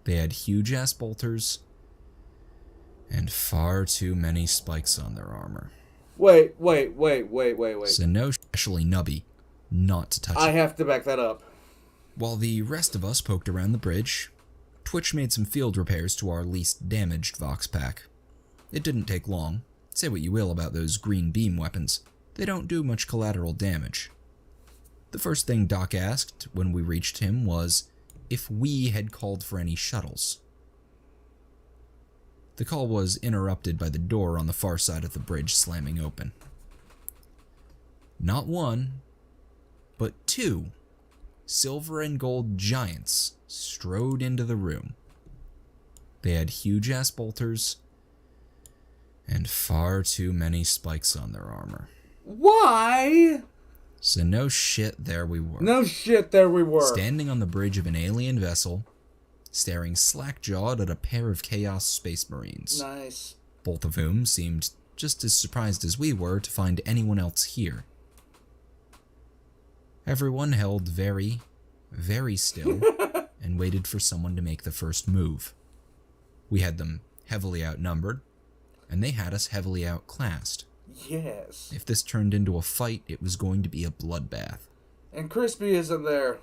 S2: They had huge-ass bolters And far too many spikes on their armor.
S1: Wait.
S2: So no, especially Nubby, not to touch
S1: I
S2: it.
S1: have to back that up.
S2: While the rest of us poked around the bridge, Twitch made some field repairs to our least damaged Vox pack. It didn't take long. Say what you will about those green beam weapons, they don't do much collateral damage. The first thing Doc asked when we reached him was if we had called for any shuttles. The call was interrupted by the door on the far side of the bridge slamming open. Not one, but two silver and gold giants strode into the room. They had huge-ass bolters and far too many spikes on their armor.
S1: Why?
S2: So no shit, there we were.
S1: No shit, there we were.
S2: Standing on the bridge of an alien vessel, staring slack-jawed at a pair of Chaos Space Marines.
S1: Nice.
S2: Both of whom seemed just as surprised as we were to find anyone else here. Everyone held very, very still and waited for someone to make the first move. We had them heavily outnumbered, and they had us heavily outclassed.
S1: Yes.
S2: If this turned into a fight, it was going to be a bloodbath.
S1: And Crispy isn't there.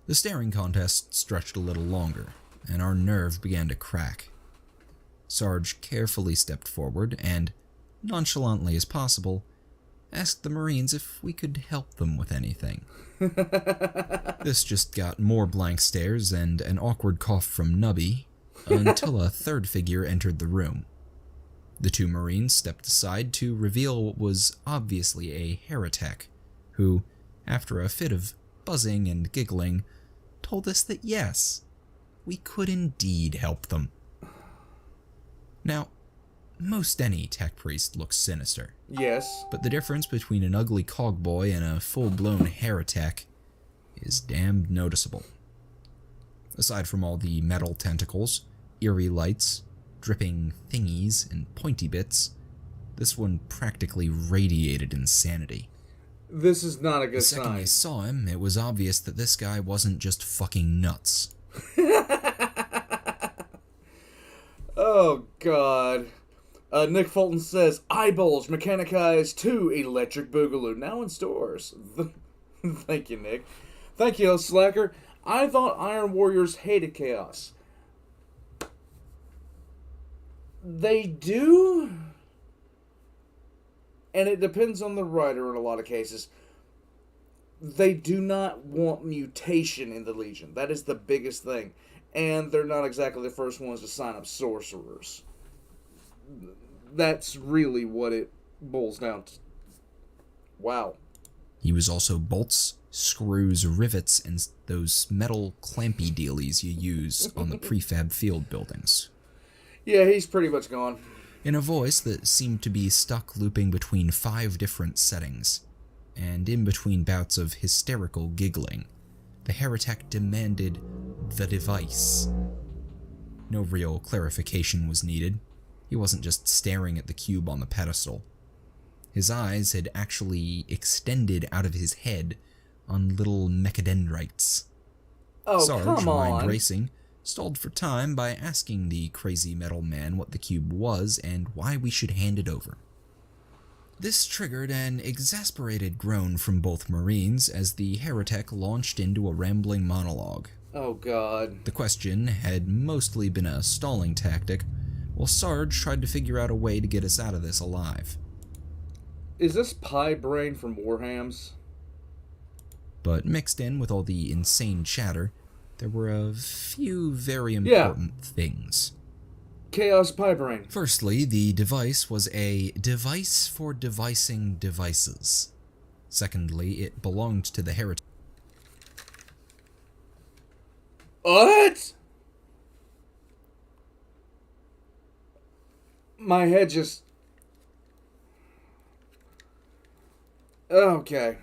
S2: The staring contest stretched a little longer, and our nerve began to crack. Sarge carefully stepped forward and, nonchalantly as possible, asked the Marines if we could help them with anything. This just got more blank stares and an awkward cough from Nubby, until a third figure entered the room. The two Marines stepped aside to reveal what was obviously a heretic, who, after a fit of buzzing and giggling, told us that yes, we could indeed help them. Now, most any tech priest looks sinister.
S1: Yes.
S2: But the difference between an ugly cogboy and a full-blown heretic is damned noticeable. Aside from all the metal tentacles, eerie lights, dripping thingies, and pointy bits, this one practically radiated insanity.
S1: This is not a good
S2: The second I
S1: sign.
S2: saw him, it was obvious that this guy wasn't just fucking nuts.
S1: Oh, God. Nick Fulton says, Eyeballs Mechanized 2 Electric Boogaloo, now in stores. Thank you, Nick. Thank you, Slacker. I thought Iron Warriors hated chaos. They do, and it depends on the writer in a lot of cases. They do not want mutation in the Legion. That is the biggest thing. And they're not exactly the first ones to sign up sorcerers. That's really what it boils down to. Wow.
S2: He was also bolts, screws, rivets, and those metal clampy dealies you use on the prefab field buildings.
S1: Yeah, he's pretty much gone.
S2: In a voice that seemed to be stuck looping between 5 different settings, and in between bouts of hysterical giggling, the heretic demanded the device. No real clarification was needed. He wasn't just staring at the cube on the pedestal. His eyes had actually extended out of his head on little mechadendrites.
S1: Oh,
S2: Sarge,
S1: come
S2: mind
S1: on.
S2: racing, stalled for time by asking the crazy metal man what the cube was and why we should hand it over. This triggered an exasperated groan from both Marines as the heretic launched into a rambling monologue.
S1: Oh, God.
S2: The question had mostly been a stalling tactic, while Sarge tried to figure out a way to get us out of this alive.
S1: Is this Pie Brain from Warhams?
S2: But mixed in with all the insane chatter, there were a few very important things.
S1: Chaos Pie Brain.
S2: Firstly, the device was a device for devising devices. Secondly, it belonged to the heretic.
S1: What? My head just... Okay.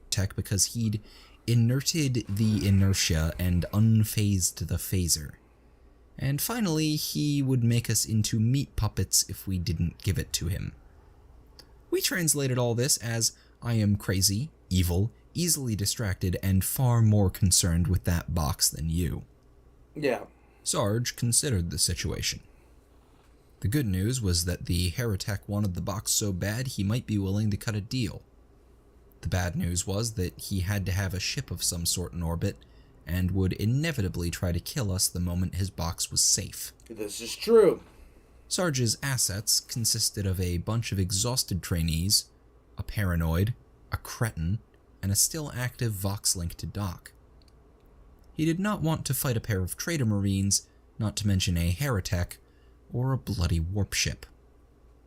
S2: Tech because he'd inerted the inertia and unphased the phaser. And finally, he would make us into meat puppets if we didn't give it to him. We translated all this as, I am crazy, evil, easily distracted, and far more concerned with that box than you.
S1: Yeah.
S2: Sarge considered the situation. The good news was that the heretic wanted the box so bad he might be willing to cut a deal. The bad news was that he had to have a ship of some sort in orbit, and would inevitably try to kill us the moment his box was safe.
S1: This is true.
S2: Sarge's assets consisted of a bunch of exhausted trainees, a paranoid, a cretin, and a still active Vox link to Doc. He did not want to fight a pair of traitor marines, not to mention a heretic, or a bloody warp ship.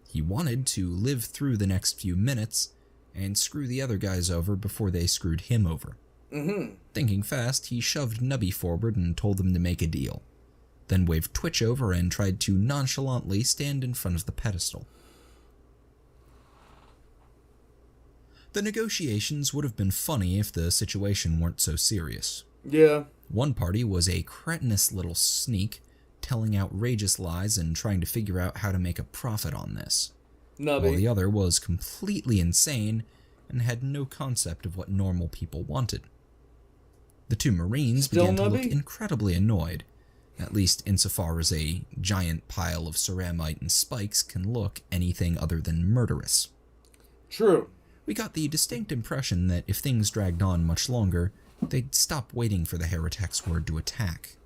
S2: He wanted to live through the next few minutes and screw the other guys over before they screwed him over. Thinking fast, he shoved Nubby forward and told them to make a deal, then waved Twitch over and tried to nonchalantly stand in front of the pedestal. The negotiations would have been funny if the situation weren't so serious.
S1: Yeah.
S2: One party was a cretinous little sneak, telling outrageous lies and trying to figure out how to make a profit on this.
S1: Nubby.
S2: While the other was completely insane and had no concept of what normal people wanted. The two Marines began to look incredibly annoyed, at least insofar as a giant pile of ceramite and spikes can look anything other than murderous.
S1: True.
S2: We got the distinct impression that if things dragged on much longer, they'd stop waiting for the heretic's word to attack.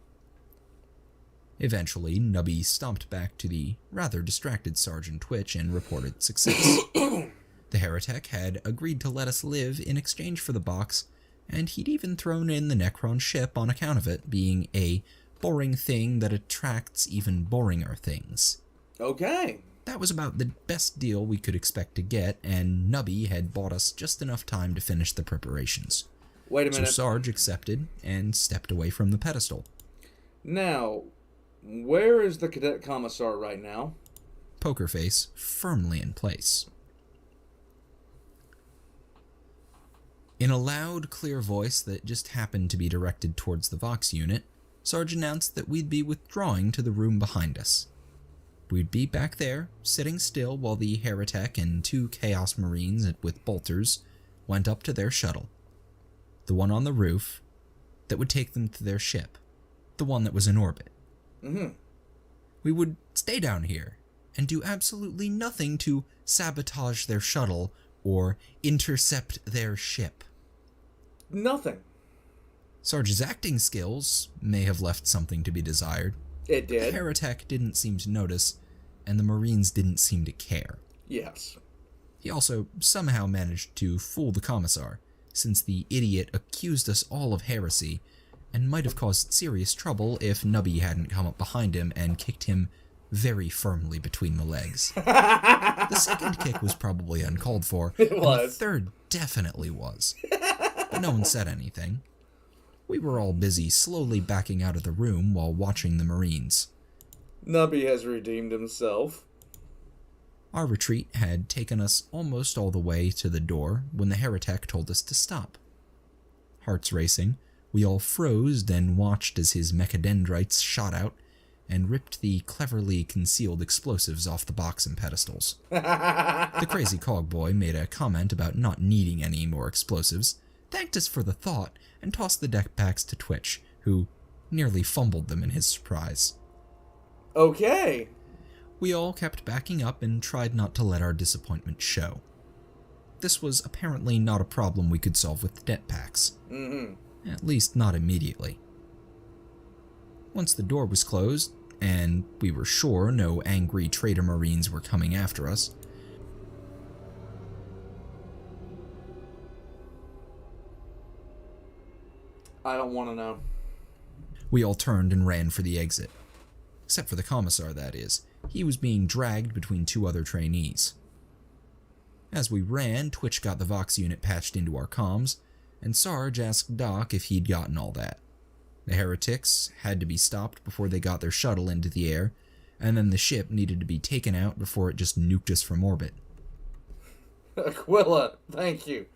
S2: Eventually, Nubby stomped back to the rather distracted Sergeant Twitch and reported success. The heretic had agreed to let us live in exchange for the box, and he'd even thrown in the Necron ship on account of it being a boring thing that attracts even boringer things.
S1: Okay.
S2: That was about the best deal we could expect to get, and Nubby had bought us just enough time to finish the preparations.
S1: Wait a minute.
S2: So Sarge accepted and stepped away from the pedestal.
S1: Now, where is the cadet commissar right now?
S2: Poker face firmly in place. In a loud, clear voice that just happened to be directed towards the Vox unit, Sarge announced that we'd be withdrawing to the room behind us. We'd be back there, sitting still while the heretic and two Chaos Marines with bolters went up to their shuttle. The one on the roof that would take them to their ship. The one that was in orbit. We would stay down here and do absolutely nothing to sabotage their shuttle or intercept their ship.
S1: Nothing.
S2: Sarge's acting skills may have left something to be desired.
S1: It did.
S2: The heretic didn't seem to notice, and the Marines didn't seem to care.
S1: Yes.
S2: He also somehow managed to fool the commissar, since the idiot accused us all of heresy, and might have caused serious trouble if Nubby hadn't come up behind him and kicked him very firmly between the legs. The second kick was probably uncalled for,
S1: It
S2: and
S1: was.
S2: the third definitely was. But no one said anything. We were all busy slowly backing out of the room while watching the Marines.
S1: Nubby has redeemed himself.
S2: Our retreat had taken us almost all the way to the door when the heretic told us to stop. Hearts racing, we all froze and watched as his mechadendrites shot out and ripped the cleverly concealed explosives off the box and pedestals. The crazy cogboy made a comment about not needing any more explosives, thanked us for the thought, and tossed the deck packs to Twitch, who nearly fumbled them in his surprise.
S1: Okay.
S2: We all kept backing up and tried not to let our disappointment show. This was apparently not a problem we could solve with the deck packs. At least not immediately. Once the door was closed, and we were sure no angry traitor Marines were coming after us,
S1: I don't want to know.
S2: we all turned and ran for the exit. Except for the commissar, that is. He was being dragged between two other trainees. As we ran, Twitch got the Vox unit patched into our comms, and Sarge asked Doc if he'd gotten all that. The heretics had to be stopped before they got their shuttle into the air, and then the ship needed to be taken out before it just nuked us from orbit.
S1: Aquila, thank you.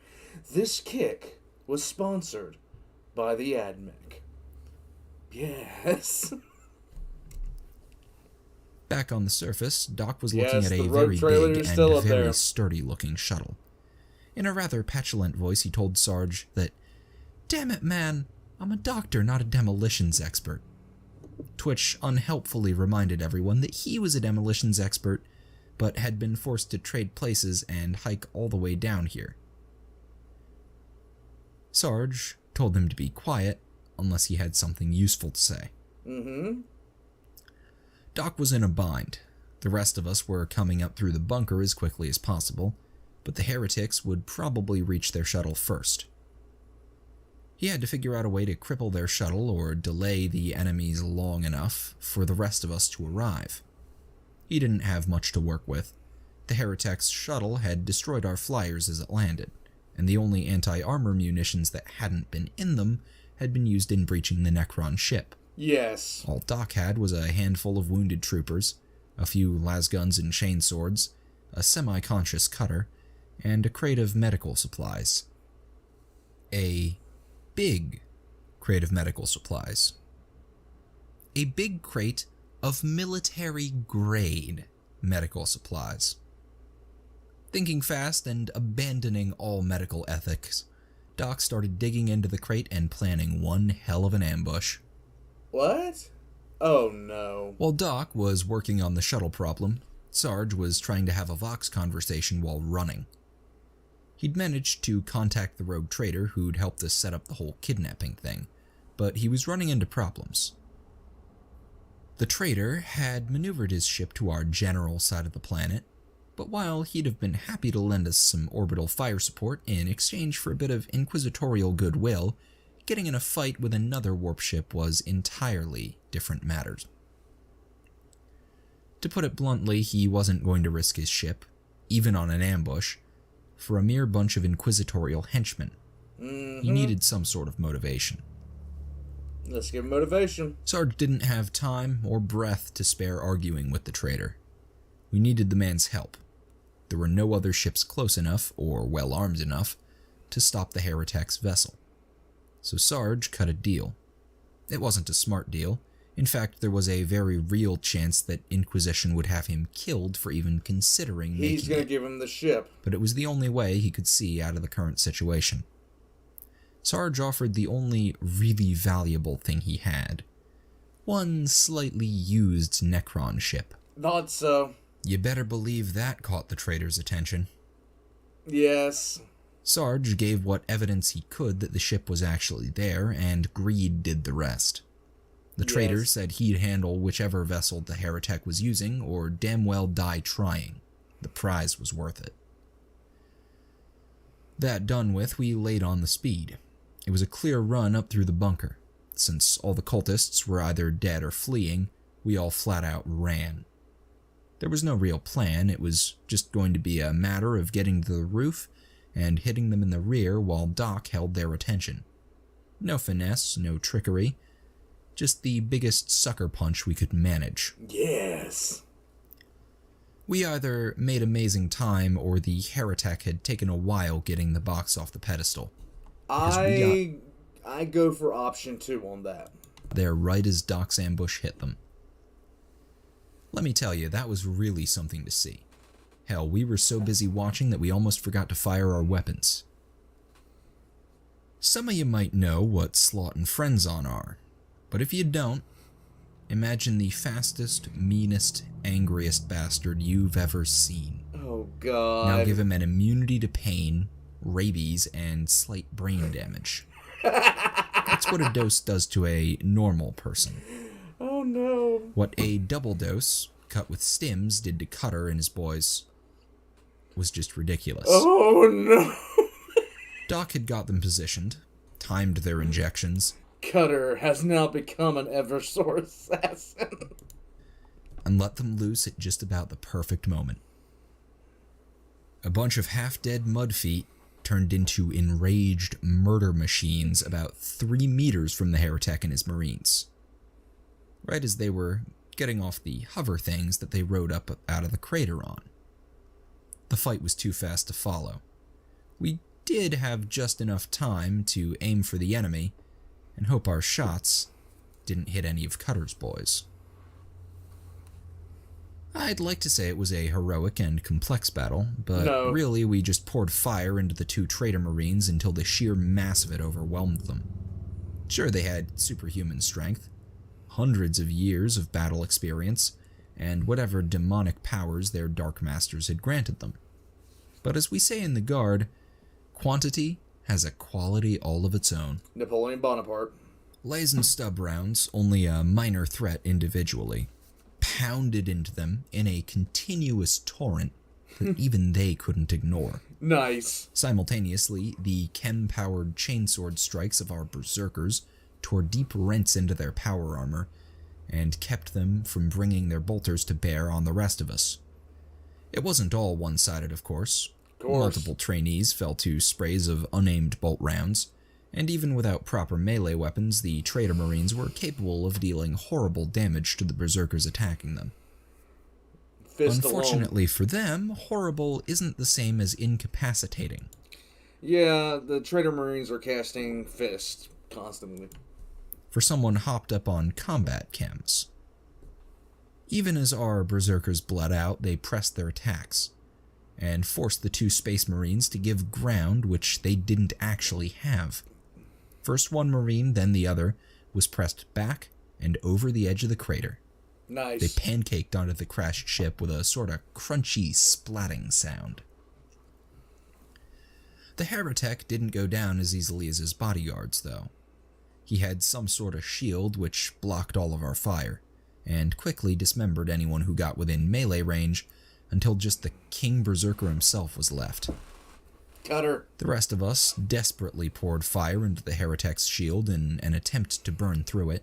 S1: This kick was sponsored by the AdMech. Yes.
S2: Back on the surface, Doc was looking
S1: Yes,
S2: at a
S1: the road
S2: very
S1: trailer
S2: big
S1: is
S2: and
S1: still up
S2: very
S1: there.
S2: sturdy-looking shuttle. In a rather petulant voice, he told Sarge that, "Damn it, man, I'm a doctor, not a demolitions expert." Twitch unhelpfully reminded everyone that he was a demolitions expert, but had been forced to trade places and hike all the way down here. Sarge told him to be quiet unless he had something useful to say. Doc was in a bind. The rest of us were coming up through the bunker as quickly as possible, but the heretics would probably reach their shuttle first. He had to figure out a way to cripple their shuttle or delay the enemies long enough for the rest of us to arrive. He didn't have much to work with. The heretics' shuttle had destroyed our flyers as it landed, and the only anti-armor munitions that hadn't been in them had been used in breaching the Necron ship.
S1: Yes.
S2: All Doc had was a handful of wounded troopers, a few lasguns and chainswords, a semi-conscious cutter, and a crate of medical supplies. A big crate of medical supplies. A big crate of military-grade medical supplies. Thinking fast and abandoning all medical ethics, Doc started digging into the crate and planning one hell of an ambush.
S1: What? Oh no.
S2: While Doc was working on the shuttle problem, Sarge was trying to have a Vox conversation while running. He'd managed to contact the rogue trader who'd helped us set up the whole kidnapping thing, but he was running into problems. The trader had maneuvered his ship to our general side of the planet, but while he'd have been happy to lend us some orbital fire support in exchange for a bit of Inquisitorial goodwill, getting in a fight with another warp ship was entirely different matters. To put it bluntly, he wasn't going to risk his ship, even on an ambush, for a mere bunch of Inquisitorial henchmen. He needed some sort of motivation.
S1: Let's give him motivation.
S2: Sarge didn't have time or breath to spare arguing with the trader. We needed the man's help. There were no other ships close enough, or well-armed enough, to stop the heretics' vessel. So Sarge cut a deal. It wasn't a smart deal. In fact, there was a very real chance that Inquisition would have him killed for even considering making it.
S1: He's going to give him the ship.
S2: But it was the only way he could see out of the current situation. Sarge offered the only really valuable thing he had. One slightly used Necron ship.
S1: Not so.
S2: You better believe that caught the trader's attention.
S1: Yes.
S2: Sarge gave what evidence he could that the ship was actually there, and greed did the rest. The trader said he'd handle whichever vessel the heretic was using, or damn well die trying. The prize was worth it. That done with, we laid on the speed. It was a clear run up through the bunker. Since all the cultists were either dead or fleeing, we all flat out ran. There was no real plan, it was just going to be a matter of getting to the roof and hitting them in the rear while Doc held their attention. No finesse, no trickery, just the biggest sucker punch we could manage.
S1: Yes.
S2: We either made amazing time or the heretic had taken a while getting the box off the pedestal.
S1: I go for option 2 on that.
S2: There right as Doc's ambush hit them. Let me tell you, that was really something to see. Hell, we were so busy watching that we almost forgot to fire our weapons. Some of you might know what Slot and Friends on are, but if you don't, imagine the fastest, meanest, angriest bastard you've ever seen.
S1: Oh, God.
S2: Now give him an immunity to pain, rabies, and slight brain damage. That's what a dose does to a normal person.
S1: Oh, no.
S2: What a double dose, cut with stims, did to Cutter and his boys was just ridiculous.
S1: Oh, no.
S2: Doc had got them positioned, timed their injections.
S1: Cutter has now become an Eversor assassin.
S2: And let them loose at just about the perfect moment. A bunch of half-dead mud feet turned into enraged murder machines about 3 meters from the heretic and his marines. Right as they were getting off the hover things that they rode up out of the crater on. The fight was too fast to follow. We did have just enough time to aim for the enemy and hope our shots didn't hit any of Cutter's boys. I'd like to say it was a heroic and complex battle, but really we just poured fire into the 2 traitor marines until the sheer mass of it overwhelmed them. Sure, they had superhuman strength, hundreds of years of battle experience, and whatever demonic powers their Dark Masters had granted them. But as we say in the Guard, quantity has a quality all of its own.
S1: Napoleon Bonaparte.
S2: Lays and stub rounds, only a minor threat individually, pounded into them in a continuous torrent that even they couldn't ignore.
S1: Nice.
S2: Simultaneously, the chem-powered chainsword strikes of our berserkers tore deep rents into their power armor, and kept them from bringing their bolters to bear on the rest of us. It wasn't all one-sided, of course. Multiple trainees fell to sprays of unaimed bolt rounds, and even without proper melee weapons, the traitor marines were capable of dealing horrible damage to the berserkers attacking them. Unfortunately for them, horrible isn't the same as incapacitating.
S1: Yeah, the traitor marines are casting fist constantly.
S2: For someone hopped up on combat chems. Even as our berserkers bled out, they pressed their attacks, and forced the two space marines to give ground which they didn't actually have. First one marine, then the other, was pressed back and over the edge of the crater.
S1: Nice.
S2: They pancaked onto the crashed ship with a sort of crunchy, splatting sound. The heretic didn't go down as easily as his bodyguards, though. He had some sort of shield which blocked all of our fire, and quickly dismembered anyone who got within melee range until just the King Berserker himself was left.
S1: Cutter.
S2: The rest of us desperately poured fire into the heretic's shield in an attempt to burn through it,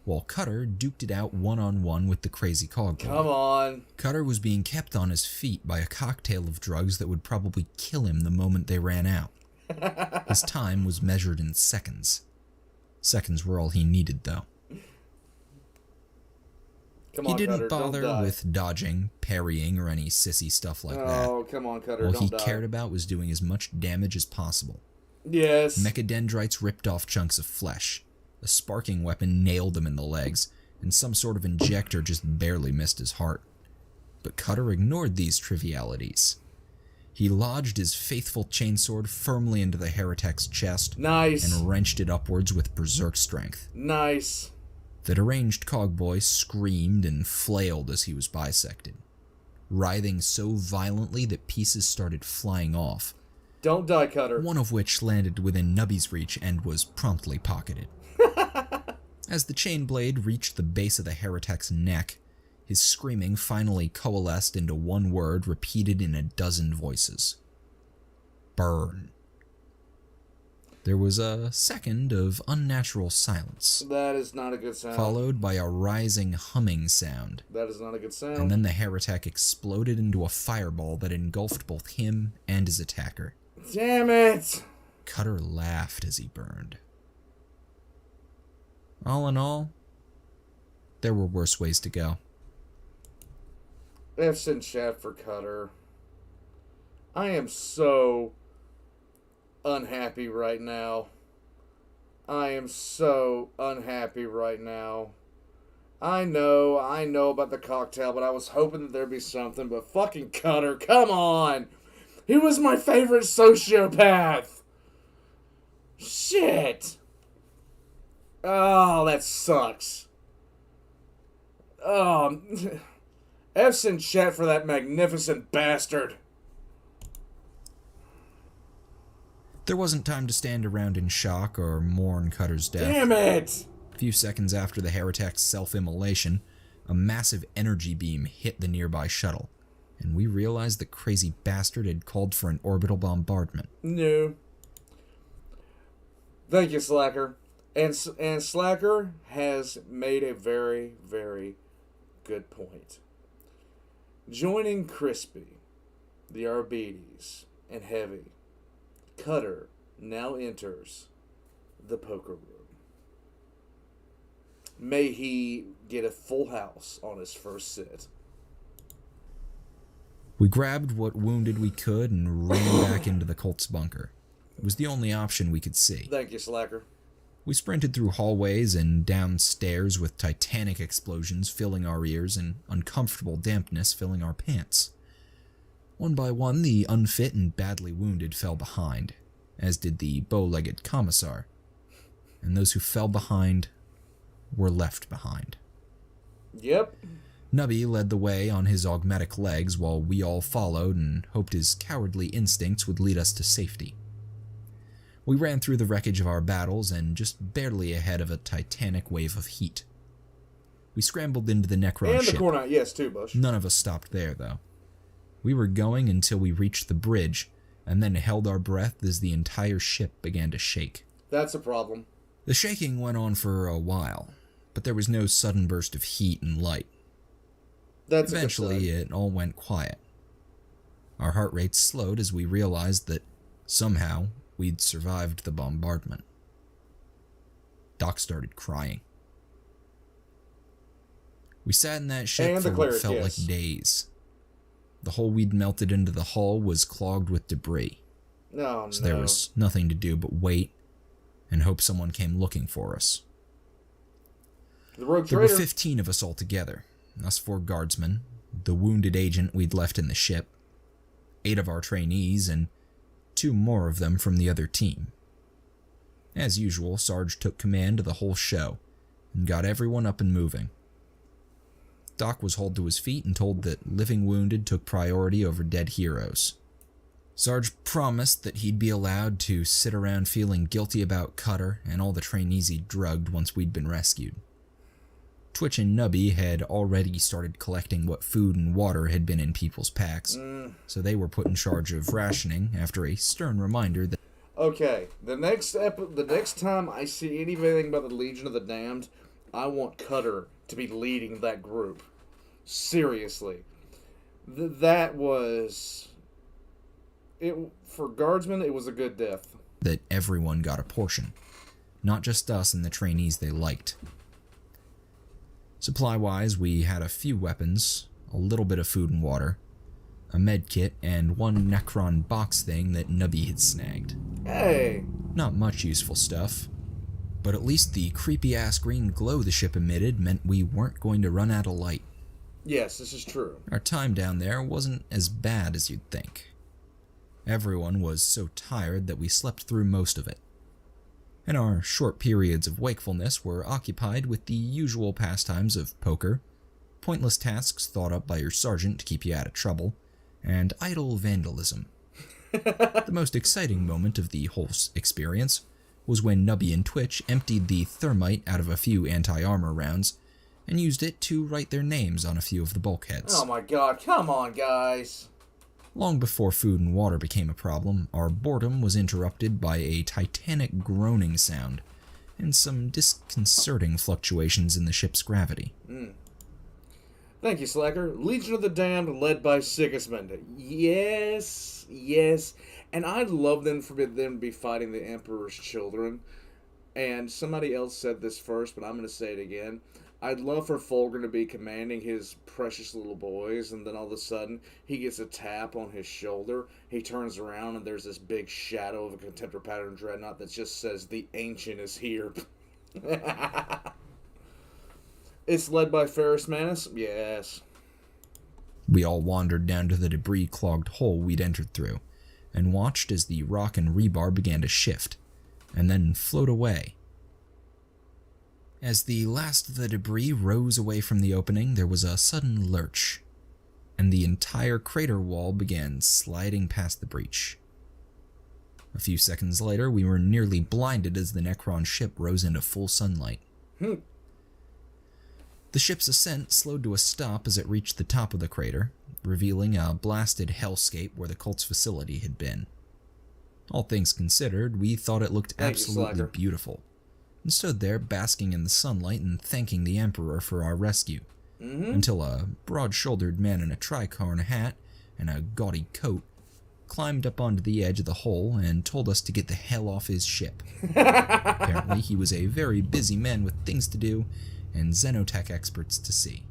S2: while Cutter duked it out one-on-one with the crazy cogboy.
S1: Come on.
S2: Cutter was being kept on his feet by a cocktail of drugs that would probably kill him the moment they ran out. His time was measured in seconds. Seconds were all he needed, though.
S1: Come on,
S2: he didn't
S1: Cutter,
S2: bother with dodging, parrying, or any sissy stuff like that.
S1: Oh, come on, Cutter,
S2: All
S1: don't
S2: he
S1: die.
S2: cared about was doing as much damage as possible.
S1: Yes.
S2: Mechadendrites ripped off chunks of flesh. A sparking weapon nailed him in the legs, and some sort of injector just barely missed his heart. But Cutter ignored these trivialities. He lodged his faithful chainsword firmly into the heretic's chest,
S1: Nice.
S2: and wrenched it upwards with berserk strength.
S1: Nice.
S2: The deranged cogboy screamed and flailed as he was bisected, writhing so violently that pieces started flying off.
S1: Don't die, Cutter.
S2: One of which landed within Nubby's reach and was promptly pocketed. As the chain blade reached the base of the heretic's neck, his screaming finally coalesced into one word repeated in a dozen voices. Burn. There was a second of unnatural silence.
S1: That is not a good sound.
S2: Followed by a rising humming sound.
S1: That is not a good sound.
S2: And then the heretic exploded into a fireball that engulfed both him and his attacker.
S1: Damn it!
S2: Cutter laughed as he burned. All in all, there were worse ways to go.
S1: F's in chat for Cutter. I am so unhappy right now. I am so unhappy right now. I know about the cocktail, but I was hoping that there'd be something, but fucking Cutter, come on! He was my favorite sociopath! Shit! Oh, that sucks. F's in chat for that magnificent bastard.
S2: There wasn't time to stand around in shock or mourn Cutter's death.
S1: Damn it!
S2: A few seconds after the heretic's self-immolation, a massive energy beam hit the nearby shuttle, and we realized the crazy bastard had called for an orbital bombardment.
S1: No. Thank you, Slacker. And Slacker has made a very, very good point. Joining Crispy, the Arbites, and Heavy, Cutter now enters the poker room. May he get a full house on his first sit.
S2: We grabbed what wounded we could and ran back into the Colt's bunker. It was the only option we could see.
S1: Thank you, Slacker.
S2: We sprinted through hallways and down stairs with titanic explosions filling our ears and uncomfortable dampness filling our pants. One by one, the unfit and badly wounded fell behind, as did the bow-legged commissar. And those who fell behind were left behind.
S1: Yep.
S2: Nubby led the way on his augmetic legs while we all followed and hoped his cowardly instincts would lead us to safety. We ran through the wreckage of our battles and just barely ahead of a titanic wave of heat. We scrambled into the necron
S1: and
S2: ship.
S1: And the Cornite, yes, too, Bush.
S2: None of us stopped there, though. We were going until we reached the bridge, and then held our breath as the entire ship began to shake.
S1: That's a problem.
S2: The shaking went on for a while, but there was no sudden burst of heat and light. Eventually, it all went quiet. Our heart rates slowed as we realized that, somehow, we'd survived the bombardment. Doc started crying. We sat in that ship for what felt like days. The hole we'd melted into the hull was clogged with debris. So there was nothing to do but wait and hope someone came looking for us.
S1: There were
S2: 15 of us altogether. Us 4 guardsmen, the wounded agent we'd left in the ship, 8 of our trainees, and 2 more of them from the other team. As usual, Sarge took command of the whole show and got everyone up and moving. Doc was hauled to his feet and told that living wounded took priority over dead heroes. Sarge promised that he'd be allowed to sit around feeling guilty about Cutter and all the trainees he'd drugged once we'd been rescued. Twitch and Nubby had already started collecting what food and water had been in people's packs, so they were put in charge of rationing after a stern reminder that...
S1: Okay, the next time I see anything about the Legion of the Damned, I want Cutter to be leading that group. Seriously. That was... For Guardsmen, it was a good death.
S2: That everyone got a portion. Not just us and the trainees they liked. Supply-wise, we had a few weapons, a little bit of food and water, a med kit, and one necron box thing that Nubby had snagged.
S1: Hey!
S2: Not much useful stuff, but at least the creepy-ass green glow the ship emitted meant we weren't going to run out of light.
S1: Yes, this is true.
S2: Our time down there wasn't as bad as you'd think. Everyone was so tired that we slept through most of it. And our short periods of wakefulness were occupied with the usual pastimes of poker, pointless tasks thought up by your sergeant to keep you out of trouble, and idle vandalism. The most exciting moment of the whole experience was when Nubby and Twitch emptied the thermite out of a few anti-armor rounds and used it to write their names on a few of the bulkheads.
S1: Oh my god, come on, guys!
S2: Long before food and water became a problem, our boredom was interrupted by a titanic groaning sound and some disconcerting fluctuations in the ship's gravity.
S1: Thank you, Slacker. Legion of the Damned, led by Sigismund. Yes, yes. And I'd love them for them to be fighting the Emperor's children. And somebody else said this first, but I'm going to say it again. I'd love for Fulgur to be commanding his precious little boys, and then all of a sudden, he gets a tap on his shoulder. He turns around, and there's this big shadow of a Contemptor Pattern Dreadnought that just says, "The Ancient is here." It's led by Ferrus Manus? Yes.
S2: We all wandered down to the debris-clogged hole we'd entered through, and watched as the rock and rebar began to shift, and then float away. As the last of the debris rose away from the opening, there was a sudden lurch, and the entire crater wall began sliding past the breach. A few seconds later, we were nearly blinded as the Necron ship rose into full sunlight. The ship's ascent slowed to a stop as it reached the top of the crater, revealing a blasted hellscape where the cult's facility had been. All things considered, we thought it looked absolutely beautiful, and stood there basking in the sunlight and thanking the Emperor for our rescue, until a broad-shouldered man in a tricorn hat and a gaudy coat climbed up onto the edge of the hole and told us to get the hell off his ship. Apparently he was a very busy man with things to do and xenotech experts to see.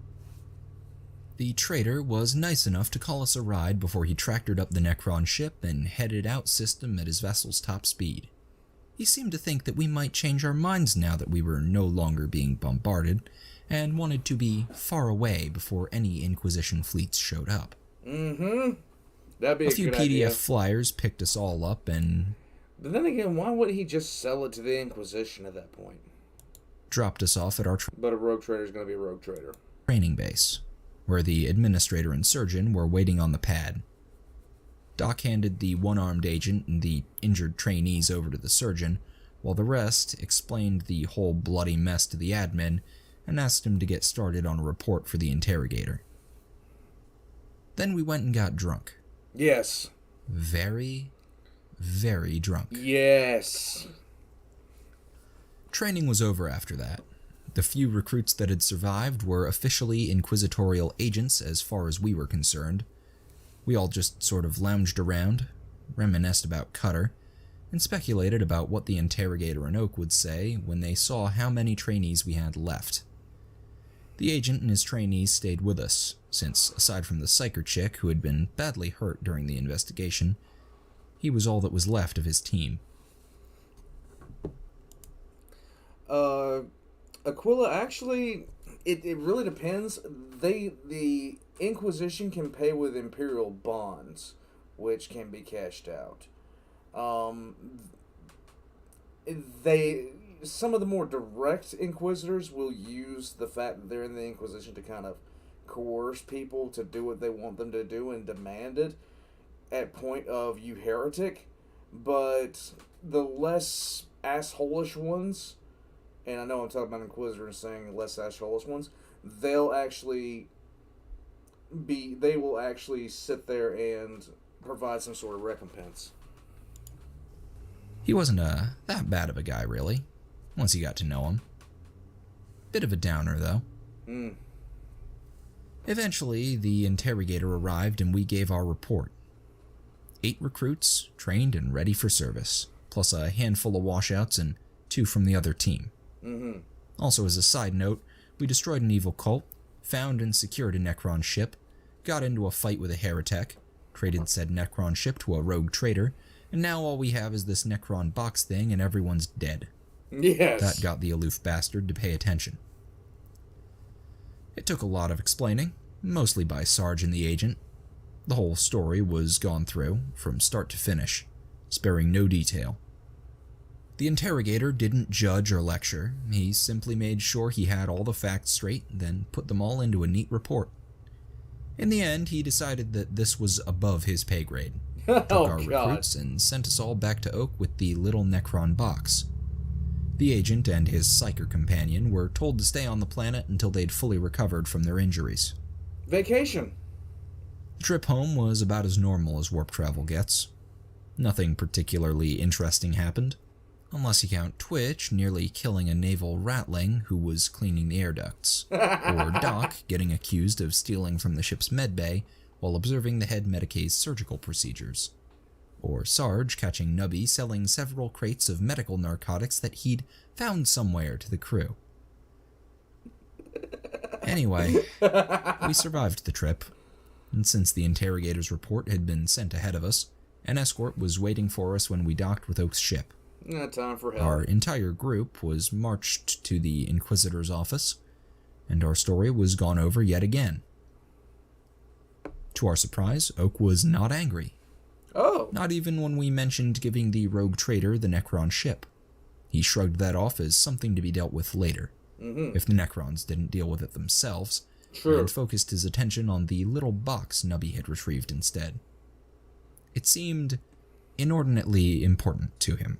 S2: The traitor was nice enough to call us a ride before he tractored up the Necron ship and headed out system at his vessel's top speed. He seemed to think that we might change our minds now that we were no longer being bombarded, and wanted to be far away before any Inquisition fleets showed up.
S1: That'd be
S2: a few PDF
S1: idea.
S2: flyers picked us all up and...
S1: But then again, why would he just sell it to the Inquisition at that point?
S2: dropped us off at our
S1: But a rogue trader is going to be a rogue trader.
S2: training base, where the administrator and surgeon were waiting on the pad. Doc handed the one-armed agent and the injured trainees over to the surgeon, while the rest explained the whole bloody mess to the admin and asked him to get started on a report for the interrogator. Then we went and got drunk.
S1: Yes.
S2: Very, very drunk.
S1: Yes.
S2: Training was over after that. The few recruits that had survived were officially Inquisitorial agents as far as we were concerned. We all just sort of lounged around, reminisced about Cutter, and speculated about what the interrogator and Oak would say when they saw how many trainees we had left. The agent and his trainees stayed with us, since, aside from the psyker chick who had been badly hurt during the investigation, he was all that was left of his team.
S1: Aquila, actually, it really depends. The Inquisition can pay with Imperial bonds, which can be cashed out. Some of the more direct Inquisitors will use the fact that they're in the Inquisition to kind of coerce people to do what they want them to do and demand it at point of "you heretic," but the less assholish ones, and I know I'm talking about Inquisitors saying less assholish ones, they will actually sit there and provide some sort of recompense.
S2: He wasn't that bad of a guy, really, once you got to know him. Bit of a downer, though. Eventually, the interrogator arrived and we gave our report. 8 recruits, trained and ready for service, plus a handful of washouts and 2 from the other team. Also, as a side note, we destroyed an evil cult, found and secured a necron ship, got into a fight with a heretic, traded said necron ship to a rogue trader, and now all we have is this necron box thing and everyone's dead.
S1: Yes.
S2: That got the aloof bastard to pay attention. It took a lot of explaining, mostly by Sarge and the agent. The whole story was gone through, from start to finish, sparing no detail. The interrogator didn't judge or lecture, he simply made sure he had all the facts straight, then put them all into a neat report. In the end, he decided that this was above his pay grade, took our recruits, and sent us all back to Oak with the little necron box. The agent and his psyker companion were told to stay on the planet until they'd fully recovered from their injuries.
S1: Vacation.
S2: The trip home was about as normal as warp travel gets. Nothing particularly interesting happened, unless you count Twitch nearly killing a naval ratling who was cleaning the air ducts, or Doc getting accused of stealing from the ship's medbay while observing the head medicay's surgical procedures, or Sarge catching Nubby selling several crates of medical narcotics that he'd found somewhere to the crew. Anyway, we survived the trip, and since the interrogator's report had been sent ahead of us, an escort was waiting for us when we docked with Oak's ship.
S1: Time for help.
S2: Our entire group was marched to the Inquisitor's office, and our story was gone over yet again. To our surprise, Oak was not angry.
S1: Oh.
S2: Not even when we mentioned giving the rogue trader the necron ship. He shrugged that off as something to be dealt with later, if the necrons didn't deal with it themselves, and focused his attention on the little box Nubby had retrieved instead. It seemed inordinately important to him.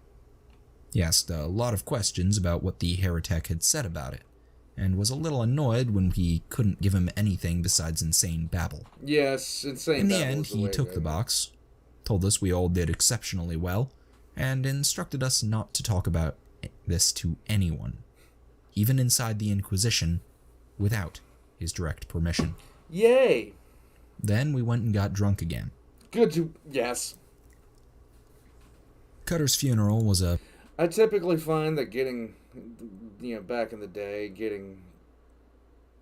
S2: He asked a lot of questions about what the heretic had said about it, and was a little annoyed when we couldn't give him anything besides insane babble.
S1: Yes, insane
S2: In the
S1: babble
S2: end,
S1: is the
S2: he
S1: way
S2: took
S1: to
S2: the
S1: go.
S2: box, told us we all did exceptionally well, and instructed us not to talk about this to anyone, even inside the Inquisition, without his direct permission.
S1: Yay!
S2: Then we went and got drunk again.
S1: Good to... Yes.
S2: Cutter's funeral was a...
S1: I typically find that getting, back in the day, getting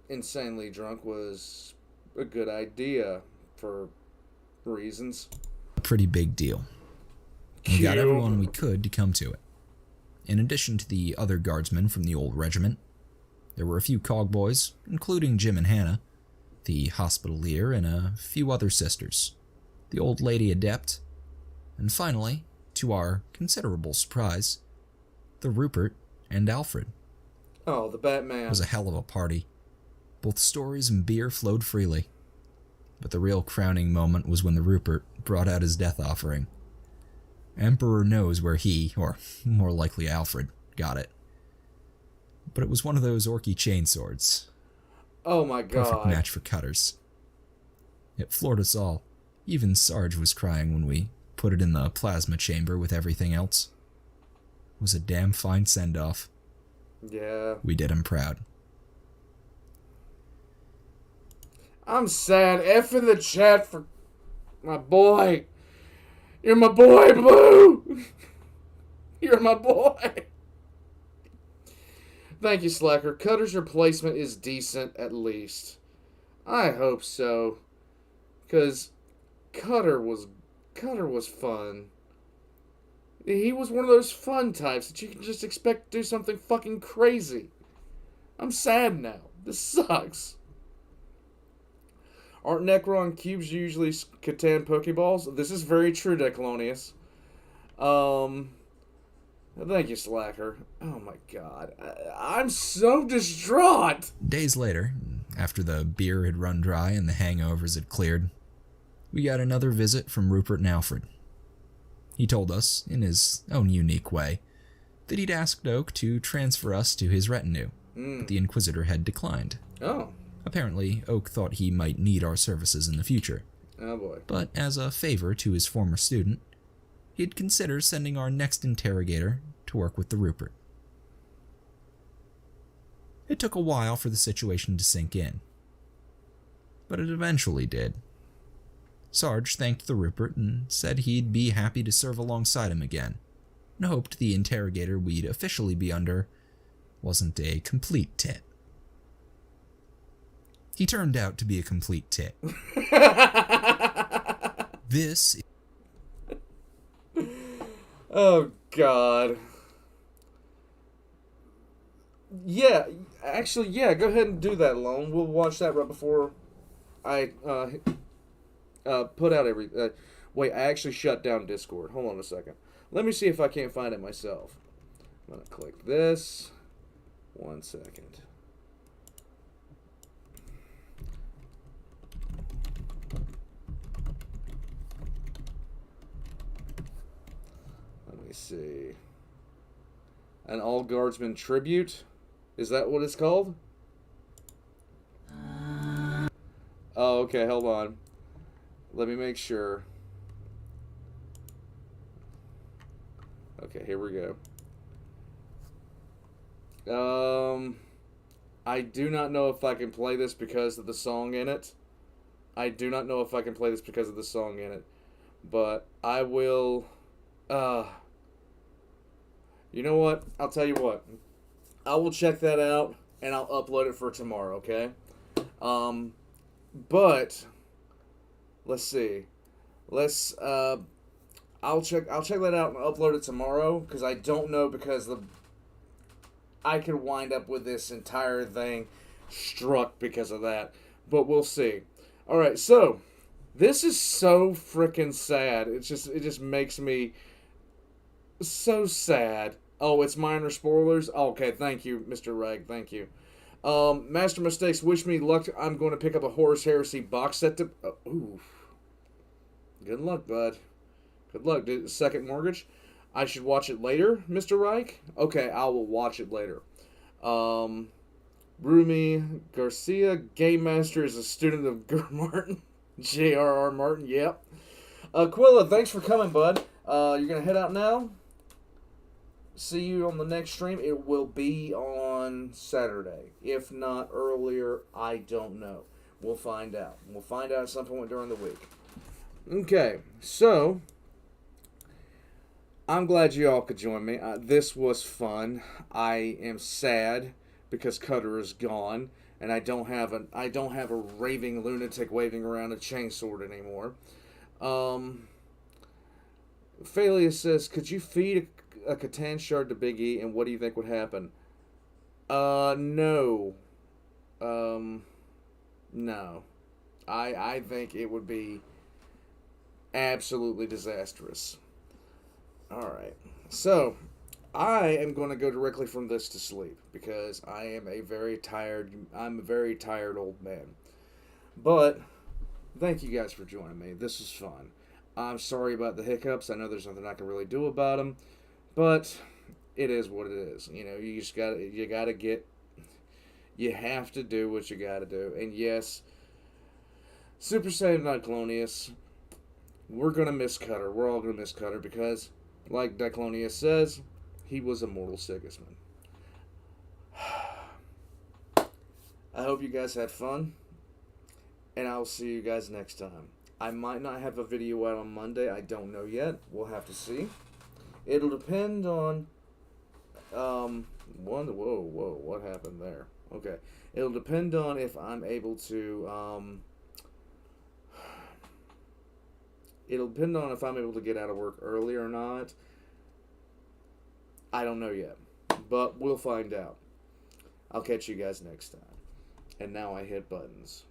S1: insanely drunk was a good idea for reasons.
S2: pretty big deal. We got everyone we could to come to it. In addition to the other guardsmen from the old regiment, there were a few cogboys, including Jim and Hannah, the hospitalier, and a few other sisters, the old lady adept, and finally, to our considerable surprise, the Rupert and Alfred.
S1: Oh, the Batman.
S2: It was a hell of a party. Both stories and beer flowed freely. But the real crowning moment was when the Rupert brought out his death offering. Emperor knows where he, or more likely Alfred, got it. But it was one of those orky chainswords.
S1: Oh my god.
S2: Perfect match for cutters. It floored us all. Even Sarge was crying when we put it in the plasma chamber with everything else. It was a damn fine send-off.
S1: Yeah.
S2: We did him proud.
S1: I'm sad. F in the chat for my boy. You're my boy, Blue. You're my boy. Thank you, Slacker. Cutter's replacement is decent, at least. I hope so. Because Cutter was fun. He was one of those fun types that you can just expect to do something fucking crazy. I'm sad now. This sucks. Aren't Necron cubes usually Catan Pokeballs? This is very true, Declonius. Thank you, Slacker. Oh my god. I'm so distraught!
S2: Days later, after the beer had run dry and the hangovers had cleared, we got another visit from Rupert and Alfred. He told us, in his own unique way, that he'd asked Oak to transfer us to his retinue, but the Inquisitor had declined.
S1: Oh.
S2: Apparently, Oak thought he might need our services in the future.
S1: Oh boy.
S2: But as a favor to his former student, he'd consider sending our next interrogator to work with the Rupert. It took a while for the situation to sink in, but it eventually did. Sarge thanked the Rupert and said he'd be happy to serve alongside him again, and hoped the interrogator we'd officially be under wasn't a complete tit. He turned out to be a complete tit. This...
S1: Oh, God. Yeah, actually, yeah, go ahead and do that, Lone. We'll watch that right before I put out every... wait, I actually shut down Discord. Hold on a second. Let me see if I can't find it myself. I'm going to click this. 1 second. Let me see. An all Guardsmen tribute? Is that what it's called? Oh, okay, hold on. Let me make sure. Okay, here we go. I do not know if I can play this because of the song in it. I do not know if I can play this because of the song in it. But I will... You know what? I'll tell you what. I will check that out, and I'll upload it for tomorrow, okay? But... Let's see. I'll check that out and upload it tomorrow, because I don't know, because I could wind up with this entire thing struck because of that. But we'll see. Alright, so this is so freaking sad. It just makes me so sad. Oh, it's minor spoilers? Okay, thank you, Mr. Reg. Thank you. Master Mistakes, wish me luck. I'm going to pick up a Horus Heresy box set to... ooh. Good luck, bud. Good luck. Second Mortgage. I should watch it later, Mr. Reich? Okay, I will watch it later. Rumi Garcia, Game Master, is a student of Martin. J.R.R. Martin, yep. Quilla, thanks for coming, bud. You're going to head out now? See you on the next stream. It will be on Saturday. If not earlier, I don't know. We'll find out. We'll find out at some point during the week. Okay, so... I'm glad you all could join me. This was fun. I am sad because Cutter is gone, and I don't have a raving lunatic waving around a chainsword anymore. Phalia says, "Could you feed a Catan shard to Big E, and what do you think would happen?" No. No. I think it would be absolutely disastrous. Alright, so, I am going to go directly from this to sleep because I'm a very tired old man. But thank you guys for joining me. This was fun. I'm sorry about the hiccups. I know there's nothing I can really do about them, but it is what it is. You know, you have to do what you got to do. And yes, Super Saiyan Diclonius, we're gonna miss Cutter. We're all gonna miss Cutter because, like Diclonius says, he was a mortal Sigismund. I hope you guys had fun, and I'll see you guys next time. I might not have a video out on Monday. I don't know yet. We'll have to see. It'll depend on whoa, what happened there? Okay. It'll depend on if I'm able to it'll depend on if I'm able to get out of work early or not. I don't know yet. But we'll find out. I'll catch you guys next time. And now I hit buttons.